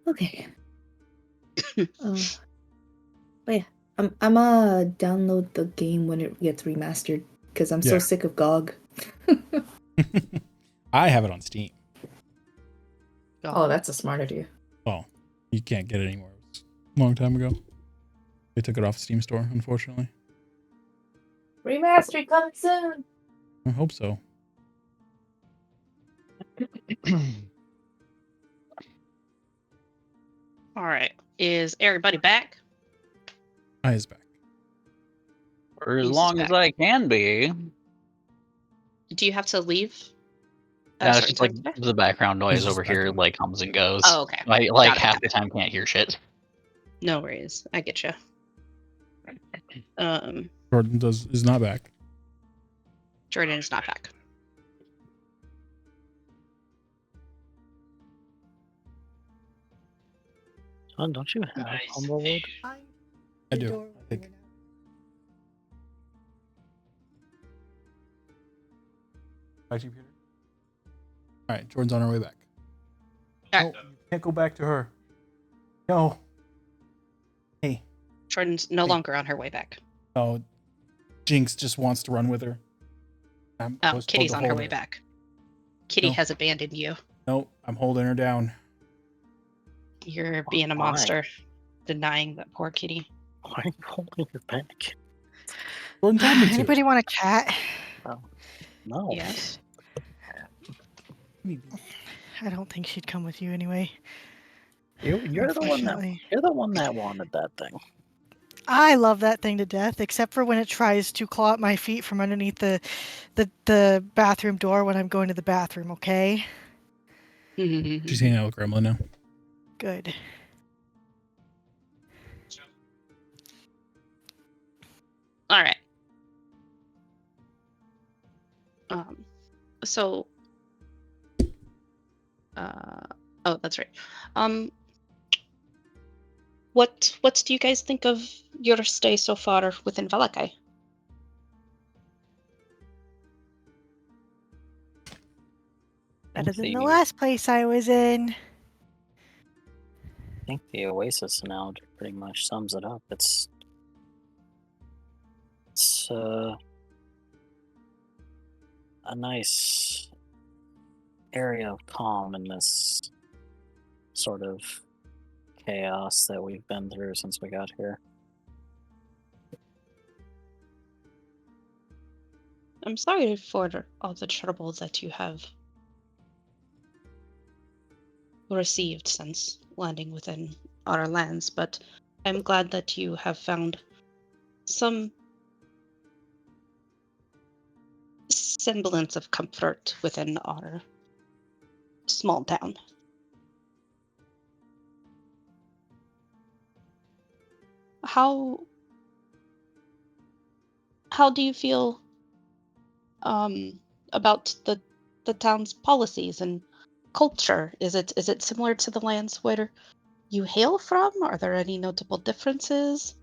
Okay. But yeah, I'm gonna download the game when it gets remastered because I'm so Yeah. sick of GOG. I have it on Steam. Oh, that's a smart idea. Well, you can't get it anymore. It was a long time ago. They took it off the Steam store, unfortunately. Remastered coming soon. I hope so. All right. Is everybody back? I is back. For as He's long back. as I can be. Do you have to leave? No, it's certain just like time today? the background noise just over here background. like comes and goes. Oh, okay. I Got it, half got the time can't hear shit. No worries. I get you. Jordan is not back. Jordan is not back. Son, don't you have Humblewood? I do. I think. Back to you, Peter. All right, Jordan's on her way back. All right. No, you can't go back to her. No. Hey. Jordan's no longer on her way back. Oh, Jinx just wants to run with her. I was told Kitty's to on her hold way back. Kitty No. has abandoned you. No, I'm holding her down. You're being a Why? monster. Denying that poor kitty. Why are you holding your back? Jordan told me to. Anybody want a cat? No. Yes. I don't think she'd come with you anyway. You're the one that Unfortunately. wanted that thing. I love that thing to death, except for when it tries to claw at my feet from underneath the bathroom door when I'm going to the bathroom, okay? She's hanging out with Gremlin now. Good. All right. So. Oh, that's right. What do you guys think of your stay so far within Valakai? Better than the last place I was in. I think the Oasis analogy pretty much sums it up. It's a nice area of calm in this sort of chaos that we've been through since we got here. I'm sorry for all the trouble that you have received since landing within our lands, but I'm glad that you have found some semblance of comfort within our small town. How do you feel about the town's policies and culture? Is it similar to the lands where you hail from? Are there any notable differences?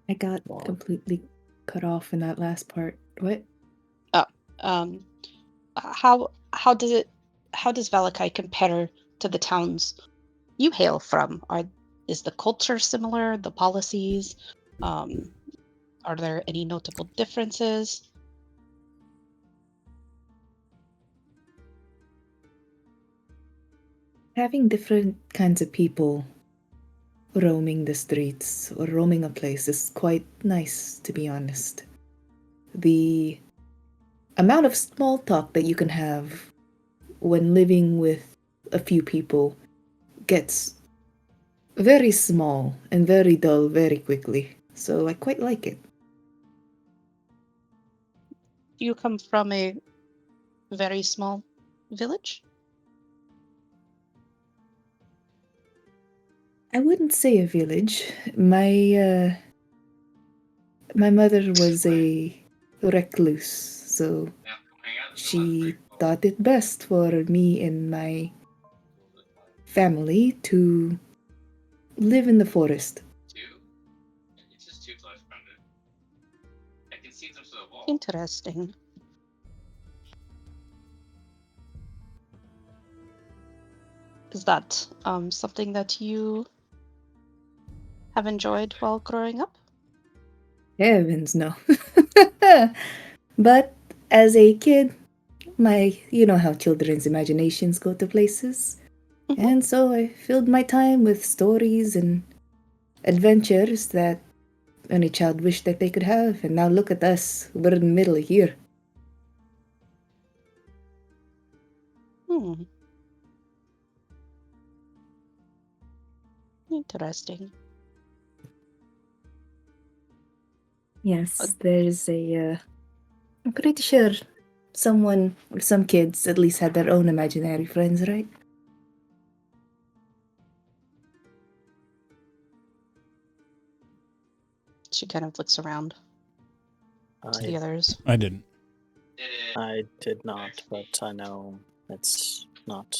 I got completely cut off in that last part. What? Um, how does Valakai compare to the towns you hail from? Is the culture similar? The policies? Um, are there any notable differences? Having different kinds of people roaming the streets or roaming a place is quite nice, to be honest. The amount of small talk that you can have when living with a few people gets very small and very dull very quickly, so I quite like it. Do you come from a very small village? I wouldn't say a village. My mother was a recluse, so she thought it best for me and my family to live in the forest. Interesting. Is that something that you have enjoyed while growing up? Heavens, no. But as a kid, you know how children's imaginations go to places. Mhm. And so I filled my time with stories and adventures that any child wished that they could have. And now look at us. We're in the middle of here. Hmm. Interesting. Yes, there's I'm pretty sure someone or some kids at least had their own imaginary friends, right? She kind of looks around to the I, others. I didn't. I did not, but I know it's not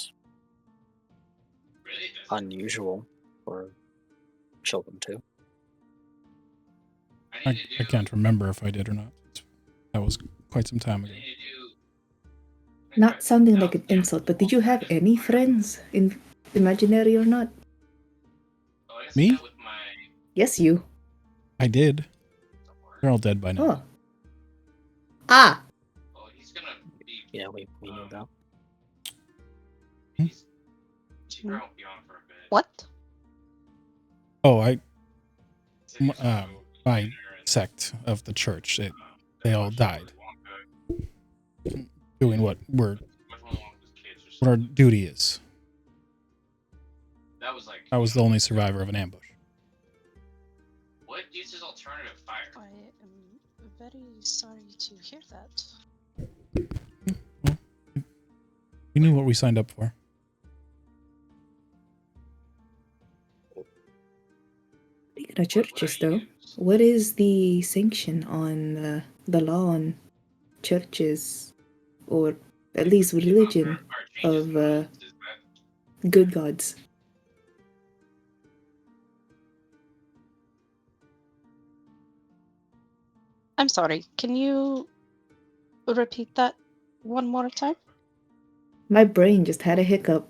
unusual for children to. I can't remember if I did or not. That was quite some time ago. Not sounding like an insult, but did you have any friends, in imaginary or not? Me? Yes, you. I did. They're all dead by now. Oh. Ah! Yeah, we knew that. What? Oh, my sect of the church, they all died. Doing what our duty is. I was the only survivor of an ambush. What uses alternative fire? I am very sorry to hear that. Well, we knew what we signed up for. Speaking of churches, though, what is the sanction on the law on churches, or at least religion, of good gods? I'm sorry. Can you repeat that one more time? My brain just had a hiccup.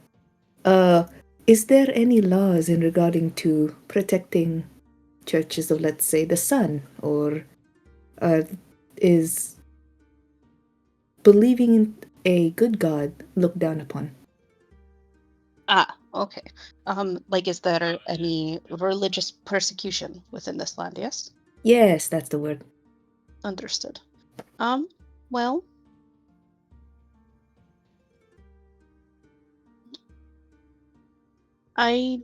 Is there any laws in regarding to protecting churches of, let's say, the sun, or is believing in a good God looked down upon? Ah, okay. Like, is there any religious persecution within this land? Yes? Yes, that's the word. Understood. Well, I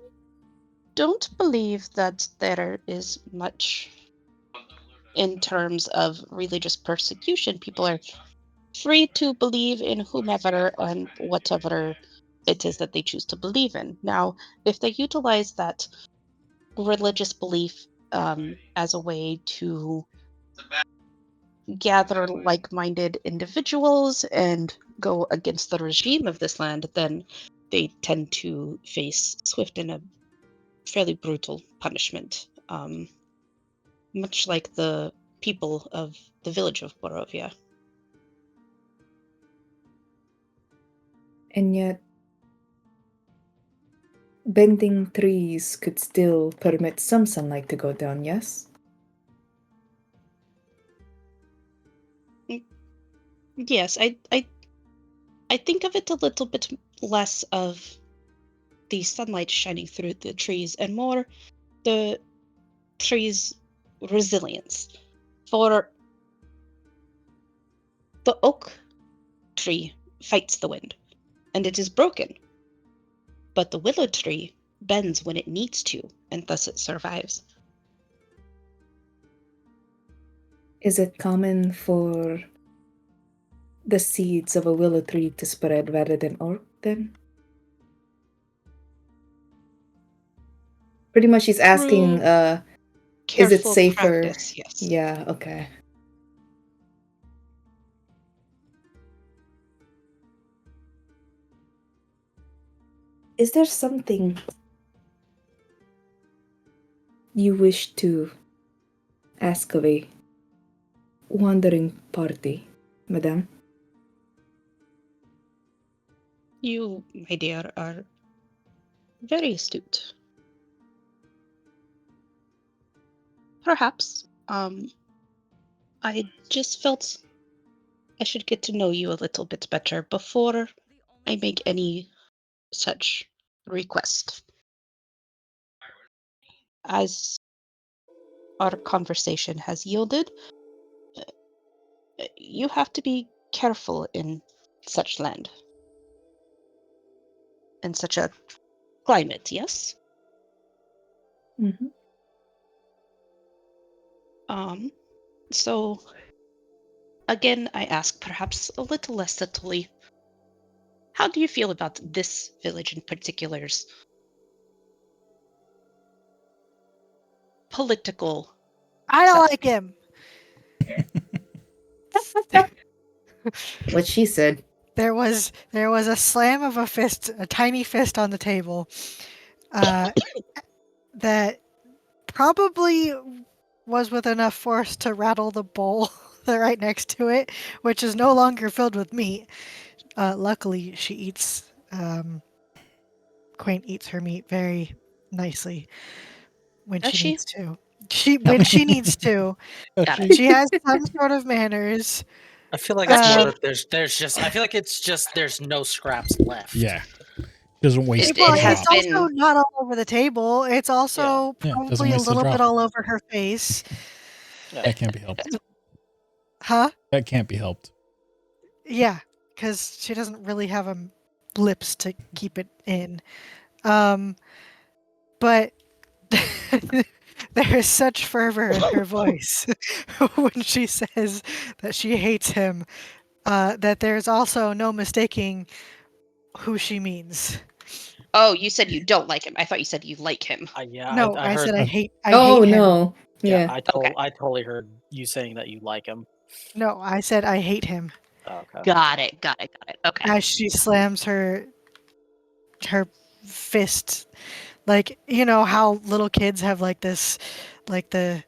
don't believe that there is much in terms of religious persecution. People are free to believe in whomever and whatever it is that they choose to believe in. Now, if they utilize that religious belief as a way to gather like-minded individuals and go against the regime of this land, then they tend to face swift and a fairly brutal punishment, much like the people of the village of Borovia. And yet, bending trees could still permit some sunlight to go down, yes? Yes, I think of it a little bit less of the sunlight shining through the trees and more the trees' resilience. For the oak tree fights the wind, and it is broken, but the willow tree bends when it needs to, and thus it survives. Is it common for the seeds of a willow tree to spread rather than oak, then? Pretty much she's asking, Through is it careful safer? practice, yes. Yeah, okay. Is there something you wish to ask of a wandering party, madame? You, my dear, are very astute. Perhaps. I just felt I should get to know you a little bit better before I make any such request. As our conversation has yielded, you have to be careful in such land, in such a climate, yes? Mm-hmm. So again, I ask perhaps a little less subtly, how do you feel about this village in particular's political I don't like setup? him. What she said. There was a slam of a fist, a tiny fist on the table, that probably was with enough force to rattle the bowl right next to it, which is no longer filled with meat. Luckily, she eats. Quaint eats her meat very nicely when Does she she? needs to. When she needs to. Got it. She has some sort of manners. I feel like Does it's more she? that there's just I feel like it's just there's no scraps left. Yeah. Doesn't waste It a has It's lot. also been. not all over the table. It's also Yeah, doesn't probably a waste a little bit drop. all over her face. That can't be helped. Huh? That can't be helped. Yeah, because she doesn't really have lips to keep it in. But there is such fervor in her voice when she says that she hates him, that there's also no mistaking who she means. Oh, you said you don't like him. I thought you said you like him. No, I I heard. said I hate Oh, him. no. Yeah, Yeah. Okay. I totally heard you saying that you like him. No, I said I hate him. Okay. Got it. Okay. As she slams her fist, like, you know how little kids have like this, like the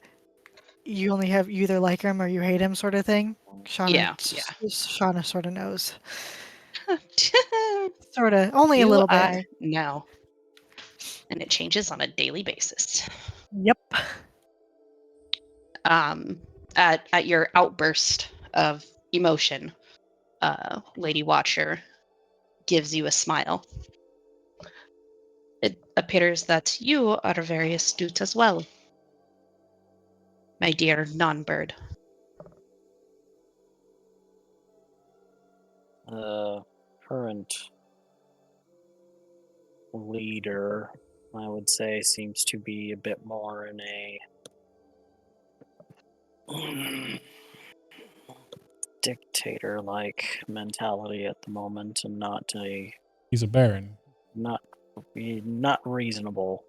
you either like him or you hate him sort of thing. Yeah. Shauna sort of knows. Sort of, only a Do little bit. I know? And it changes on a daily basis. Yep. at your outburst of emotion, Lady Watcher gives you a smile. It appears that you are very astute as well, my dear non-bird. Current leader, I would say, seems to be a bit more in a dictator-like mentality at the moment, and not He's a baron. not reasonable.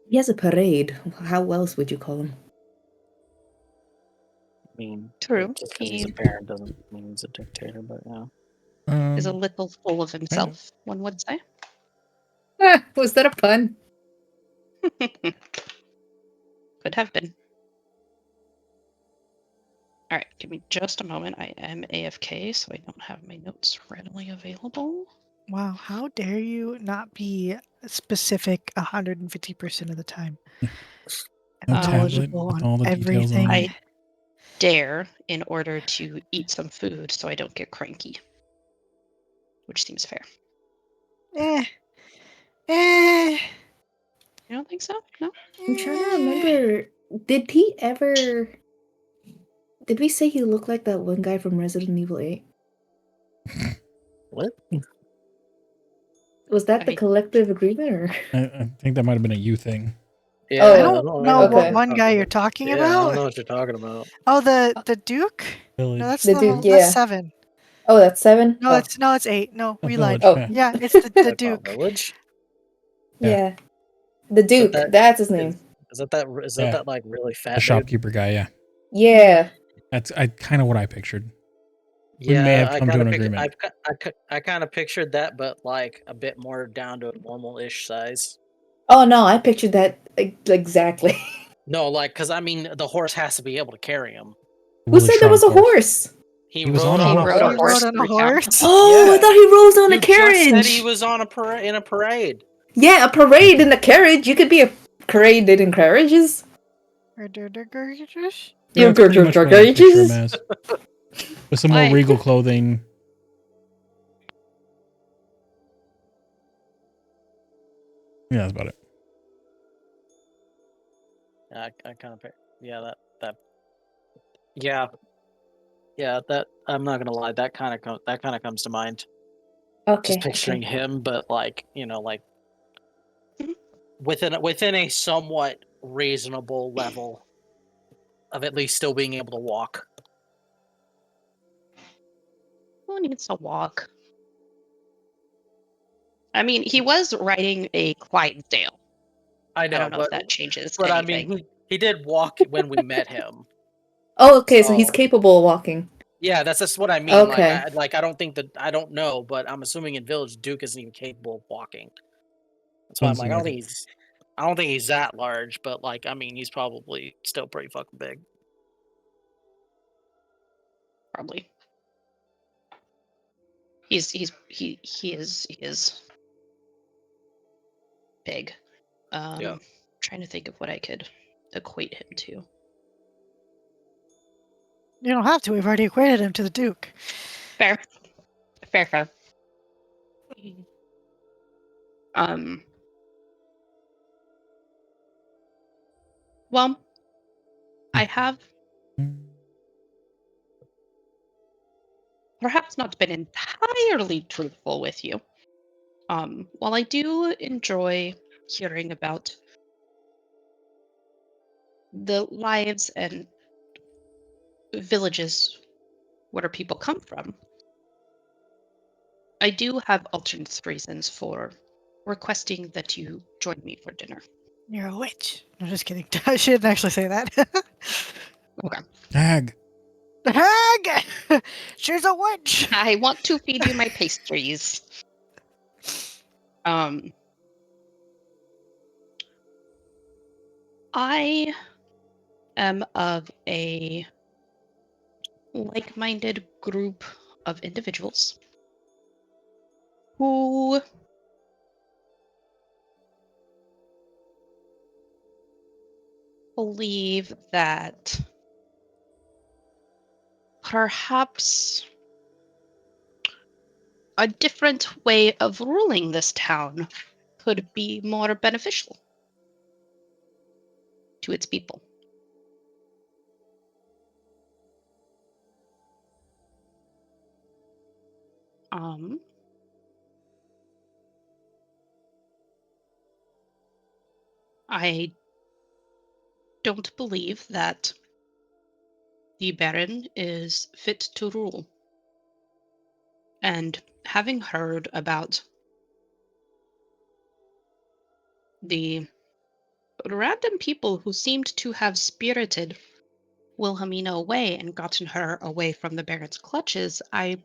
He has a parade. How else would you call him? I mean, True, just because he's he a baron doesn't mean he's a dictator, but yeah. is a little full of himself, one would say. Was that a pun? Could have been. All right, give me just a moment. I am AFK, so I don't have my notes readily available. Wow, how dare you not be specific 150% of the time? No Um, tablet knowledgeable with on all the details on. everything. I dare in order to eat some food so I don't get cranky, which seems fair. Eh. You don't think so? No? I'm trying to remember. Did he ever? Did we say he looked like that one guy from Resident Evil 8? What? Was that the I- collective agreement, or? I think that might have been a you thing. Yeah, Oh, I don't know okay. what one guy you're talking Yeah, I don't about. know what you're talking about. Oh, the Duke? Village. No, that's The the Duke, that's yeah. 7. Oh, that's 7? No, it's 8. No, Oh, we village. lied. Oh. Yeah. Yeah, it's the Talking about Duke. Village? Yeah. The Duke, that- that's his name. Is that Yeah. that like really fat The dude? shopkeeper guy. Yeah. Yeah. That's kind of what I pictured. Yeah, We may have I come to kinda an pic- agreement. I kind of pictured that, but like a bit more down to a normal-ish size. Oh no, I pictured that exactly. No, like, because I mean, the horse has to be able to carry him. Who said there was a horse? He was rode on a on horse. He rode a He horse. rode on a horse. Oh, I Yeah. thought he rode on a You just said carriage. he was on in a parade. Yeah, a parade in a carriage. You could be a paraded in carriages. Or Yeah, that's pretty much what I picture him as. With some more Why? regal clothing. Yeah, that's about it. I kind of, yeah, that I'm not gonna lie, that kind of comes to mind. Okay. Just picturing him, but like like within a somewhat reasonable level of at least still being able to walk. Who needs to walk? I mean, he was riding a Clydesdale. I know, I don't know but if that changes I anything. mean, he did walk when we met him. Oh, okay, so he's So- capable of walking. Yeah, that's just what I mean. Okay. I don't think that I don't know, but I'm assuming in Village Duke isn't even capable of walking. That's why I'm Doesn't like, seem like I don't think he's that large, but like, I mean, he's probably still pretty fucking big. Probably. He is big. Yeah. Trying to think of what I could equate him to. You don't have to. We've already equated him to the Duke. Fair. Fair. Well, I have perhaps not been entirely truthful with you. While I do enjoy hearing about the lives and villages where people come from, I do have alternate reasons for requesting that you join me for dinner. You're a witch. No, just kidding. I shouldn't actually say that. Okay. Hag. The hag! She's a witch! I want to feed you my pastries. I am of a like-minded group of individuals who believe that perhaps a different way of ruling this town could be more beneficial to its people. I don't believe that the Baron is fit to rule. And having heard about the random people who seemed to have spirited Wilhelmina away and gotten her away from the Baron's clutches, I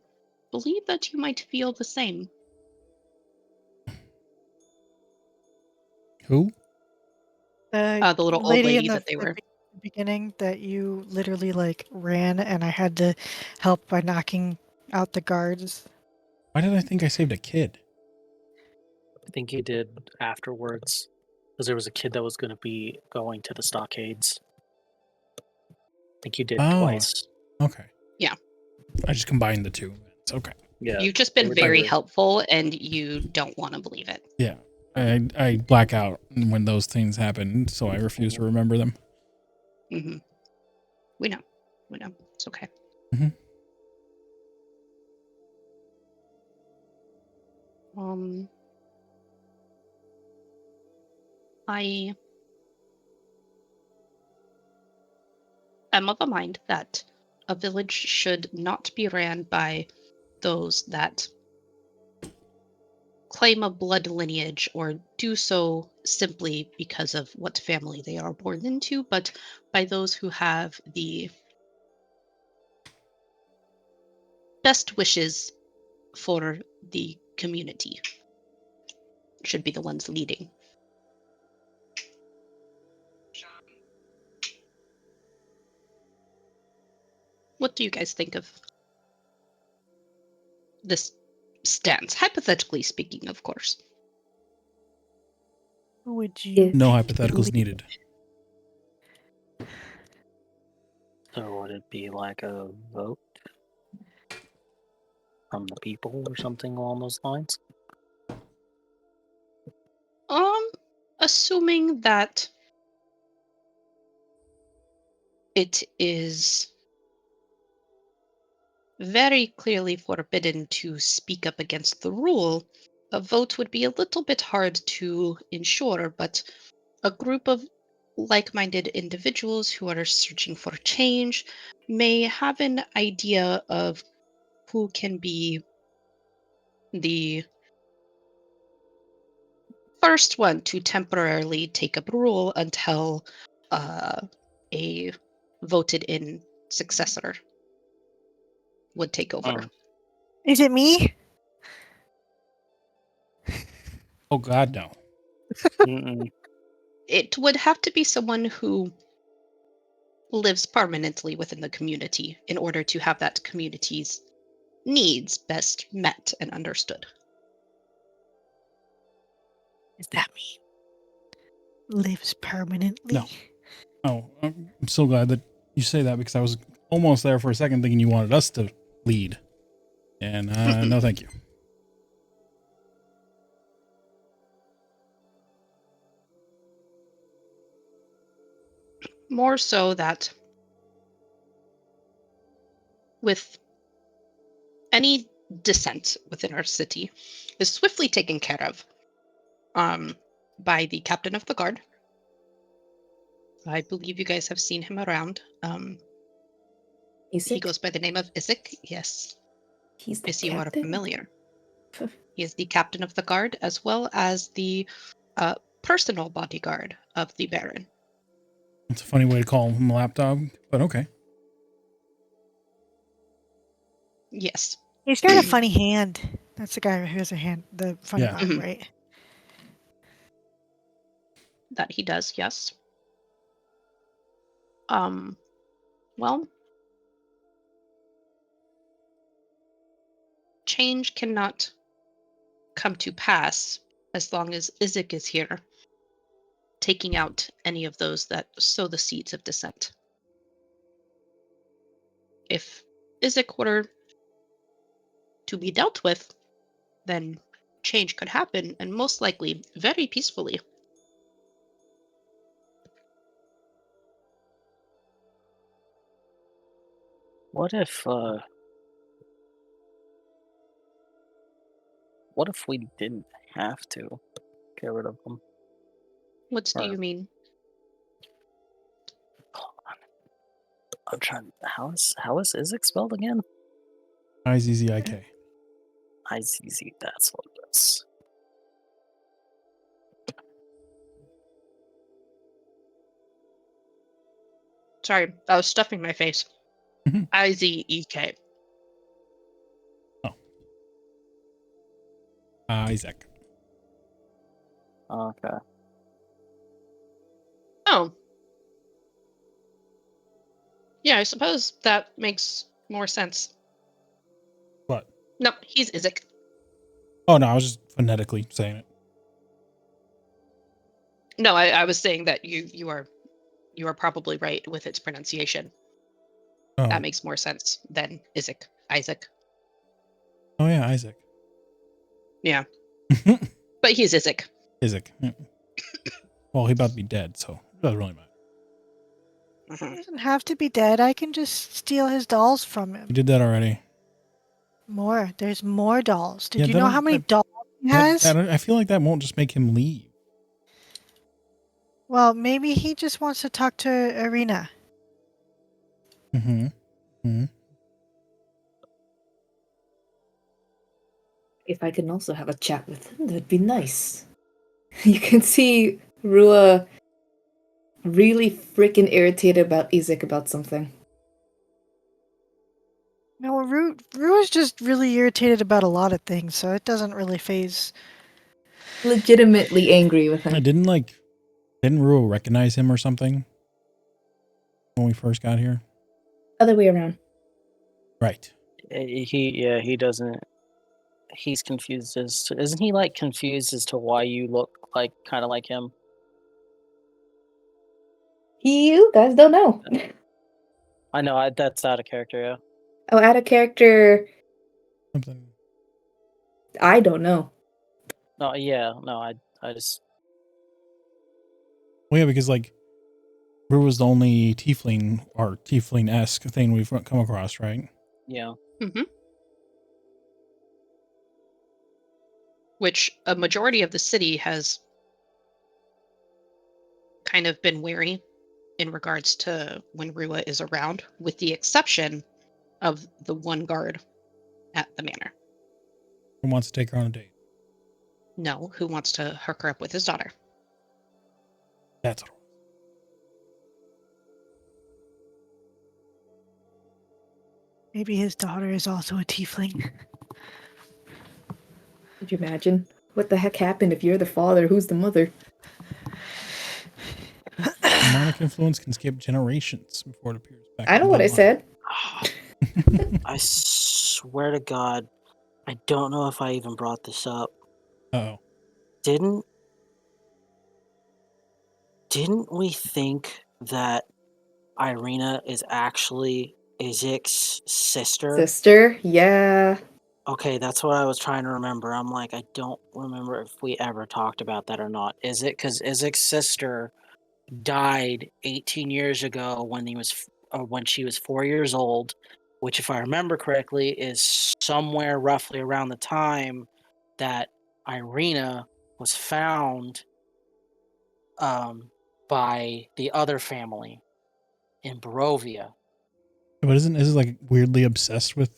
believe that you might feel the same. Who? The The little old lady in lady that they the were. beginning that you literally like ran and I had to help by knocking out the guards. Why did I think I saved a kid? I think you did afterwards, because there was a kid that was going to be going to the stockades. I think you did twice. Okay. Yeah. I just combined the two. It's okay. Yeah. You've just they been were very together. helpful, and you don't want to believe it. Yeah. I black out when those things happen, so I refuse to remember them. Mm-hmm. We know. It's okay. Mm-hmm. I am of a mind that a village should not be ran by those that claim a blood lineage or do so simply because of what family they are born into, but by those who have the best wishes for the community. Should be the ones leading. What do you guys think of this stance? Hypothetically speaking, of course. Would you? No hypotheticals needed. So would it be like a vote from the people or something along those lines? Assuming that it is very clearly forbidden to speak up against the rule, a vote would be a little bit hard to ensure, but a group of like-minded individuals who are searching for change may have an idea of who can be the first one to temporarily take up rule until a voted in successor would take over. Is it me? Oh God, no. Mm-mm. It would have to be someone who lives permanently within the community in order to have that community's needs best met and understood. Is that me? Lives permanently? No. Oh, I'm so glad that you say that because I was almost there for a second thinking you wanted us to lead. And no, thank you. More so that with any dissent within our city is swiftly taken care of by the captain of the guard. I believe you guys have seen him around. He goes by the name of Isaac. Yes. He's the Is you are captain? familiar. He is the captain of the guard as well as the personal bodyguard of the Baron. It's a funny way to call him a lapdog, but okay. Yes. He's got a funny hand. That's the guy who has a hand, the funny Yeah. arm, right? That he does, yes. Well, change cannot come to pass as long as Isaac is here, taking out any of those that sow the seeds of dissent. If Isaac were to be dealt with, then change could happen, and most likely very peacefully. What if we didn't have to get rid of them? What do Or- you mean? Hold on. I'm trying. How is Isaac spelled again? Izzik. IZZ. That's what it is. Sorry, I was stuffing my face. Mhm. Izek. Isaac. Okay. Oh. Yeah, I suppose that makes more sense. What? No, he's Isaac. Oh no, I was just phonetically saying it. No, I was saying that you are probably right with its pronunciation. Oh. That makes more sense than Isaac. Isaac. Oh yeah, Isaac. Yeah. But he's Isaac. Isaac. Yeah. Well, he's about to be dead, so it doesn't really matter. He doesn't have to be dead. I can just steal his dolls from him. You did that already. More. There's more dolls. Did Yeah, you know how many dolls he has? I feel like that won't just make him leave. Well, maybe he just wants to talk to Arena. Mm-hmm. Mm-hmm. If I can also have a chat with him, that'd be nice. You can see Rua really freaking irritated about Isaac about something. No, Rue is just really irritated about a lot of things, so it doesn't really phase. Legitimately angry with him. Didn't Ruo recognize him or something when we first got here? Other way around. Right. He doesn't. He's confused as to, isn't he like confused as to why you look like kind of like him? You guys don't know. I know that's out of character. Yeah. Oh, out of character, Something. I don't know. No. Yeah. No. I just. Well, yeah, because like Ruo was the only tiefling or tiefling-esque thing we've come across, right? Yeah. Mm-hmm. Which a majority of the city has kind of been wary in regards to when Rua is around, with the exception of the one guard at the manor. Who wants to take her on a date? No, who wants to hook her up with his daughter. That's what. Maybe his daughter is also a tiefling. Could you imagine? What the heck happened if you're the father? Who's the mother? Demonic influence can skip generations before it appears back. I know what I said. I swear to God, I don't know if I even brought this up. Oh. Didn't we think that Irina is actually Isaac's sister? Sister? Yeah. Okay, that's what I was trying to remember. I'm like, I don't remember if we ever talked about that or not. Is it because Isaac's sister died 18 years ago when when she was 4 years old, which, if I remember correctly, is somewhere roughly around the time that Irina was found by the other family in Barovia. But isn't like weirdly obsessed with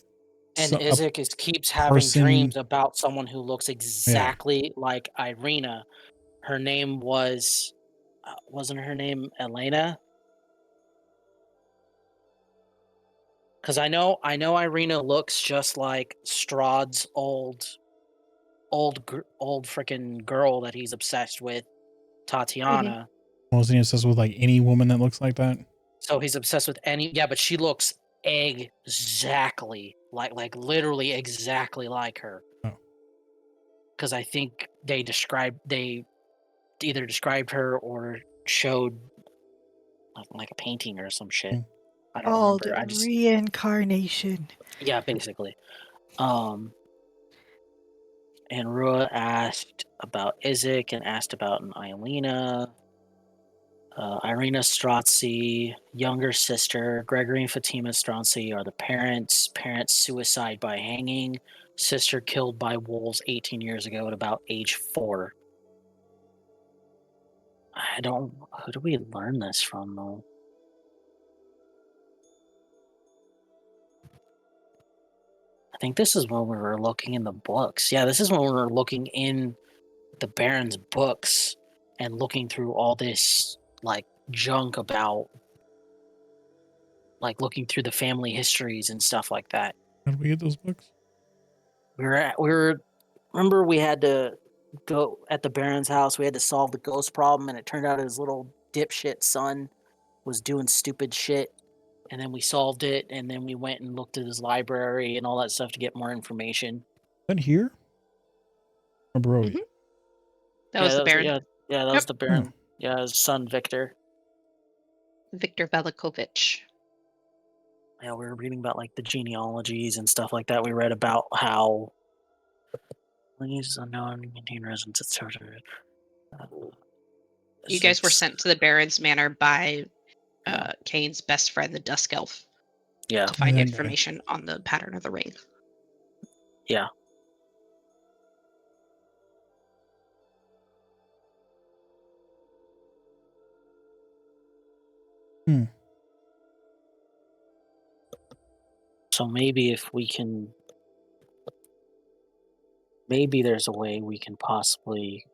And a Isaac keeps having person- dreams about someone who looks exactly like Irina. Her name was, wasn't her name Elena? Because I know Irina looks just like Strahd's old freaking girl that he's obsessed with, Tatiana. Wasn't he obsessed with like any woman that looks like that? So he's obsessed with but she looks exactly like literally exactly like her. Oh. Because I think they either described her or showed like a painting or some shit. I don't Called remember. I just reincarnation. yeah, basically. Um, and Rua asked about Isaac and asked about an Iolina. Irina Strozzi, younger sister. Gregory and Fatima Strozzi are the parents. Parents suicide by hanging. Sister killed by wolves 18 years ago at about age 4. I don't. Who do we learn this from, though? I think this is when we were looking in the books. Yeah, this is when we were looking in the Baron's books and looking through all this, like, junk about, like, looking through the family histories and stuff like that. How did we get those books? Remember we had to go at the Baron's house, we had to solve the ghost problem, and it turned out his little dipshit son was doing stupid shit, and then we solved it, and then we went and looked at his library and all that stuff to get more information. Is that here? Or Brody? Mhm. That was the Baron. Yeah, that was the Baron. Yeah, his son Victor. Viktor Velikovich. Yeah, we were reading about like the genealogies and stuff like that. We read about how these unknown contain residents, etc. You guys were sent to the Baron's Manor by Kane's best friend, the Dusk Elf, Yeah, to find Okay. information on the pattern of the ring. yeah. Hmm. So maybe if we can, maybe there's a way we can possibly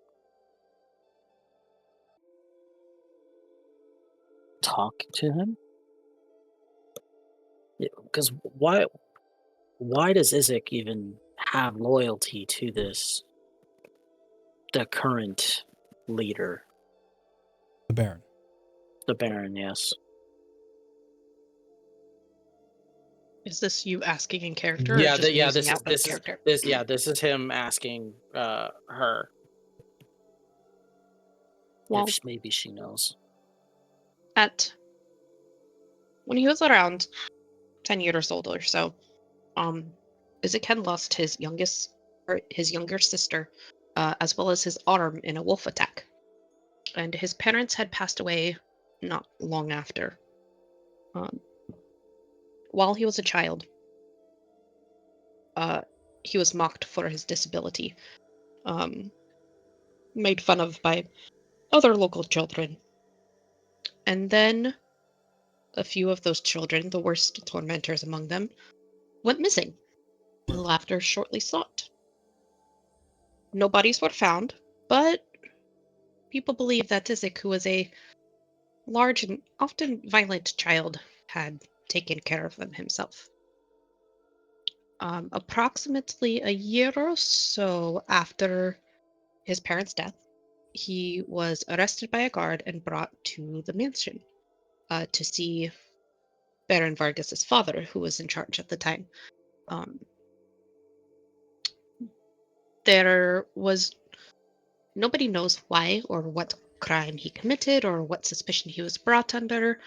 talk to him. Because why does Isaac even have loyalty to the current leader, The Baron. the Baron? Yes. Is this you asking in character, or Yeah, just yeah. musing out of character? This is him asking her Well, if maybe she knows. When he was around 10 years old or so, Isaac had lost his younger sister, as well as his arm in a wolf attack, and his parents had passed away not long after. While he was a child, he was mocked for his disability, made fun of by other local children, and then a few of those children, the worst tormentors among them, went missing, and laughter shortly sought. No bodies were found, but people believe that Isaac, who was a large and often violent child, had taken care of them himself. Approximately a year or so after his parents' death, he was arrested by a guard and brought to the mansion to see Baron Vargas's father, who was in charge at the time. There was nobody knows why or what crime he committed or what suspicion he was brought under,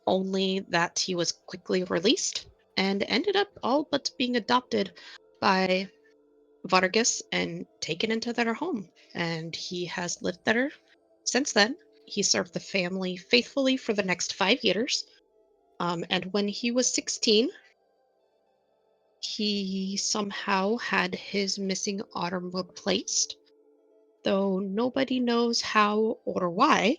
only that he was quickly released and ended up all but being adopted by Vargas and taken into their home. And he has lived there since then. He served the family faithfully for the next 5 years. And when he was 16, he somehow had his missing arm replaced, though nobody knows how or why.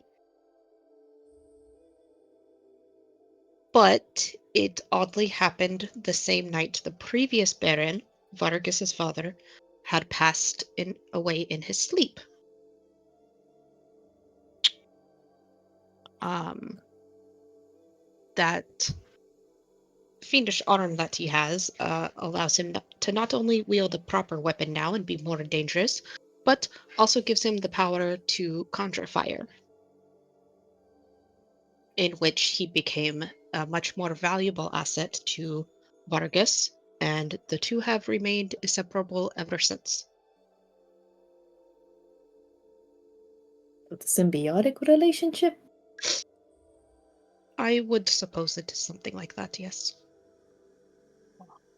But it oddly happened the same night the previous Baron, Vargas's father, had passed away in his sleep. That fiendish arm that he has allows him to not only wield a proper weapon now and be more dangerous, but also gives him the power to conjure fire, in which he became a much more valuable asset to Vargas, and the two have remained inseparable ever since. Symbiotic relationship? I would suppose it is something like that, yes.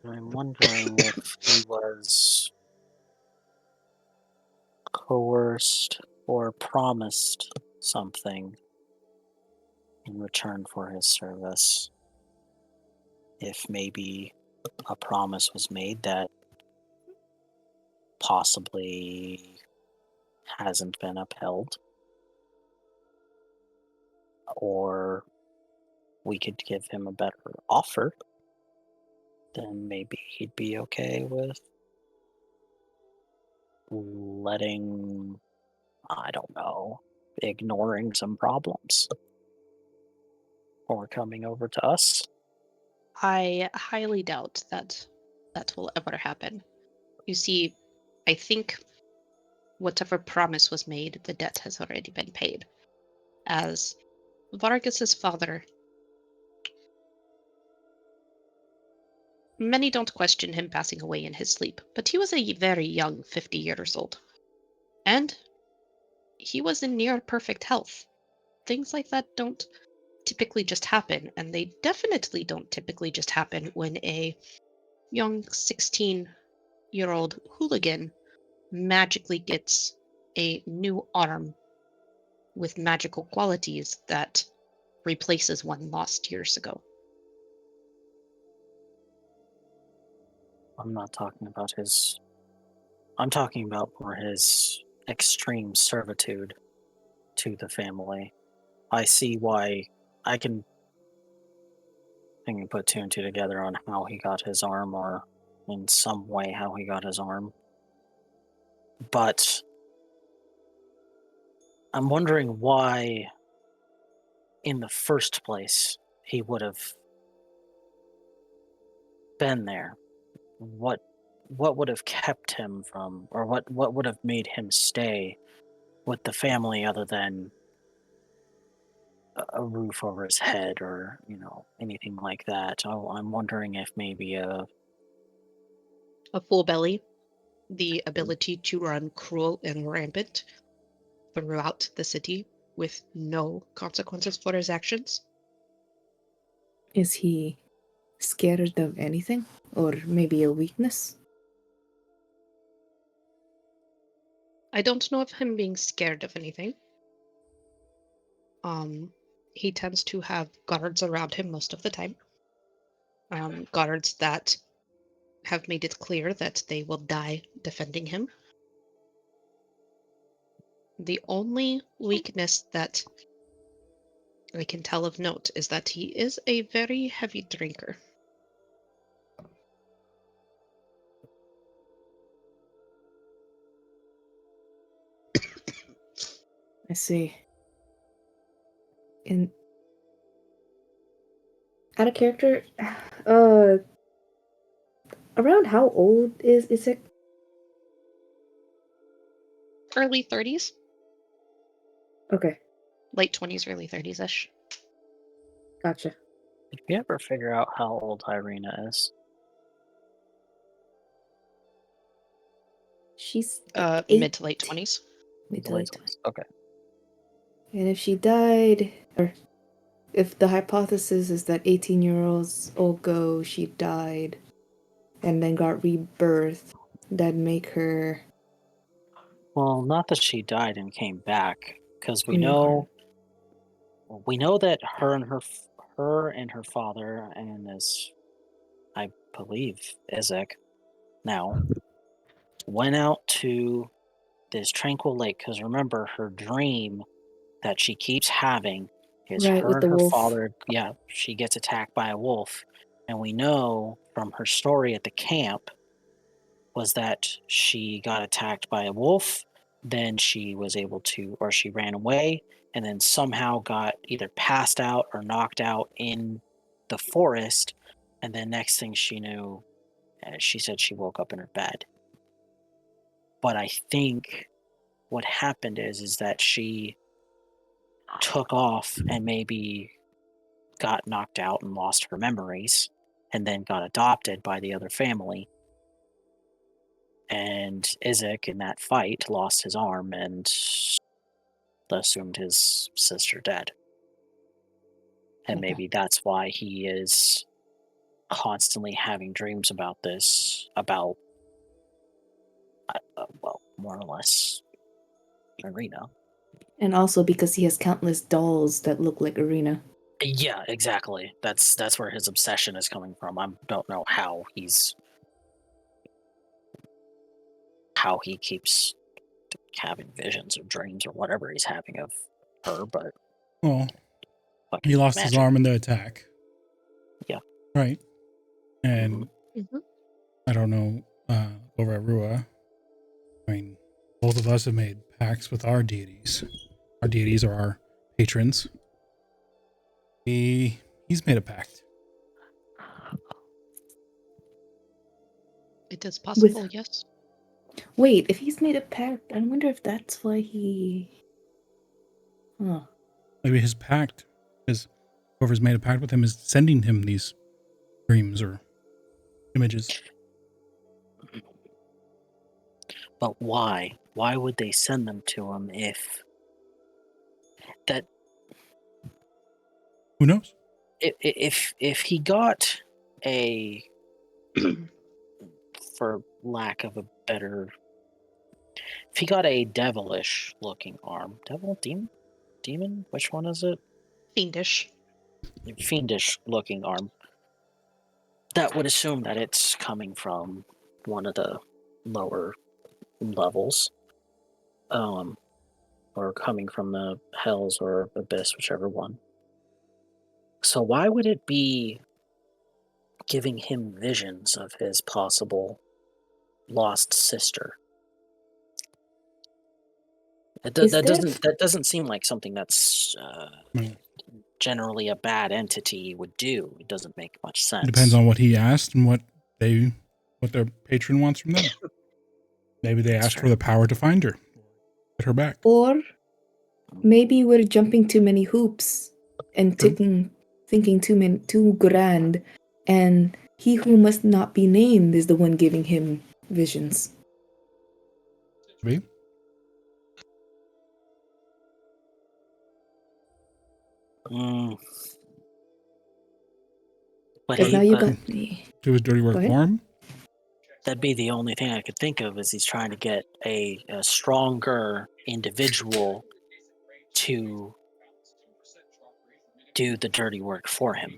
I'm wondering if he was coerced or promised something in return for his service. If maybe a promise was made that possibly hasn't been upheld, or we could give him a better offer, then maybe he'd be okay with letting, I don't know, ignoring some problems or coming over to us. I highly doubt that that will ever happen. You see, I think whatever promise was made, the debt has already been paid. As Vargas's father, many don't question him passing away in his sleep, but he was a very young 50 years old. And he was in near perfect health. Things like that don't typically just happen, and they definitely don't typically just happen when a young 16-year-old hooligan magically gets a new arm with magical qualities that replaces one lost years ago. I'm not talking about his. I'm talking about more his extreme servitude to the family. I see why. I can put two and two together on how he got his arm, or in some way how he got his arm. But I'm wondering why, in the first place, he would have been there. What would have kept him from, or what would have made him stay with the family other than a roof over his head, or anything like that? I'm wondering if maybe A full belly, the ability to run cruel and rampant throughout the city with no consequences for his actions. Is he scared of anything? Or maybe a weakness? I don't know of him being scared of anything. He tends to have guards around him most of the time. Guards that have made it clear that they will die defending him. The only weakness that I can tell of note is that he is a very heavy drinker. I see. In out of character, uh, around how old is Isaac? Early 30s, Okay, late 20s, early 30s-ish. gotcha. did we ever figure out how old Irina is? She's Mid to late 20s. Mid The to late late 20s. Okay. And if she died, or if the hypothesis is that 18-year-olds ago she died and then got rebirth, that'd make her Well, not that she died and came back, because we reincarnate. know that her and her father, and as I believe Izek now, went out to this tranquil lake. Because remember, her dream that she keeps having is Right, her with and the her wolf. father. Yeah, she gets attacked by a wolf, and we know from her story at the camp was that she got attacked by a wolf, then she was able to, or she ran away, and then somehow got either passed out or knocked out in the forest, and then next thing she knew, she said she woke up in her bed. But I think what happened is that she took off and maybe got knocked out and lost her memories, and then got adopted by the other family. And Izek, in that fight, lost his arm and assumed his sister dead. And Okay. maybe that's why he is constantly having dreams about this, about, well, more or less, Arena. And also because he has countless dolls that look like Arena. Yeah, exactly. That's where his obsession is coming from. I don't know how he keeps having visions or dreams or whatever he's having of her, but Well, fucking he lost his magic. arm in the attack. Yeah. Right. And Mhm. I don't know, over at Rua, I mean, both of us have made pacts with our deities. Our deities are our patrons. He's made a pact. It is possible, yes. Wait, if he's made a pact, I wonder if that's why he. Huh. Maybe his pact is whoever's made a pact with him is sending him these dreams or images. But why? Why would they send them to him if that Who knows? if he got a for lack of a better if he got a devilish looking arm, demon, which one is it? Fiendish. Fiendish looking arm. That would assume that it's coming from one of the lower levels. Or coming from the hells or abyss, whichever one. So why would it be giving him visions of his possible lost sister? That doesn't seem like something that's generally a bad entity would do. It doesn't make much sense. It depends on what he asked and what their patron wants from them. Maybe they asked for the power to find her, get her back. Or maybe we're jumping too many hoops and thinking too grand, and he who must not be named is the one giving him visions. Maybe. But Because now you got me. Do his dirty work Go ahead. for him? that'd be the only thing I could think of is he's trying to get a stronger individual to do the dirty work for him.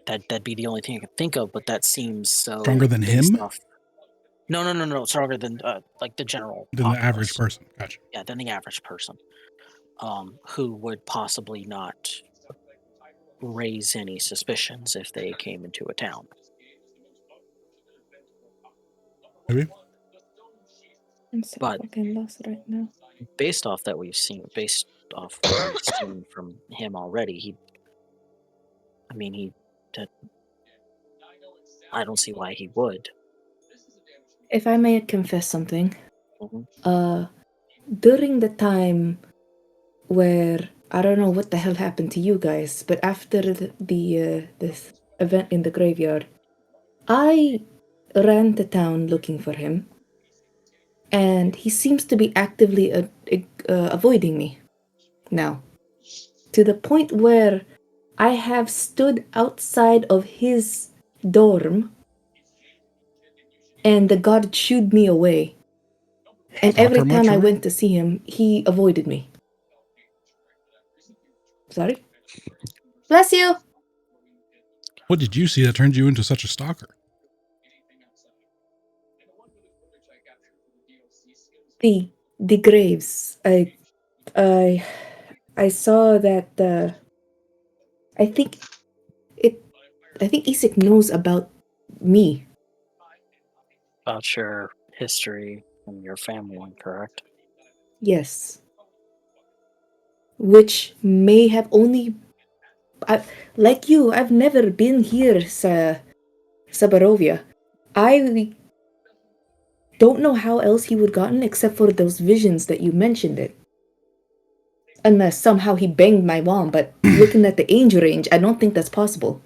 That'd be the only thing I could think of, but that seems so Stronger than based him? off- No. Stronger than like the general. Than the average populace. person. Gotcha. Yeah, than the average person, who would possibly not raise any suspicions if they came into a town. Maybe. I'm so But- fucking lost right now. Based off what we've seen from him already, I don't see why he would. If I may confess something, Mhm. during the time where I don't know what the hell happened to you guys, but after this event in the graveyard, I ran to town looking for him, and he seems to be actively avoiding me now, to the point where I have stood outside of his dorm, and the guard shooed me away. And Stalker every time much, I Rua? went to see him, he avoided me. Sorry? Bless you! What did you see that turned you into such a stalker? The graves. I saw that I think Isaac knows about me. About your history and your family, correct? Yes. Which may have only like you, I've never been here sa Barovia. I don't know how else he would gotten except for those visions that you mentioned it. Unless somehow he banged my mom, but looking at the age range, I don't think that's possible.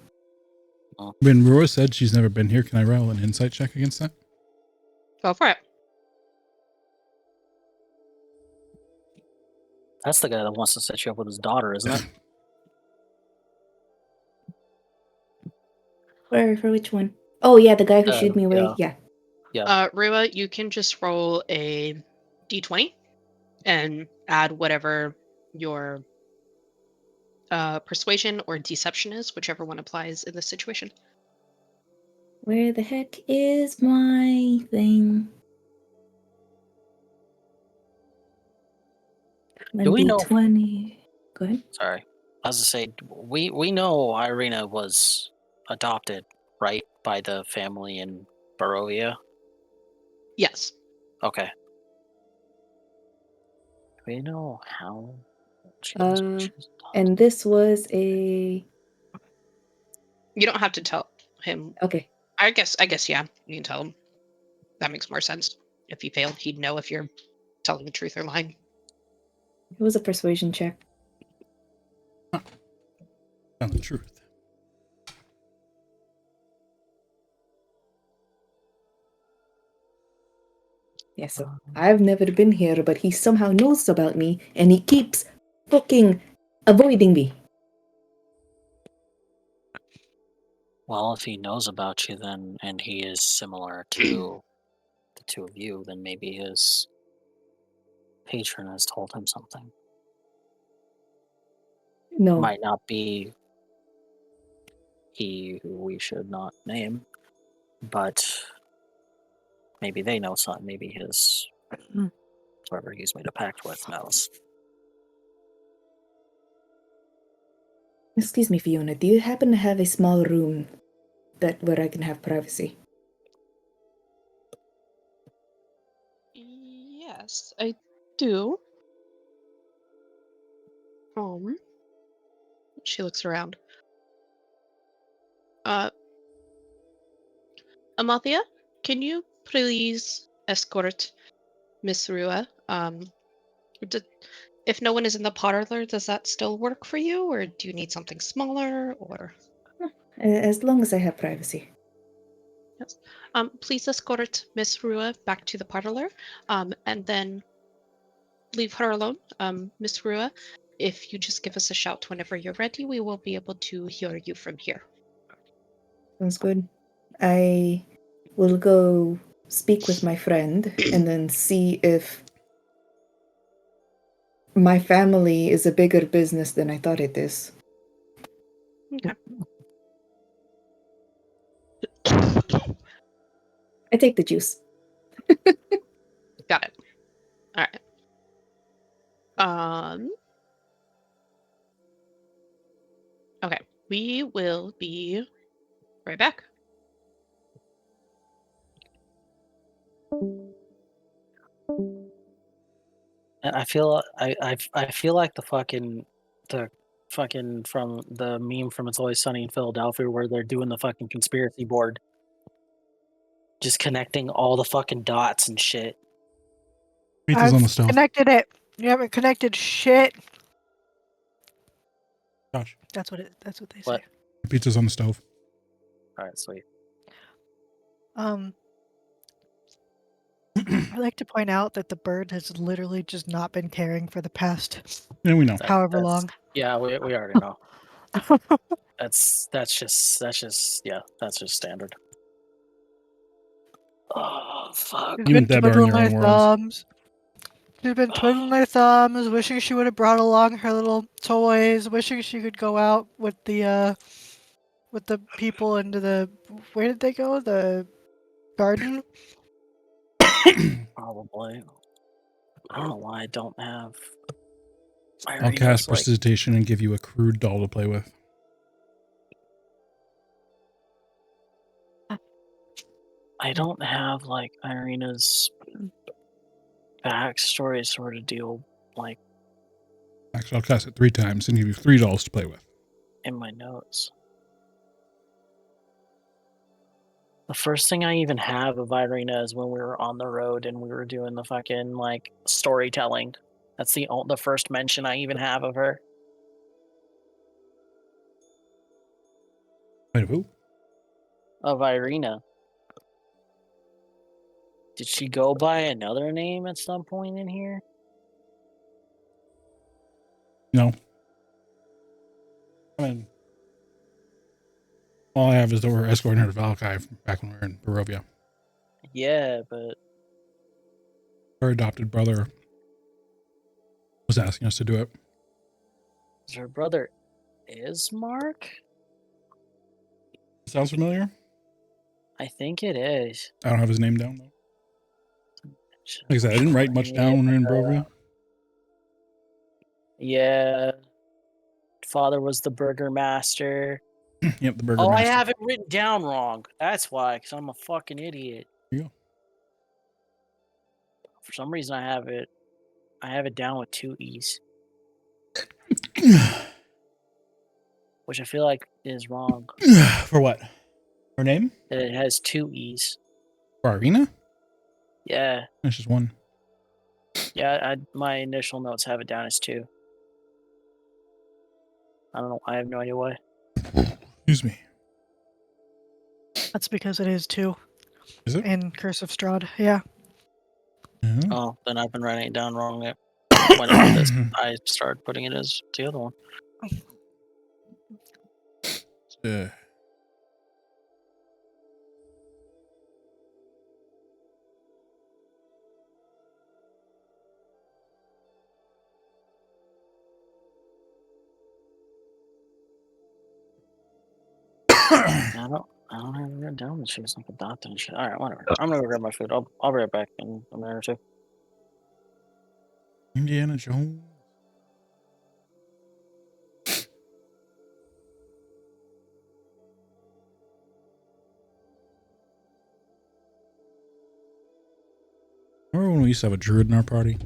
When Rua said she's never been here, can I roll an insight check against that? Go for it. That's the guy that wants to set you up with his daughter, isn't it? For which one? Oh yeah, the guy who shooed me away. Yeah. Yeah. Rua, you can just roll a d20 and add whatever your persuasion or deception is, whichever one applies in this situation. Where the heck is my thing? Do we know? 20. Go ahead. Sorry, I was to say we know Irina was adopted, right, by the family in Barovia. Yes. Okay. Do we know how she Uh, was adopted? And this was a. You don't have to tell him. Okay. I guess yeah, you can tell him. That makes more sense. If he failed, he'd know if you're telling the truth or lying. It was a persuasion check. Tell the truth. Yeah, so I've never been here, but he somehow knows about me, and he keeps fucking avoiding me. Well, if he knows about you, then and he is similar to the two of you, then maybe his patron has told him something. No. Might not be he who we should not name, but maybe they know something. Maybe his whoever he's made a pact with knows. Excuse me, Fiona, do you happen to have a small room where I can have privacy? Yes, I do. She looks around. Amathia, can you please escort Miss Rua? If no one is in the parlor, does that still work for you, or do you need something smaller, or? As long as I have privacy. Yes. Please escort Miss Rua back to the parlor, and then leave her alone. Miss Rua, if you just give us a shout whenever you're ready, we will be able to hear you from here. Sounds good. I will go speak with my friend and then see if my family is a bigger business than I thought it is. Okay. I take the juice. Got it. All right. Okay. We will be right back. I feel I feel like the fucking from the meme from It's Always Sunny in Philadelphia where they're doing the fucking conspiracy board, just connecting all the fucking dots and shit. Pizza's on the stove. Connected it. You haven't connected shit. Josh, That's what they What? say. pizza's on the stove. All right, sweet. I'd like to point out that the bird has literally just not been caring for the past Yeah, we know. however long. Yeah, we already know. That's just standard. Oh fuck! She's Even been Deb are in twiddling your her own worlds. thumbs. She's been twiddling her thumbs, wishing she would have brought along her little toys, wishing she could go out with the people into the, where did they go? The garden? Probably. I don't know why I don't have. I'll cast prestidigitation and give you a crude doll to play with. I don't have like Irina's backstory sort of deal like Actually, I'll cast it 3 times and give you 3 dolls to play with. in my notes. The first thing I even have of Irina is when we were on the road and we were doing the fucking like storytelling. That's the first mention I even have of her. Wait, who? Of Irina. Did she go by another name at some point in here? No. I mean, All I have is that we're escorting her to Valakai back when we were in Barovia. Yeah, but Her adopted brother was asking us to do it. her brother is Mark? Sounds familiar? I think it is. I don't have his name down, though. Like I said, I didn't write much down when we were in Barovia. Yeah. Father was the burgermaster. Yep, the burger Oh, I master. have it written down wrong. That's why, because I'm a fucking idiot. There you For some reason, I have it down with 2 E's, go. which I feel like is wrong. For what? Her name? That it has 2 E's. For Irina? Yeah, That's just one. yeah. My initial notes have it down as 2. I don't know. I have no idea why. Excuse me. That's because it is 2 Is it? in Curse of Strahd. Yeah. Yeah. Oh, then I've been writing it down wrong. Whenever this, I started putting it as the other one. Uh, I don't have it written down that she was like adopted and shit. All right, whatever. I'm gonna go grab my food. I'll be right back in a minute or two. Indiana Jones. Remember when we used to have a druid in our party?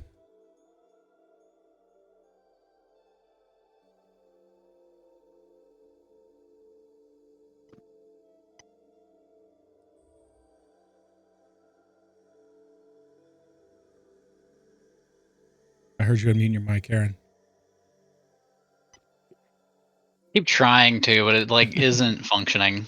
I heard you unmute your mic, Karen. Keep trying to, but it like isn't functioning.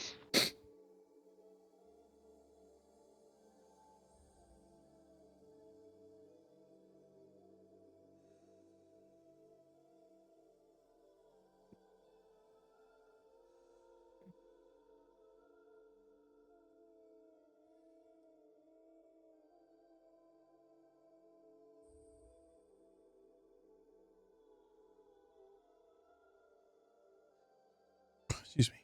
Excuse me.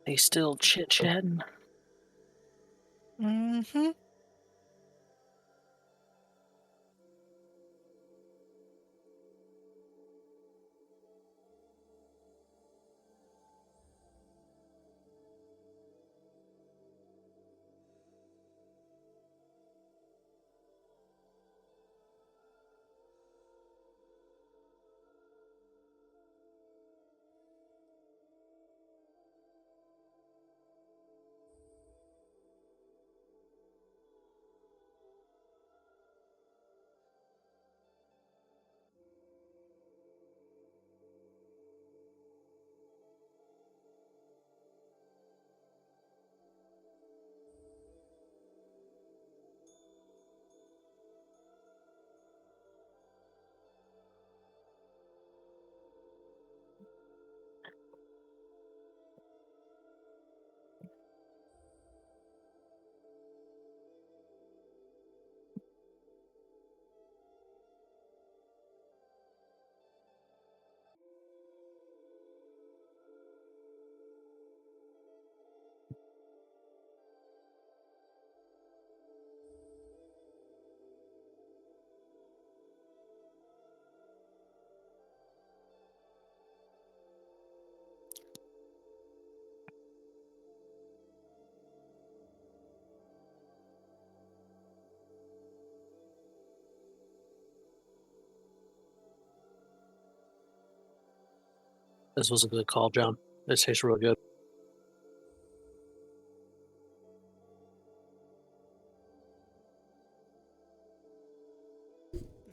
They still chit-chatting? Mm-hmm. This was a good call, John. This tastes real good.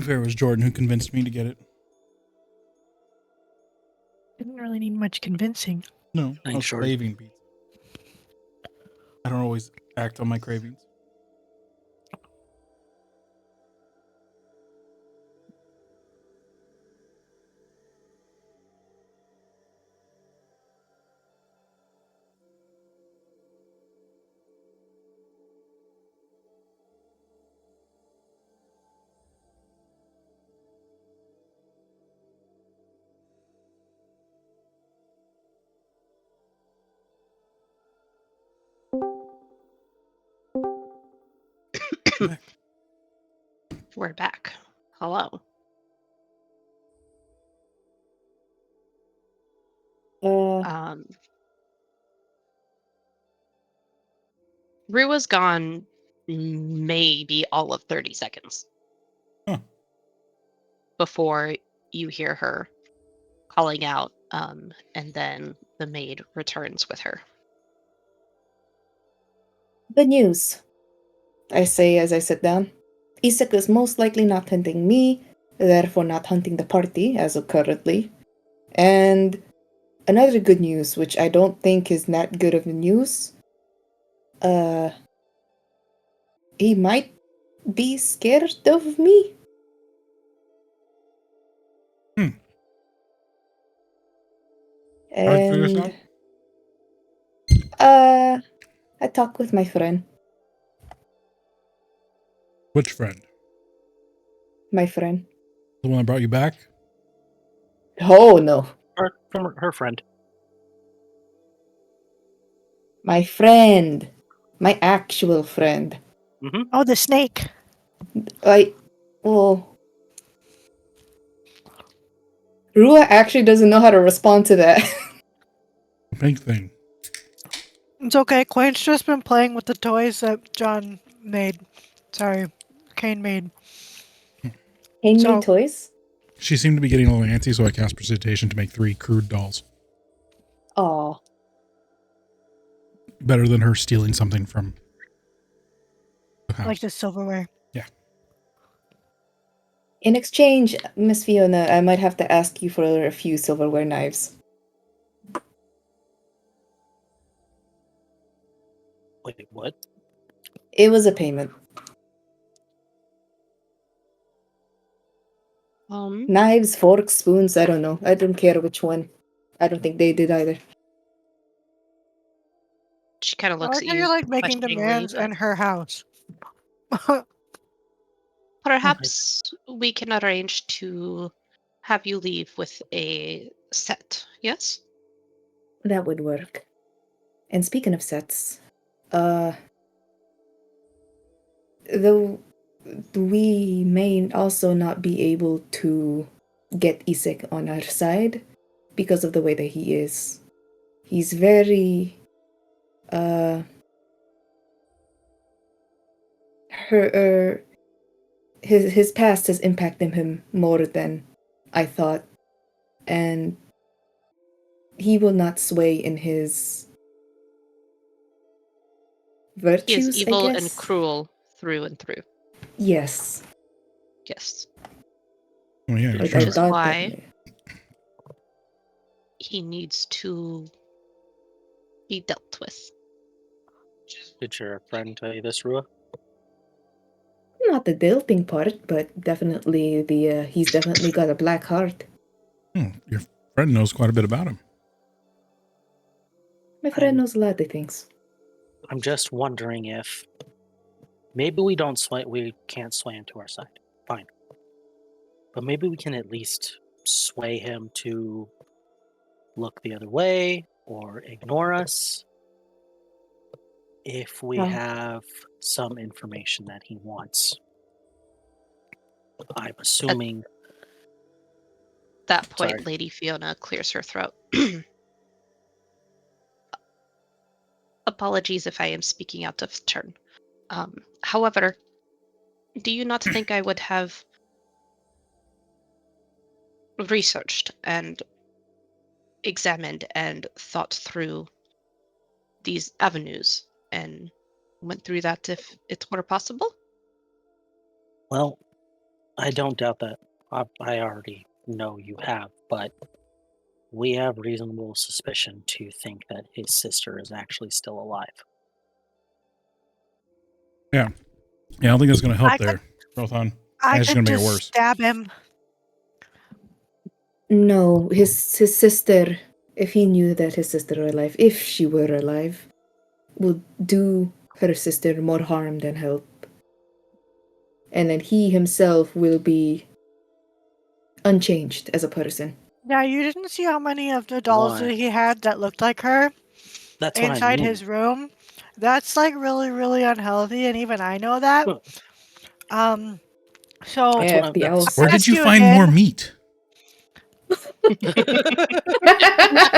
If it was Jordan who convinced me to get it. Didn't really need much convincing. No, I Thanks, was Jordan. craving pizza. I don't always act on my cravings. We're back. Hello. Um, Rue was gone maybe all of 30 seconds Huh. before you hear her calling out, and then the maid returns with her. Good news, I say as I sit down. Isak is most likely not hunting me, therefore not hunting the party as of currently. And another good news, which I don't think is that good of news, he might be scared of me. How'd you figure this And out? I talked with my friend. Which friend? My friend. The one that brought you back? Oh no. Her friend. My friend. My actual friend. Mm-hmm. Oh, the snake. Well, Rua actually doesn't know how to respond to that. Big thing. It's okay. Quaint's just been playing with the toys that John made. Sorry, Kane made. Handmade toys? She seemed to be getting a little antsy, so I cast Precipitation to make 3 crude dolls. Aw. Better than her stealing something from the house. Like the silverware. Yeah. In exchange, Miss Fiona, I might have to ask you for a few silverware knives. Wait, what? It was a payment. Knives, forks, spoons, I don't know. I don't care which one. I don't think they did either. She kind of I looks like at how you you're like making questioningly, demands but in her house. perhaps we can arrange to have you leave with a set, yes? That would work. And speaking of sets, though we may also not be able to get Isek on our side because of the way that he is. He's very his past has impacted him more than I thought, and he will not sway in his He is virtues, I evil guess. and cruel through and through. Yes. Yes. Oh yeah, Like, sure. I Which is thought why that. he needs to be dealt with. Did your friend tell you this, Rua? Not the dilting part, but definitely he's definitely got a black heart. Your friend knows quite a bit about him. My friend knows a lot of things. I'm just wondering if maybe we can't sway him to our side. Fine. But maybe we can at least sway him to look the other way or ignore us if we have some information that he wants. I'm assuming. That point, Sorry. Lady Fiona clears her throat. Apologies if I am speaking out of turn. However, do you not think I would have researched and examined and thought through these avenues and went through that if it were possible? Well, I don't doubt that. I already know you have, but we have reasonable suspicion to think that his sister is actually still alive. Yeah, I don't think that's going to help I could- there, Rothan. I It's could going to make it just worse. stab him. No, his sister, if he knew that his sister were alive, if she were alive, would do her sister more harm than help. And then he himself will be unchanged as a person. Now, you didn't see how many of the dolls Why? that he had that looked like her That's what I inside mean. his room? That's like really, really unhealthy, and even I know that. Well, So That's Yeah, what the owls. Where did ask you you find again. more meat?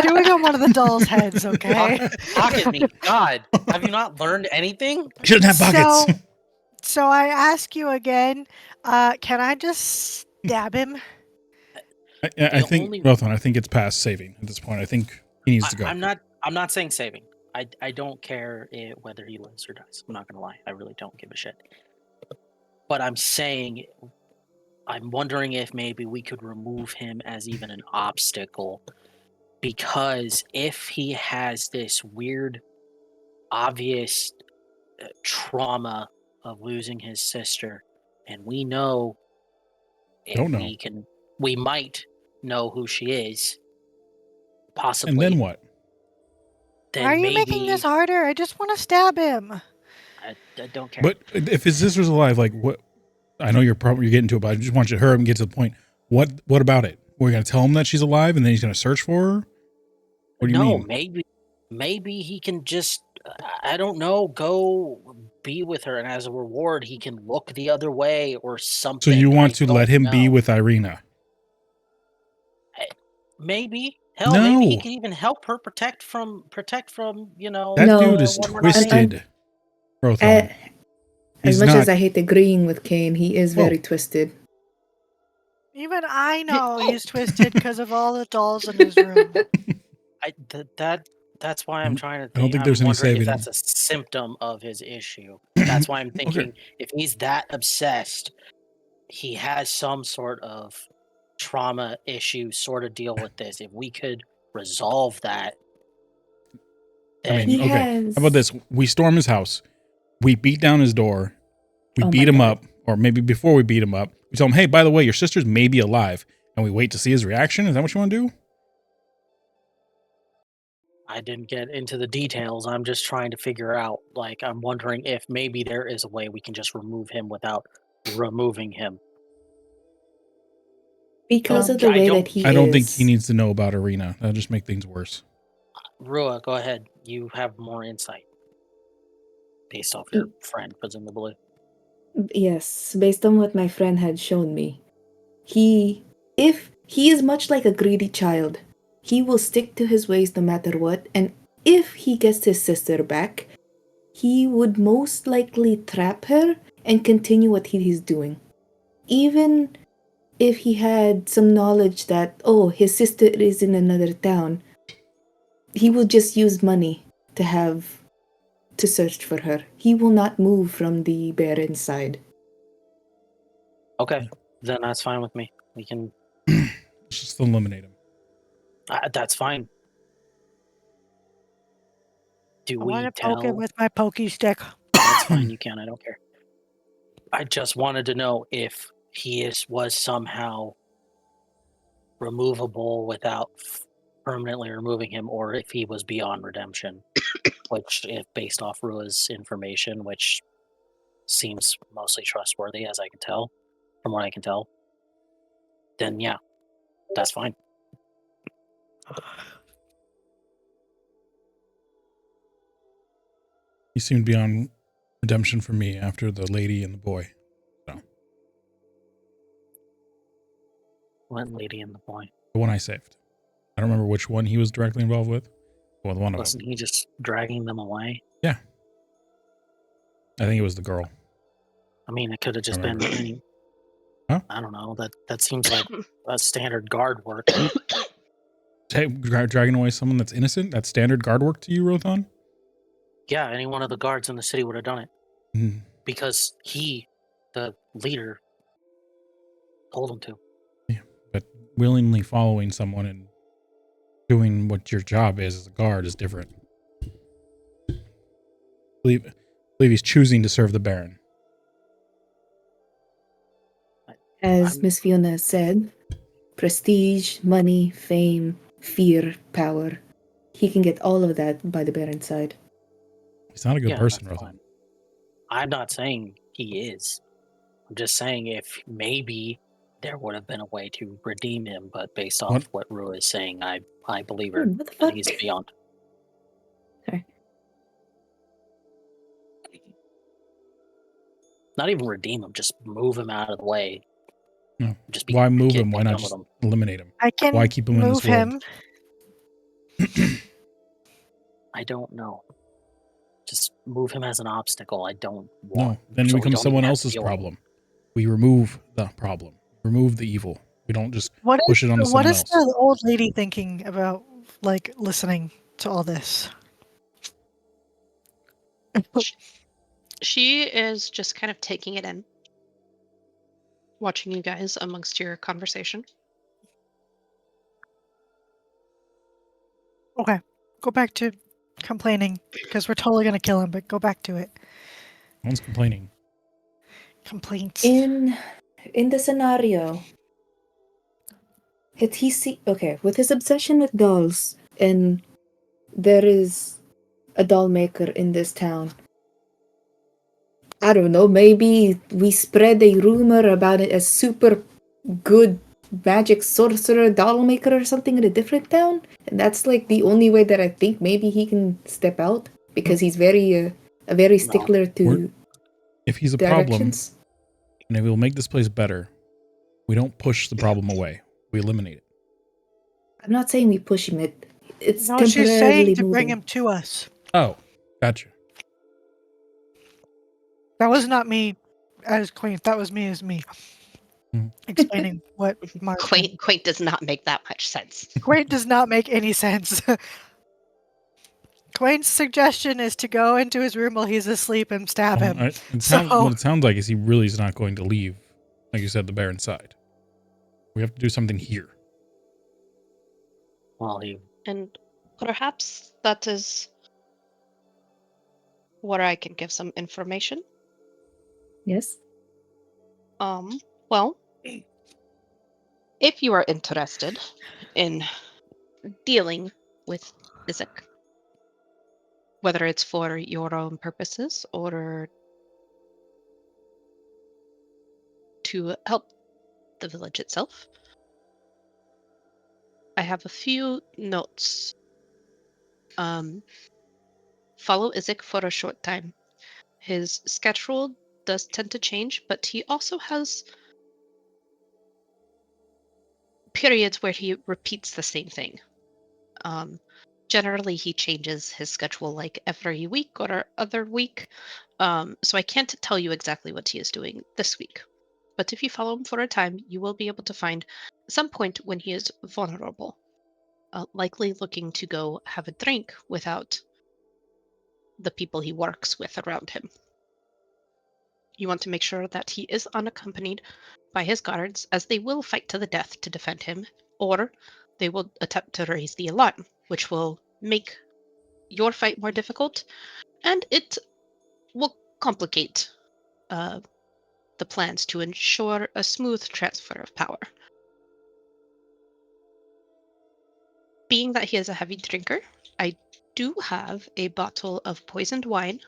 doing on one of the dolls' heads, okay? Pocket meat. God, have you not learned anything? She doesn't have buckets. So I ask you again, can I just stab him? I think, Rothan, I think it's past saving at this point. I think he needs to go. I'm not saying saving. I don't care whether he lives or dies. I'm not gonna lie. I really don't give a shit. But I'm saying, I'm wondering if maybe we could remove him as even an obstacle, because if he has this weird, obvious trauma of losing his sister, and we know Don't know. we might know who she is, possibly. And then what? Then Why are you maybe, making this harder? I just want to stab him. I don't care. But if his sister's alive, like what? I know you're getting to it, but I just want you to hurry up and get to the point. What about it? We're going to tell him that she's alive and then he's going to search for her? What do you mean? Maybe he can just, I don't know, go be with her, and as a reward, he can look the other way or something. So you want to let him be with Irina? Maybe. Hell, No. maybe he can even help her protect from you know. That No. dude is when we're not twisted. Rothan. As much as I hate agreeing with Kane, he is very twisted. Even I know he's twisted because of all the dolls in his room. That's why I'm trying to think. I don't think there's any saving if that's him. a symptom of his issue. That's why I'm thinking if he's that obsessed, he has some sort of trauma issue sort of deal with this. If we could resolve that. I mean, okay. How about this? We storm his house. We beat down his door. We beat him up. Or maybe before we beat him up, we tell him, hey, by the way, your sister's maybe alive. And we wait to see his reaction. Is that what you want to do? I didn't get into the details. I'm just trying to figure out, like, I'm wondering if maybe there is a way we can just remove him without removing him. Because of the way that he is. I don't think he needs to know about Irina. That'll just make things worse. Rua, go ahead. You have more insight based off your friend, presumably. Yes, based on what my friend had shown me. If he is much like a greedy child, he will stick to his ways no matter what, and if he gets his sister back, he would most likely trap her and continue what he's doing. Even if he had some knowledge that, oh, his sister is in another town, he will just use money to search for her. He will not move from the barren side. Okay, then that's fine with me. We can. Let's just eliminate him. That's fine. Do I we want to poke him tell? with my pokey stick. That's fine. You can. I don't care. I just wanted to know if he was somehow removable without permanently removing him, or if he was beyond redemption. Which, if based off Rua's information, which seems mostly trustworthy, as I can tell, from what I can tell, then yeah, that's fine. He seemed beyond redemption for me after the lady and the boy. So What lady and the boy? the one I saved. I don't remember which one he was directly involved with. Well, one of Wasn't them. he just dragging them away? Yeah. I think it was the girl. I mean, it could have just been Remember. any. Huh? I don't know. That seems like a standard guard work. Dragging away someone that's innocent? That's standard guard work to you, Rothan? Yeah, any one of the guards in the city would have done it Mm. because he, the leader, told him to. Yeah, but willingly following someone and doing what your job is as a guard is different. Believe he's choosing to serve the Baron. As Miss Fiona said, prestige, money, fame, fear, power. He can get all of that by the Baron side. He's not a good Yeah, person, that's Rothan. fine. I'm not saying he is. I'm just saying if maybe there would have been a way to redeem him, but based off what Rua is saying, I believe her What the that fuck? he's beyond. Sorry. Not even redeem him, just move him out of the way. No. Just Why move get him? Why not done with just him. eliminate him? I can Why keep him in move this world? him. I don't know. Just move him as an obstacle. I don't No, want. then it so we becomes don't someone even have to else's deal with him. problem. We remove the problem. Remove the evil. We don't just What push it onto what someone is else. the old lady thinking about, like, listening to all this? She is just kind of taking it in, watching you guys amongst your conversation. Okay, go back to complaining because we're totally gonna kill him. But go back to it. No one's complaining. Complaints. In the scenario, with his obsession with dolls, and there is a doll maker in this town. I don't know, maybe we spread a rumor about it as super good magic sorcerer doll maker or something in a different town. And that's like the only way that I think maybe he can step out because he's a very stickler to If he's a directions. problem, and if we'll make this place better, we don't push the problem away. We eliminate it. I'm not saying we push him. It's No, she's saying temporarily to bring moving. him to us. Oh, gotcha. That was not me as Queen. That was me as me. Explaining what my Quaint does not make that much sense. Quaint does not make any sense. Quaint's suggestion is to go into his room while he's asleep and stab him. What it sounds like is he really is not going to leave, like you said, the Baron's side. We have to do something here. Well, and perhaps that is where I can give some information. Yes. Well, if you are interested in dealing with Isaac, whether it's for your own purposes or to help the village itself, I have a few notes Follow Isaac for a short time. His schedule does tend to change, but he also has periods where he repeats the same thing. Generally, he changes his schedule like every week or other week. So I can't tell you exactly what he is doing this week. But if you follow him for a time, you will be able to find some point when he is vulnerable, likely looking to go have a drink without the people he works with around him. You want to make sure that he is unaccompanied by his guards, as they will fight to the death to defend him, or they will attempt to raise the alarm, which will make your fight more difficult, and it will complicate the plans to ensure a smooth transfer of power. Being that he is a heavy drinker, I do have a bottle of poisoned wine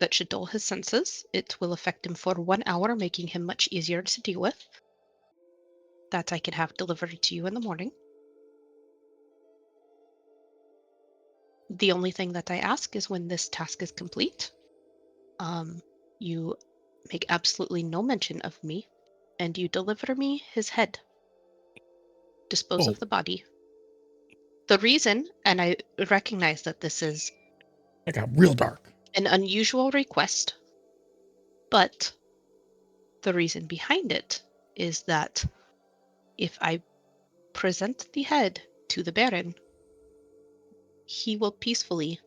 that should dull his senses. It will affect him for 1 hour, making him much easier to deal with. That I can have delivered to you in the morning. The only thing that I ask is when this task is complete, you make absolutely no mention of me, and you deliver me his head. Dispose Oh. of the body. The reason, and I recognize that this is It got real dark. an unusual request, but the reason behind it is that if I present the head to the Baron, he will peacefully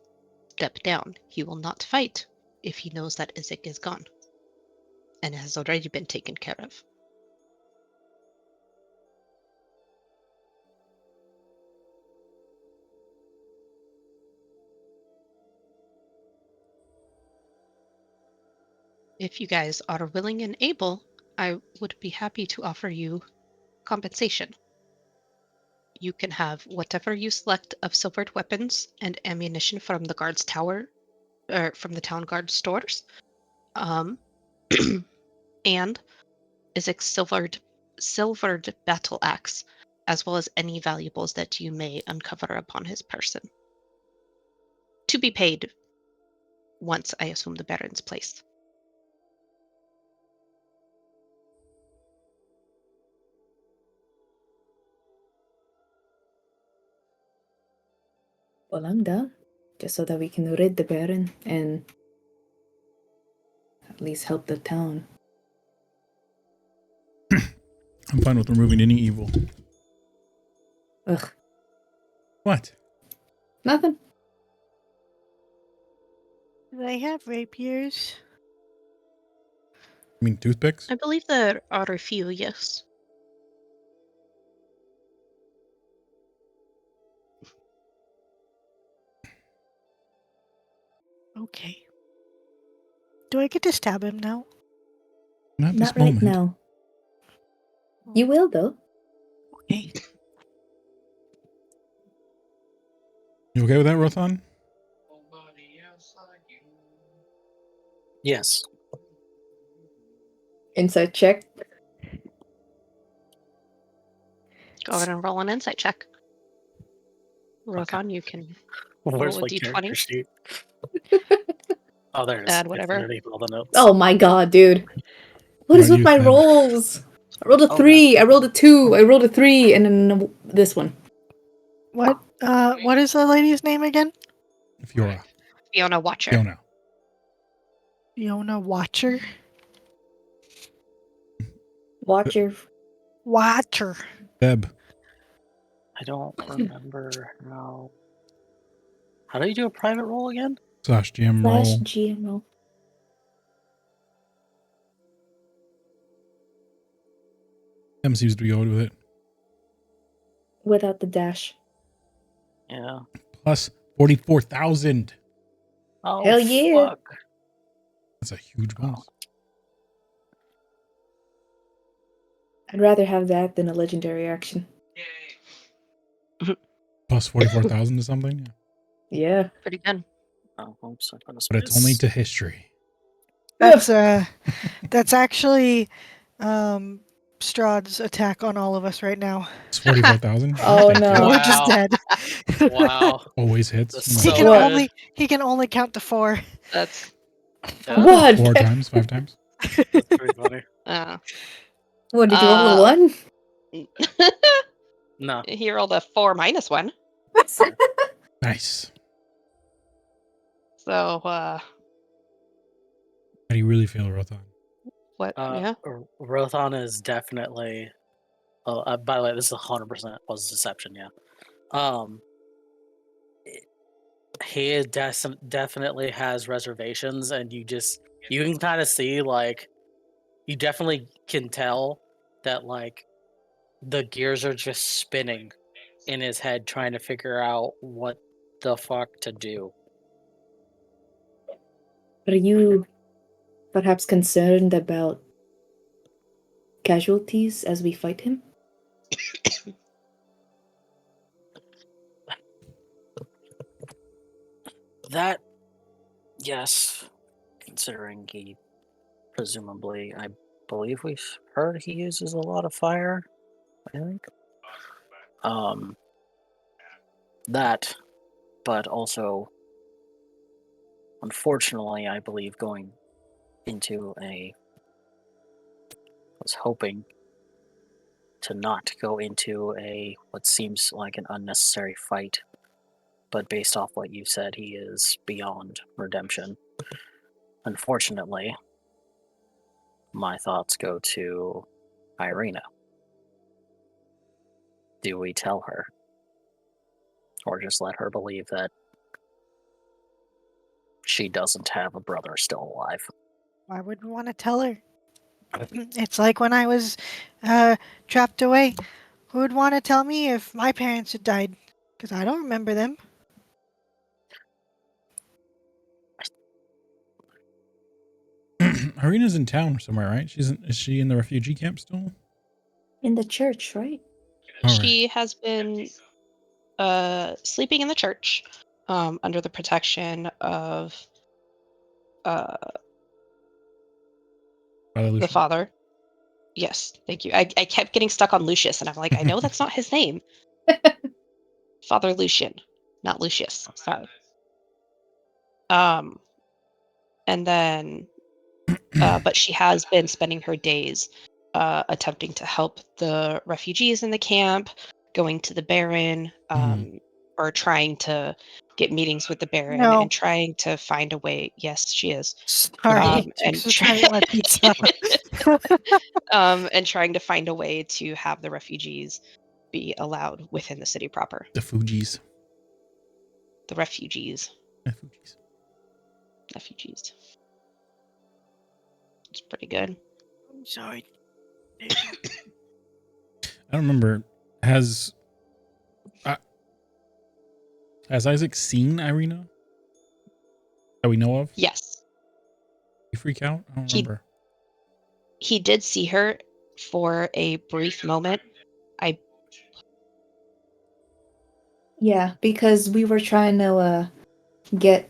step down. He will not fight if he knows that Isaac is gone and has already been taken care of. If you guys are willing and able, I would be happy to offer you compensation. You can have whatever you select of silvered weapons and ammunition from the guard's tower, or from the town guard stores, and Isaac's silvered battle axe, as well as any valuables that you may uncover upon his person. To be paid once I assume the Baron's place. Well, I'm down. Just so that we can rid the Baron and at least help the town. I'm fine with removing any evil. Ugh, What? nothing. Do they have rapiers? I mean, toothpicks? I believe there are a few, yes. Okay. Do I get to stab him now? Not this Not right moment. now. You will, though. Okay. You okay with that, Rothan? Yes. Insight check. Go ahead and roll an insight check. Okay. Rothan, you can Where's roll a my d20. character sheet? Oh, there it is. Add It's whatever. underneath all the notes. Oh my god, dude. What Why is do with you my have- rolls? I rolled a Oh, 3, yeah. I rolled a 2, I rolled a 3, and then this one. What is the lady's name again? Fiora. Fiona Watcher. Fiona. Fiona Watcher? Watcher. Watcher. Deb. I don't remember how. How do you do a private roll again? / GM Slash roll. GM roll. M seems to be good with it. Without the dash. Yeah. Plus 44,000. Oh, Hell yeah. fuck. That's a huge bonus. I'd rather have that than a legendary action. Plus 44,000 to something. Yeah. Pretty good. Oh, oops, I put a But it's space. only to history. That's actually Strahd's attack on all of us right now. It's 44,000. Oh, Thank no. you. We're just Wow. dead. Wow. Always hits. That's Oh my He so can God. good. he can only count to 4. That's What? 4 times, 5 times. That's pretty funny. uh, What, did you roll a 1? No. he rolled a 4 minus 1. Nice. So How do you really feel, Rothan? what? Yeah. Rothan is definitely. By the way, this is 100% was deception. Yeah. He is definitely has reservations, and you can kind of see, like, you definitely can tell that, like, the gears are just spinning in his head trying to figure out what the fuck to do. Are you perhaps concerned about casualties as we fight him? That, yes, considering he presumably, I believe we've heard he uses a lot of fire, I think. That, but also, unfortunately, I believe going into was hoping to not go into what seems like an unnecessary fight, but based off what you said, he is beyond redemption. Unfortunately, my thoughts go to Irina. Do we tell her? Or just let her believe that she doesn't have a brother still alive? I wouldn't want to tell her. It's like when I was trapped away. Who would want to tell me if my parents had died? Because I don't remember them. Irina's in town somewhere, right? Is she in the refugee camp still? In the church, right? All right. She has been sleeping in the church under the protection of Father the Lucian. father. Yes, thank you. I kept getting stuck on Lucius, and I'm like, I know that's not his name. Father Lucian, not Lucius. Sorry. And then, but she has been spending her days attempting to help the refugees in the camp, going to the Baron, or trying to get meetings with the Baron No. and trying to find a way. Yes, she is. Sorry. And She's trying to get my pizza. and trying to find a way to have the refugees be allowed within the city proper. The Fugees. The refugees. Fugees. Refugees. It's pretty good. I'm sorry. I don't remember. Has Isaac seen Irina that we know of? Yes. You freak out? I don't remember. He did see her for a brief moment. Yeah, because we were trying to get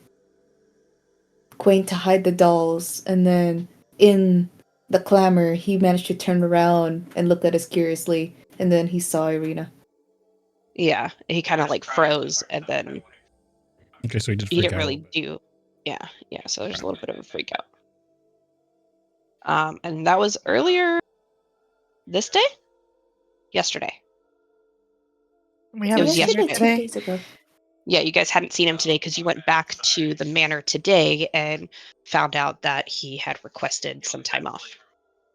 Quaint to hide the dolls, and then in the clamor, he managed to turn around and look at us curiously, and then he saw Irina. Yeah, he kind of like froze, and then Okay, so he did he freak didn't out a really little bit. do. Yeah. So there's a little bit of a freak out. And that was earlier this day? Yesterday. We It haven't was seen her yesterday. 2 today. days ago. Yeah, you guys hadn't seen him today because you went back to the manor today and found out that he had requested some time off.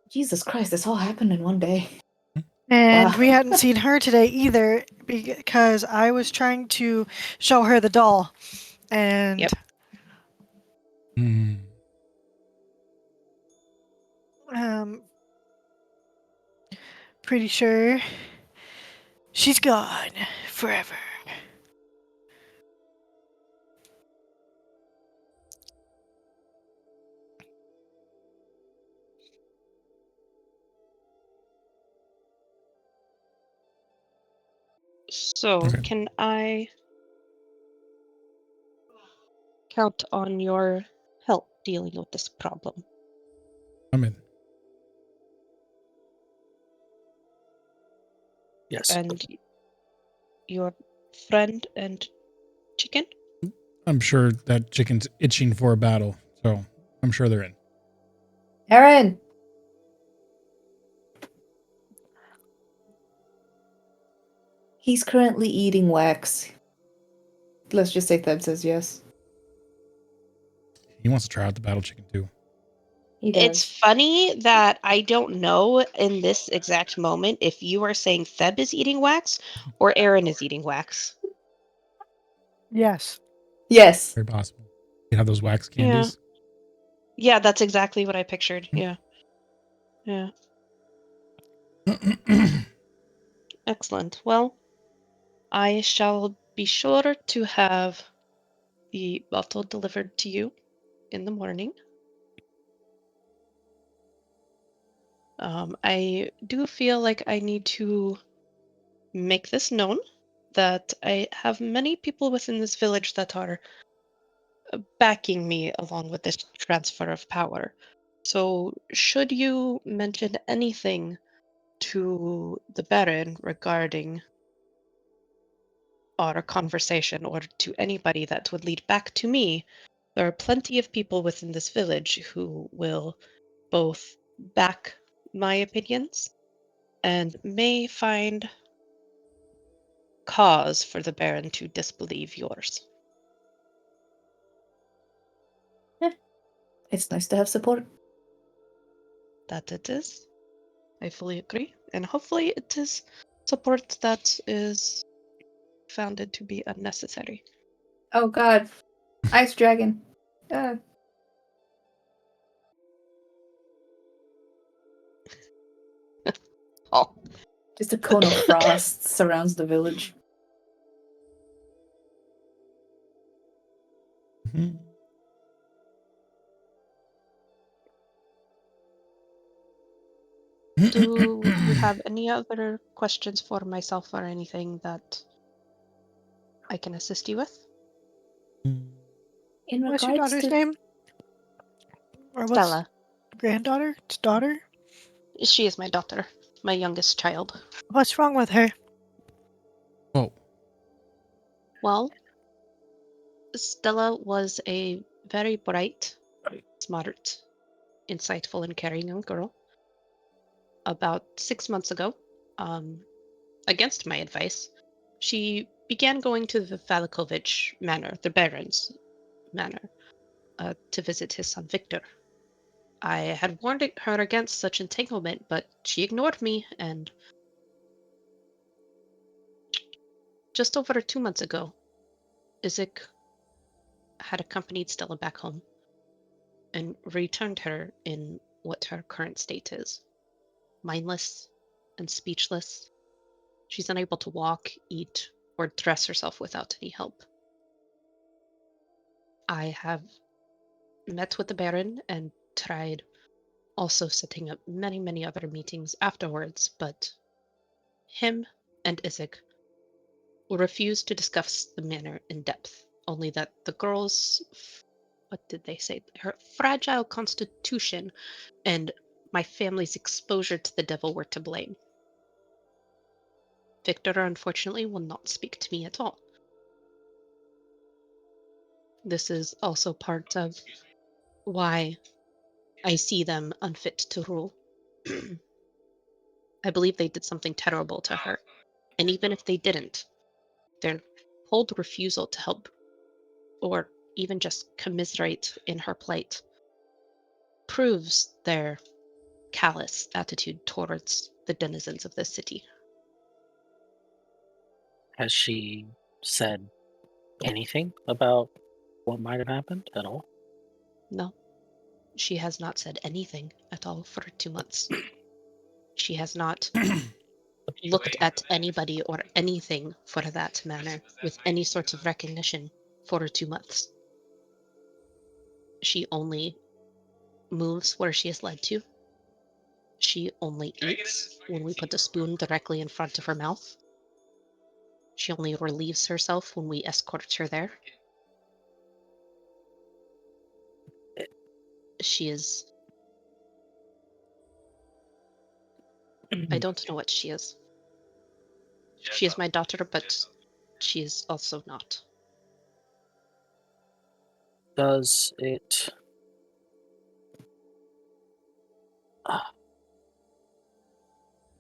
Jesus Christ, this all happened in one day. And Wow. we hadn't seen her today either because I was trying to show her the doll. And Yep. Pretty sure she's gone forever. So, Okay. can I count on your help dealing with this problem? I'm in. Yes. And your friend and chicken? I'm sure that chicken's itching for a battle, so I'm sure they're in. Aaron! He's currently eating wax. Let's just say Theb says yes. He wants to try out the battle chicken too. He does. It's funny that I don't know in this exact moment if you are saying Theb is eating wax or Aaron is eating wax. Yes. Yes. Very possible. You have those wax candies. Yeah, that's exactly what I pictured. Yeah. Yeah. Excellent. Well, I shall be sure to have the bottle delivered to you in the morning. I do feel like I need to make this known that I have many people within this village that are backing me along with this transfer of power. So, should you mention anything to the Baron regarding our conversation or to anybody that would lead back to me, there are plenty of people within this village who will both back my opinions and may find cause for the Baron to disbelieve yours. It's nice to have support. That it is. I fully agree. And hopefully it is support that is founded to be unnecessary. Oh god. Ice dragon. Oh. Just a cone of frost surrounds the village. Do you have any other questions for myself or anything that I can assist you with? In What's your regards daughter's to name? Or what's Stella. granddaughter? It's daughter? She is my daughter, my youngest child. What's wrong with her? Oh, Well, Stella was a very bright, smart, insightful, and caring young girl. About 6 months ago, against my advice, she began going to the Valikovich Manor, the Baron's manor, to visit his son Victor. I had warned her against such entanglement, but she ignored me, and just over 2 months ago, Isaac had accompanied Stella back home and returned her in what her current state is: mindless and speechless. She's unable to walk, eat, or dress herself without any help. I have met with the Baron and tried also setting up many, many other meetings afterwards, but him and Isaac will refuse to discuss the matter in depth, only that the girl's, what did they say, her fragile constitution and my family's exposure to the devil were to blame. Victor, unfortunately, will not speak to me at all. This is also part of why I see them unfit to rule. I believe they did something terrible to her. And even if they didn't, their cold refusal to help or even just commiserate in her plight proves their callous attitude towards the denizens of this city. Has she said anything about what might have happened at all? No, she has not said anything at all for 2 months. She has not looked at anybody or anything for that matter with any sort of recognition for 2 months. She only moves where she is led to. She only eats when we put the spoon directly in front of her mouth. She only relieves herself when we escort her there. She is... I don't know what she is. She is my daughter, but she is also not. Does it...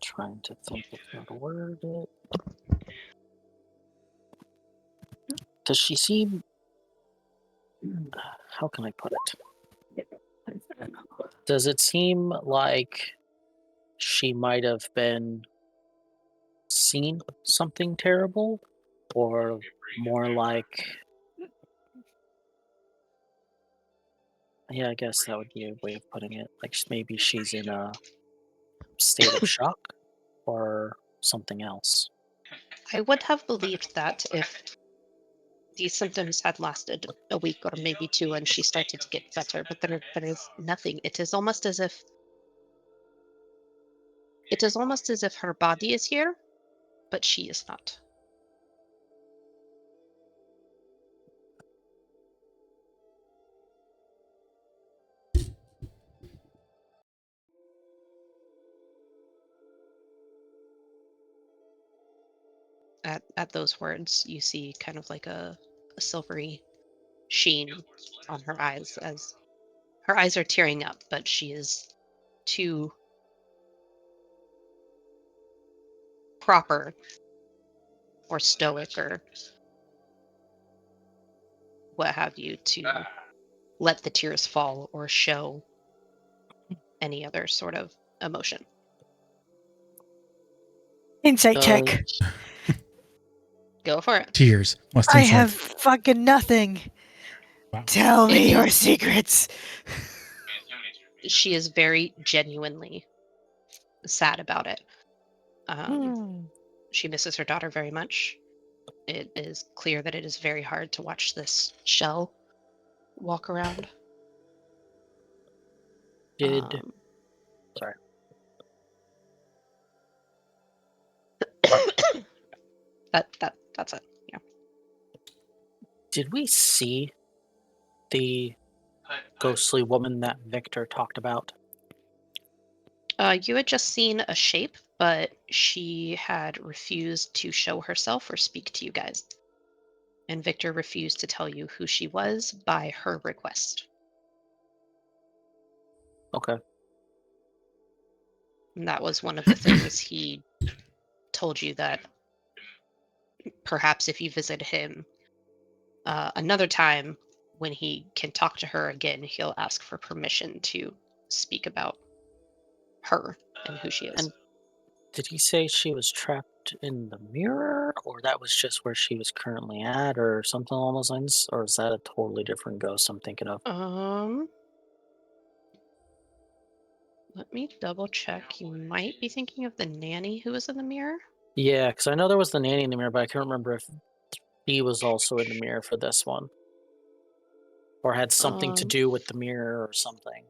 trying to think of how to word it. Does she seem... how can I put it? Does it seem like she might have been seen something terrible? Or more like... yeah, I guess that would be a way of putting it. Like maybe she's in a state of shock or something else. I would have believed that if these symptoms had lasted a week or maybe two and she started to get better, but there is nothing. It is almost as if her body is here, but she is not. At those words, you see kind of like a silvery sheen on her eyes as her eyes are tearing up, but she is too proper or stoic or what have you to let the tears fall or show any other sort of emotion. Insight check. Go for it. Tears. Must I insight. have fucking nothing. Wow. Tell It me your is- secrets. She is very genuinely sad about it. She misses her daughter very much. It is clear that it is very hard to watch this shell walk around. Did That's it. Yeah. did we see the ghostly woman that Victor talked about? You had just seen a shape, but she had refused to show herself or speak to you guys. And Victor refused to tell you who she was by her request. Okay. And that was one of the things he told you, that perhaps if you visit him another time when he can talk to her again, he'll ask for permission to speak about her and who she is. And did he say she was trapped in the mirror, or that was just where she was currently at, or something along those lines? Or is that a totally different ghost I'm thinking of? Let me double check. You might be thinking of the nanny who was in the mirror. Yeah, because I know there was the nanny in the mirror, but I can't remember if he was also in the mirror for this one. Or had something to do with the mirror or something.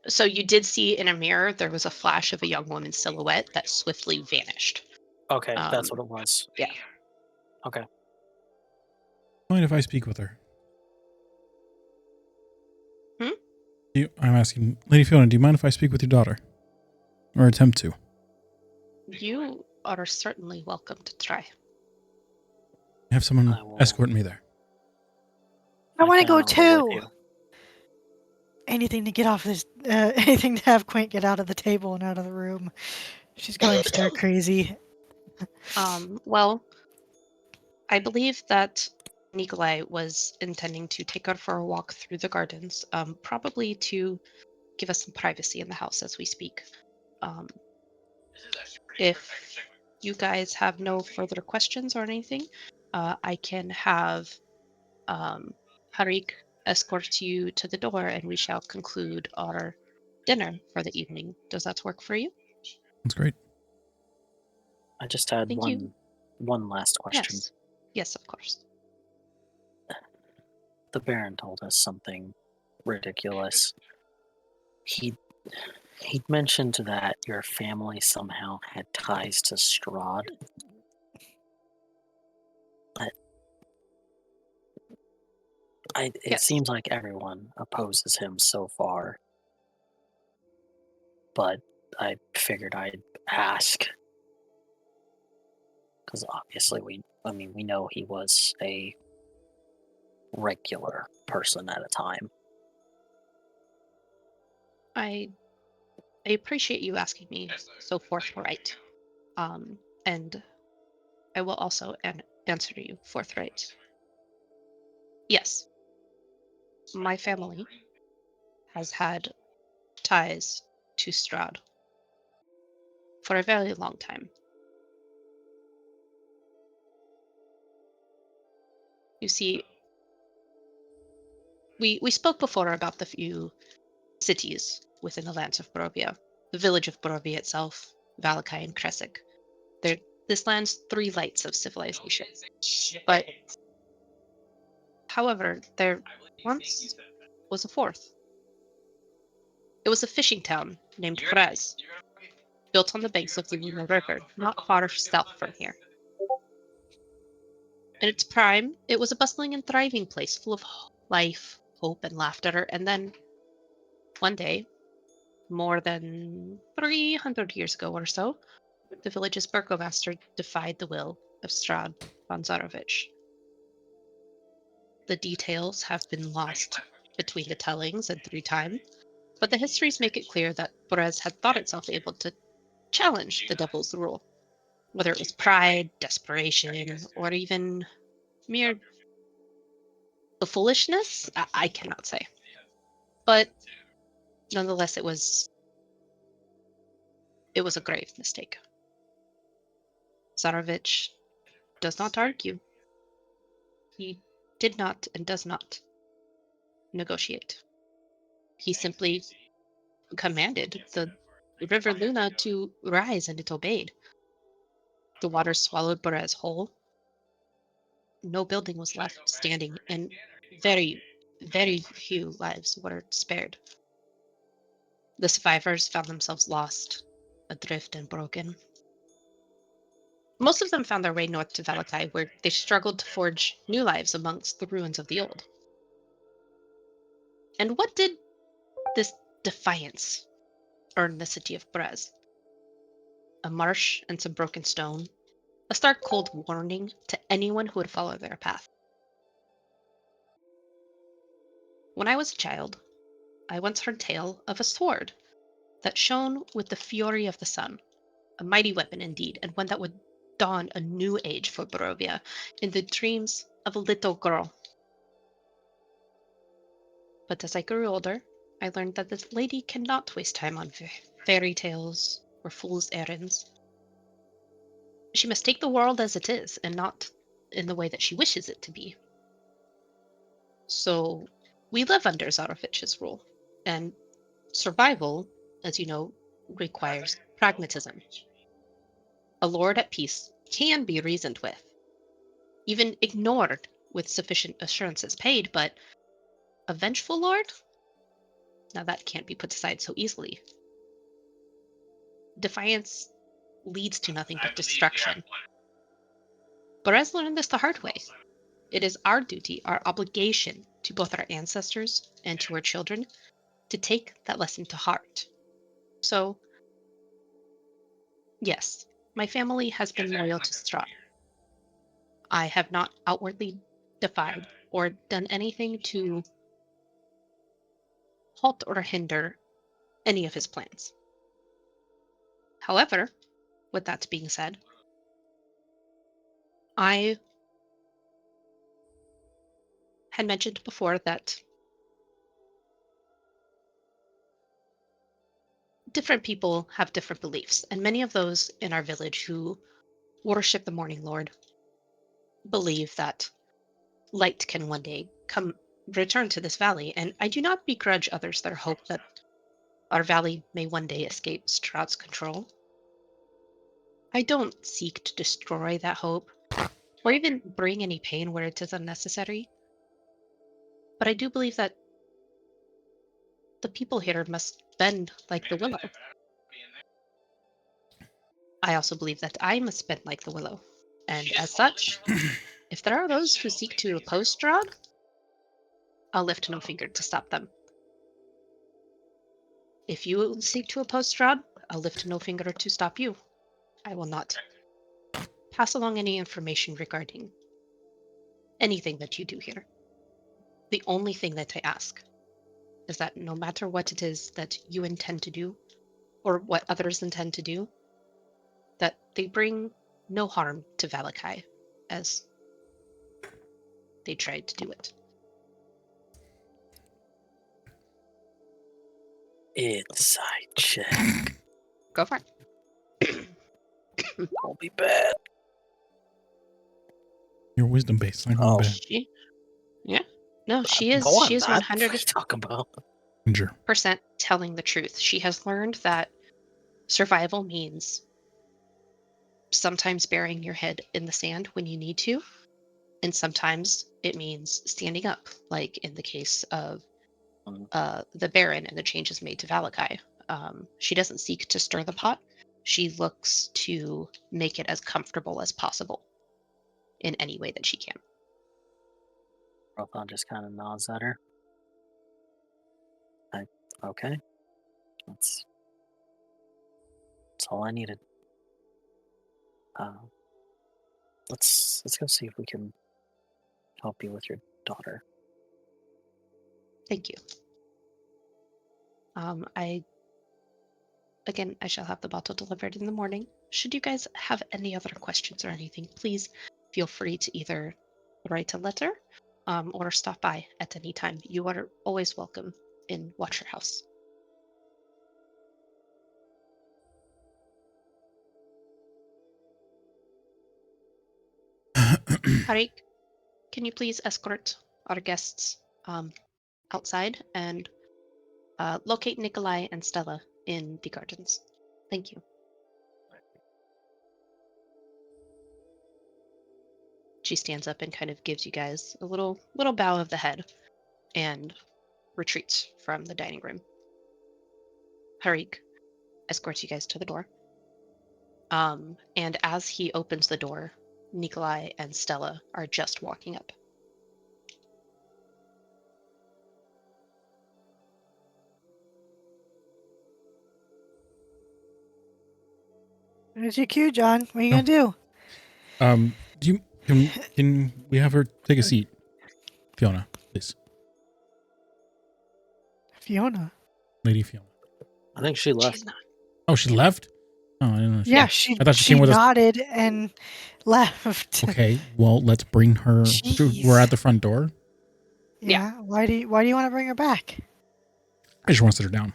So you did see in a mirror, there was a flash of a young woman's silhouette that swiftly vanished. Okay, that's what it was. Yeah. Okay. Mind if I speak with her? Hmm? I'm asking, Lady Fiona, do you mind if I speak with your daughter? Or attempt to? You are certainly welcome to try. Have someone I will- escort me there. I want to can, go I'll go with too. you. Anything to get off this. Anything to have Quaint get out of the table and out of the room. She's going stir crazy. Well, I believe that Nikolai was intending to take her for a walk through the gardens, probably to give us some privacy in the house as we speak. If you guys have no further questions or anything, I can have Harik escort you to the door and we shall conclude our dinner for the evening. Does that work for you? That's great. I just had Thank you. one last question. Yes. Yes, of course. The Baron told us something ridiculous. He'd mentioned that your family somehow had ties to Strahd. But it Yes. seems like everyone opposes him so far. But I figured I'd ask. Because obviously we know he was a regular person at a time. I appreciate you asking me so forthright. And I will also answer you forthright. Yes, my family has had ties to Strahd for a very long time. You see, we spoke before about the few cities within the lands of Barovia, the village of Barovia itself, Valakai and Kresik. This land's three lights of civilization. But, however, there once was a fourth. It was a fishing town named Perez, built on the banks of the Luna River, not far south from here. In its prime, it was a bustling and thriving place full of life, hope, and laughter. And then, one day, more than 300 years ago or so, the village's burgomaster defied the will of Strahd von Zarovich. The details have been lost between the tellings and through time, but the histories make it clear that Perez had thought itself able to challenge the devil's rule, whether it was pride, desperation, or even mere foolishness. I cannot say. But nonetheless, it was a grave mistake. Zarovich does not argue. He did not and does not negotiate. He simply commanded the River Luna to rise, and it obeyed. The waters swallowed Perez whole. No building was left standing, and very, very few lives were spared. The survivors found themselves lost, adrift, and broken. Most of them found their way north to Valakai, where they struggled to forge new lives amongst the ruins of the old. And what did this defiance earn the city of Perez? A marsh and some broken stone, a stark cold warning to anyone who would follow their path. When I was a child, I once heard tale of a sword that shone with the fury of the sun, a mighty weapon indeed, and one that would dawn a new age for Barovia in the dreams of a little girl. But as I grew older, I learned that this lady cannot waste time on fairy tales or fool's errands. She must take the world as it is, and not in the way that she wishes it to be. So we live under Zarovich's rule, and survival, as you know, requires pragmatism. A lord at peace can be reasoned with, even ignored with sufficient assurances paid, but a vengeful lord? Now that can't be put aside so easily. Defiance leads to nothing but destruction. Perez learned this the hard way. It is our duty, our obligation to both our ancestors and to our children to take that lesson to heart. So, yes, my family has been loyal to Strahd. I have not outwardly defied or done anything to halt or hinder any of his plans. However, with that being said, I had mentioned before that different people have different beliefs, and many of those in our village who worship the Morning Lord believe that light can one day return to this valley, and I do not begrudge others their hope that our valley may one day escape Strahd's control. I don't seek to destroy that hope, or even bring any pain where it is unnecessary. But I do believe that the people here must bend like the willow. I also believe that I must bend like the willow. And as such, if there are those who seek to oppose Strahd, I'll lift no finger to stop them. If you seek to oppose Strahd, I'll lift no finger to stop you. I will not pass along any information regarding anything that you do here. The only thing that I ask is that no matter what it is that you intend to do, or what others intend to do, that they bring no harm to Valakai as they tried to do it. Inside check. Go for it. Won't be bad. Your wisdom base. I Oh. bad. She, yeah, no, she is. No, I'm She is not. 100% What are you talking about? Ginger. telling the truth. She has learned that survival means sometimes burying your head in the sand when you need to, and sometimes it means standing up, like in the case of the Baron and the changes made to Valakai. She doesn't seek to stir the pot. She looks to make it as comfortable as possible in any way that she can. Rothan just kind of nods at her. Okay. That's all I needed. Let's go see if we can help you with your daughter. Thank you. I shall have the bottle delivered in the morning. Should you guys have any other questions or anything, please feel free to either write a letter or stop by at any time. You are always welcome in Watcher House. Harik, can you please escort our guests outside and locate Nikolai and Stella in the gardens? Thank you. She stands up and kind of gives you guys a little bow of the head and retreats from the dining room. Harik escorts you guys to the door. And as he opens the door, Nikolai and Stella are just walking up. There's your cue, John. What are you gonna do? Can we have her take a seat? Fiona, please. Fiona. Lady Fiona. I think she left. She's not. Oh, she left? Oh, I didn't know. Yeah, I thought she came with us. nodded and left. Okay, well, let's bring her. Jeez. We're at the front door. Yeah. Why do you want to bring her back? I just want to sit her down.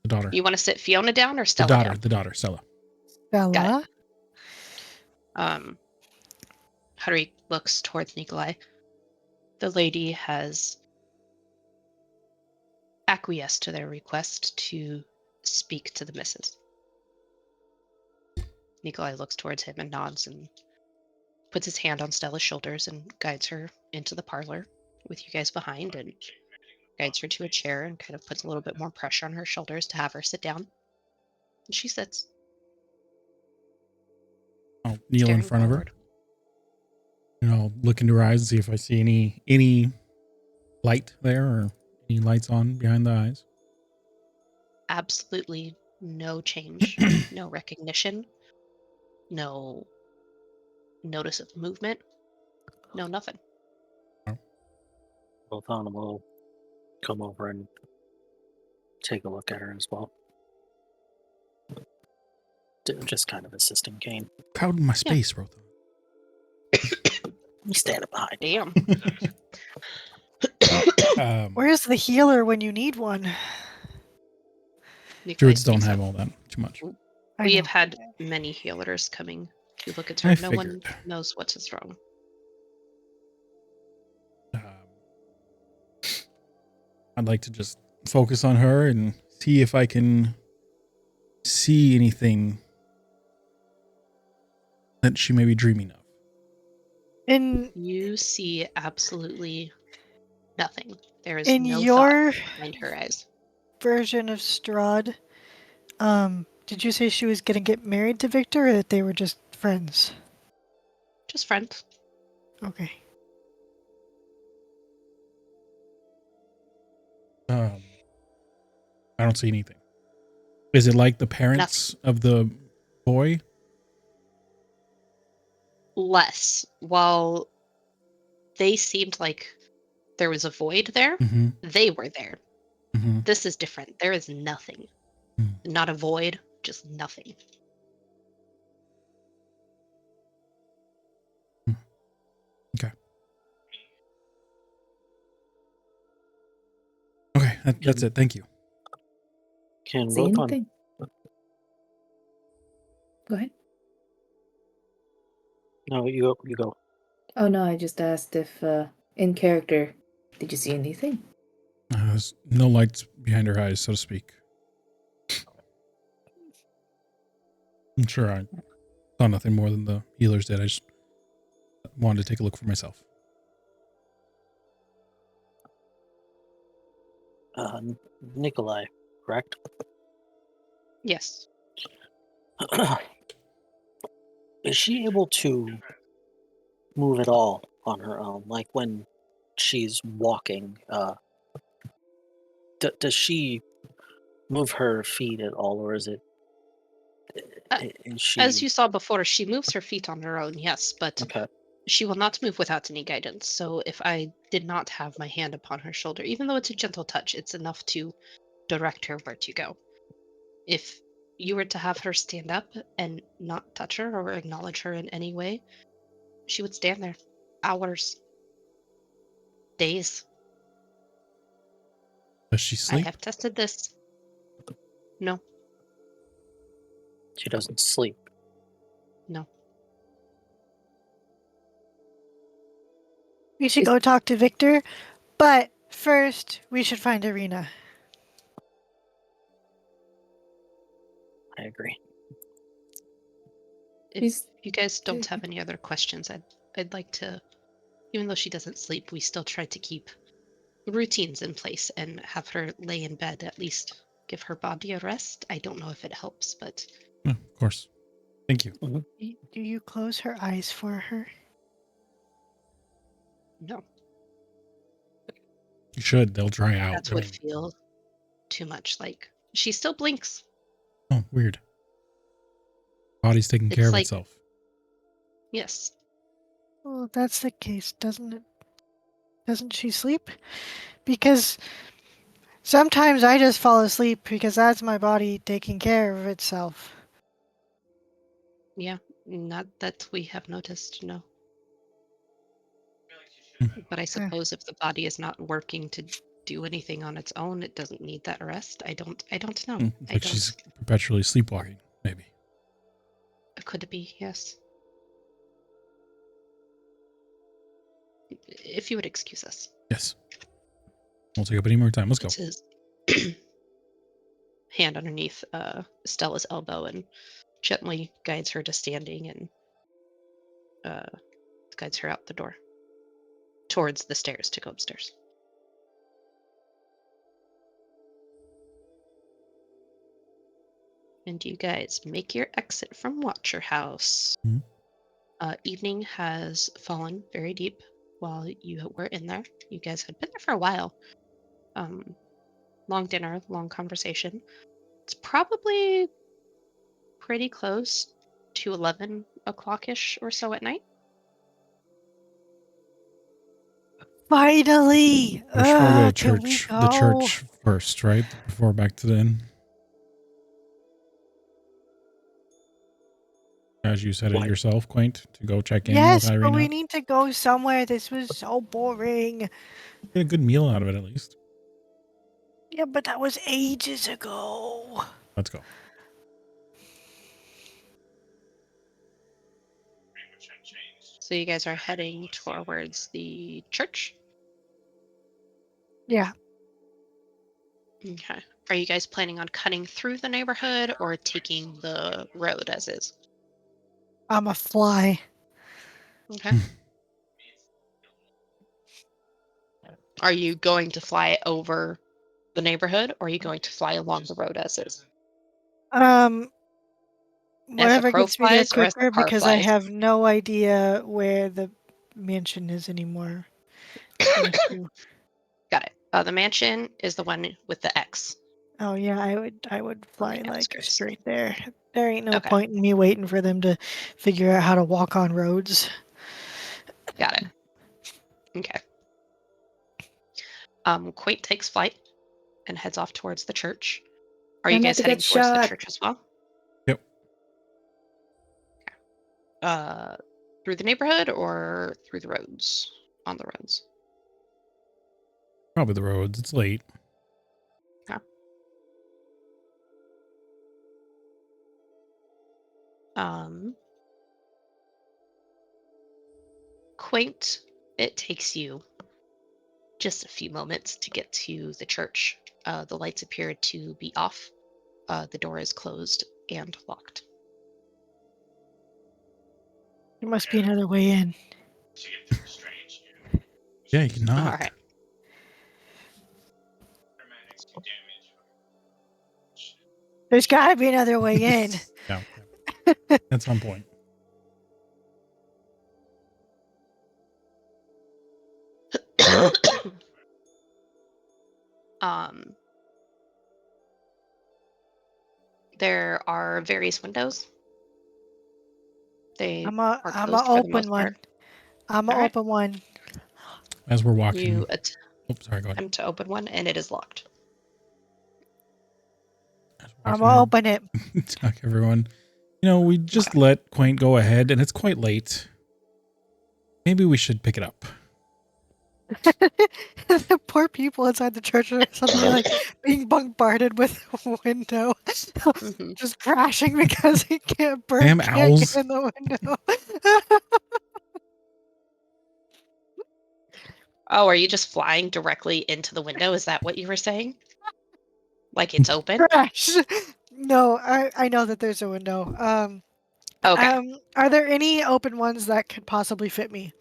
The daughter. You want to sit Fiona down or Stella down? The daughter, Stella. Bella. Harik looks towards Nikolai. The lady has acquiesced to their request to speak to the missus. Nikolai looks towards him and nods and puts his hand on Stella's shoulders and guides her into the parlor with you guys behind and guides her to a chair and kind of puts a little bit more pressure on her shoulders to have her sit down. And she sits. I'll kneel in front of her. And I'll look into her eyes and see if I see any light there or any lights on behind the eyes. Absolutely no change, no recognition, no notice of movement, no nothing. Rothan will come over and take a look at her as well. Just kind of assisting Kane. Crowding my space, Rothan. I'm standing behind. Damn. Where's the healer when you need one? Druids don't have all that too much. We have had many healers coming to look at her. No one knows what is wrong. I'd like to just focus on her and see if I can see anything that she may be dreaming of. You see absolutely nothing. There is in no your thought behind her eyes. Version of Strahd, did you say she was going to get married to Victor or that they were just friends? Just friends. Okay. I don't see anything. Is it like the parents of the boy? less. While they seemed like there was a void there, Mm-hmm. they were there. Mm-hmm. This is different. There is nothing. Hmm. Not a void, just nothing. Okay. Okay, that's it. Thank you. Can See work on. anything? Go ahead. No, you go. Oh no, I just asked if, in character, did you see anything? There's no lights behind her eyes, so to speak. I'm sure I saw nothing more than the healers did. I just wanted to take a look for myself. Nikolai, correct? Yes. Is she able to move at all on her own? Like when she's walking, does she move her feet at all, or is it? Is she As you saw before, she moves her feet on her own, yes, but okay? she will not move without any guidance. So if I did not have my hand upon her shoulder, even though it's a gentle touch, it's enough to direct her where to go. If you were to have her stand up and not touch her or acknowledge her in any way, she would stand there hours, days. Does she I sleep? have tested this. No, She doesn't sleep. no. We should Is- go talk to Victor, but first we should find Irina. I agree. If Is- you guys don't have any other questions, I'd like to, even though she doesn't sleep, we still try to keep routines in place and have her lay in bed, at least give her body a rest. I don't know if it helps, but Oh, of course. Thank you. Do you close her eyes for her? no, You should. They'll dry out. that would feel too much like she still blinks. Oh, weird. Body's taking It's care of like- itself. Yes. Well, if that's the case, doesn't she sleep? Because sometimes I just fall asleep because that's my body taking care of itself. Yeah. Not that we have noticed, no. But I suppose if the body is not working to do anything on its own, it doesn't need that rest. I don't know. It's like she's perpetually sleepwalking, maybe. Could it be? Yes. If you would excuse us. Yes. Won't take up any more time. Let's go. It's his hand underneath Stella's elbow and gently guides her to standing and guides her out the door towards the stairs to go upstairs. And you guys make your exit from Watcher House. Mhm. Evening has fallen very deep while you were in there. You guys had been there for a while. Long dinner, long conversation. It's probably pretty close to 11 o'clock-ish or so at night. Finally! We should probably go to Can we church. go? The church first, right? Before back to the inn. As you said it What? yourself, Quaint, to go check in Yes, with Irina. but we need to go somewhere. This was so boring. Get a good meal out of it, at least. Yeah, but that was ages ago. Let's go. So you guys are heading towards the church? Yeah. Okay. Are you guys planning on cutting through the neighborhood or taking the road as is? I'm a fly. Okay. Are you going to fly over the neighborhood or are you going to fly along the road as is? As a Whatever crow gets me there flies or as the quicker car because I flies? have no idea where the mansion is anymore. Thank you. Got it. The mansion is the one with the X. Oh yeah, I would fly like outskirts. straight there. There ain't no Okay. point in me waiting for them to figure out how to walk on roads. Got it. Okay. Quaint takes flight and heads off towards the church. Are you I'm about guys to heading get towards the shot. church as well? Yep. Through the neighborhood or through the roads? On the roads. Probably the roads. It's late. Quaint, it takes you just a few moments to get to the church. The lights appear to be off. The door is closed and locked. There must be another way in. See if things strange. Yeah, you can knock. All right. Paramedics do damage. There's got to be another way in. Yeah. At some point. There are various windows. They I'm are a closed for the open most one. part. I'm a All right. open one. As we're walking. You Oh, sorry, go ahead. attempt to open one, and it is locked. As we're I'm walking a open it. Talk everyone. We just let Quaint go ahead, and it's quite late. Maybe we should pick it up. The poor people inside the church are suddenly like being bombarded with a window, Mhm. just crashing because he can't Damn get owls. in the window. Oh, are you just flying directly into the window? Is that what you were saying? Like it's open? Crash. No, I know that there's a window. Okay. Are there any open ones that could possibly fit me?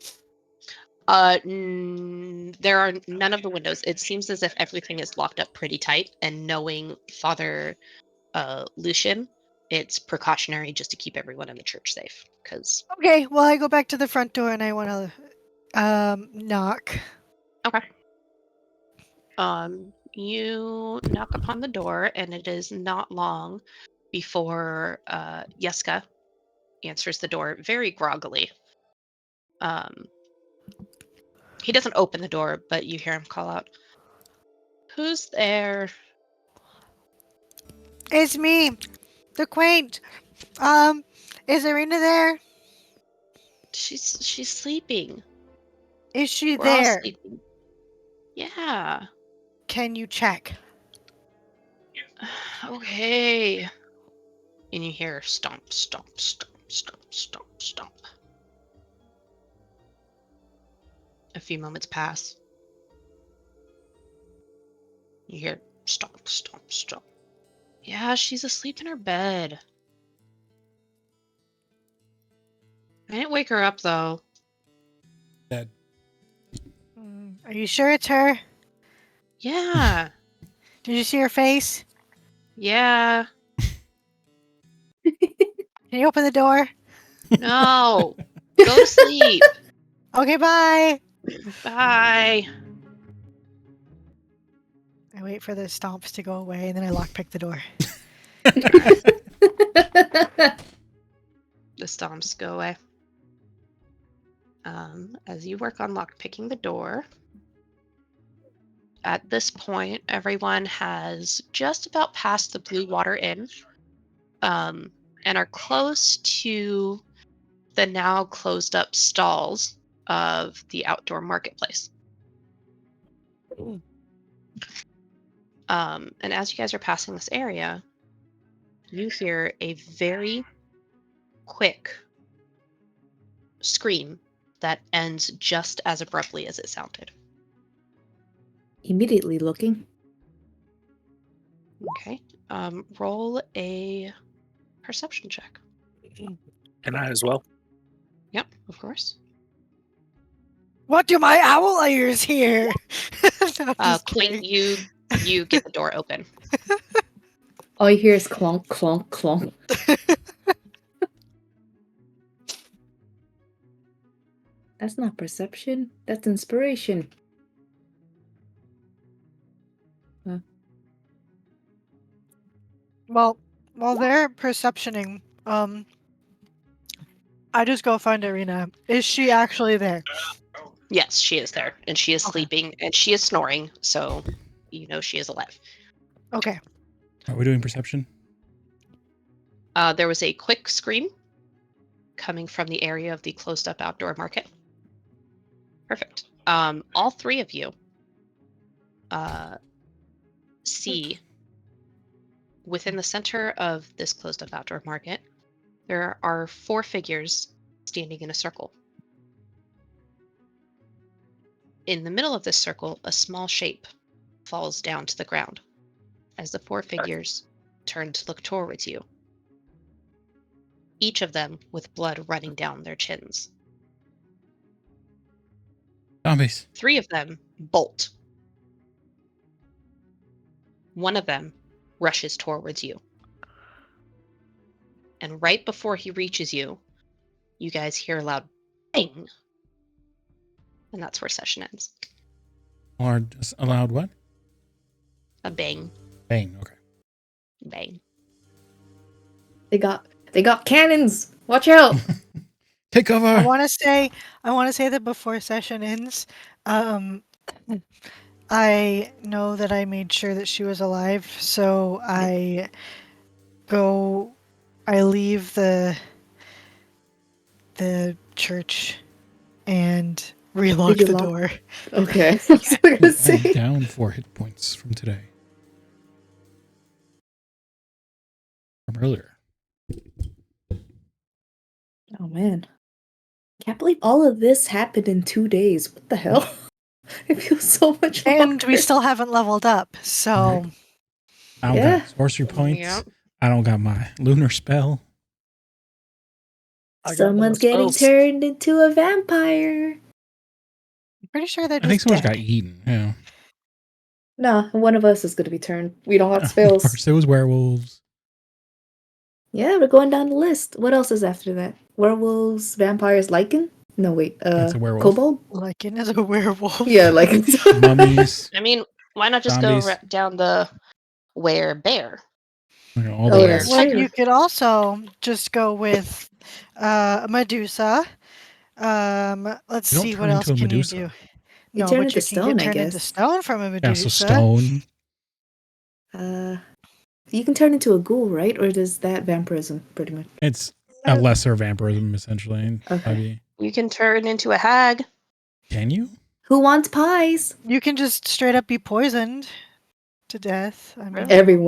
There are none of the windows. It seems as if everything is locked up pretty tight, and knowing Father Lucian, it's precautionary just to keep everyone in the church safe. Because Okay, well I go back to the front door and I want to knock. okay, you knock upon the door, and it is not long before Yeska answers the door very groggily. He doesn't open the door, but you hear him call out, "Who's there?" It's me, the Quaint. Is Arena there? She's sleeping. Is she We're all there? sleeping. Yeah. Can you check? Okay. And you hear stomp, stomp, stomp, stomp, stomp, stomp. A few moments pass. You hear stomp, stomp, stomp. Yeah, she's asleep in her bed. I didn't wake her up though. Dead. Are you sure it's her? Yeah. Did you see her face? Yeah. Can you open the door? No. Go to sleep. Okay, bye. Bye. I wait for the stomps to go away and then I lockpick the door. The stomps go away. As you work on lockpicking the door, at this point, everyone has just about passed the Blue Water Inn, and are close to the now closed up stalls of the outdoor marketplace. And as you guys are passing this area, you hear a very quick scream that ends just as abruptly as it sounded. Immediately looking. Okay. Roll a perception check. Can I as well? Yep, of course. What do my owl ears hear? No, I'm just Quint, kidding. you get the door open. All you hear is clonk, clonk, clonk. That's not perception. That's inspiration. Well, While they're perceptioning, I just go find Irina. Is she actually there? Yes, she is there, and she is Okay. sleeping, and she is snoring, so you know she is alive. Okay. Are we doing perception? There was a quick scream coming from the area of the closed-up outdoor market. Perfect. All three of you see within the center of this closed-up outdoor market, there are 4 figures standing in a circle. In the middle of this circle, a small shape falls down to the ground as the 4 figures turn to look towards you, each of them with blood running down their chins. Zombies. 3 of them bolt. One of them rushes towards you. And right before he reaches you, you guys hear a loud bang. And that's where session ends. Or just allowed what? A bang, Bang. Okay. bang. They got cannons. Watch out. Take cover. I want to say that before session ends, I know that I made sure that she was alive, so I leave the church and relock Did you the lock? door. Okay. I was gonna I'm say. down 4 hit points from today. From earlier. Oh man. Can't believe all of this happened in 2 days. What the hell? It feels so much longer. And we still haven't leveled up, so I don't Yeah. got sorcery points. Yep. I don't got my lunar spell. I got Someone's more getting spells. turned into a vampire. I'm pretty sure they're I think just someone's dead. got eaten. Yeah. Nah, one of us is gonna be turned. We don't have Of spells. course, it was werewolves. Yeah, we're going down the list. What else is after that? Werewolves, vampires, lichen? No, wait. That's a werewolf. Kobold? Lycan is a werewolf. Yeah, lichen. Mummies. I mean, why not just Zombies. go down the were-bear? All the Oh, Where that's wares. Well, true. you could also just go with Medusa. Let's You don't see, turn what else into a can you Medusa. do? You No, turn but into you can stone, get I turned into guess. stone from a Yeah, so Medusa. stone. You can turn into a ghoul, right? Or does that vampirism, pretty much? It's a lesser vampirism, essentially. Okay. Maybe. you can turn into a hag. Can you? Who wants pies? You can just straight up be poisoned to death. I mean, Everyone.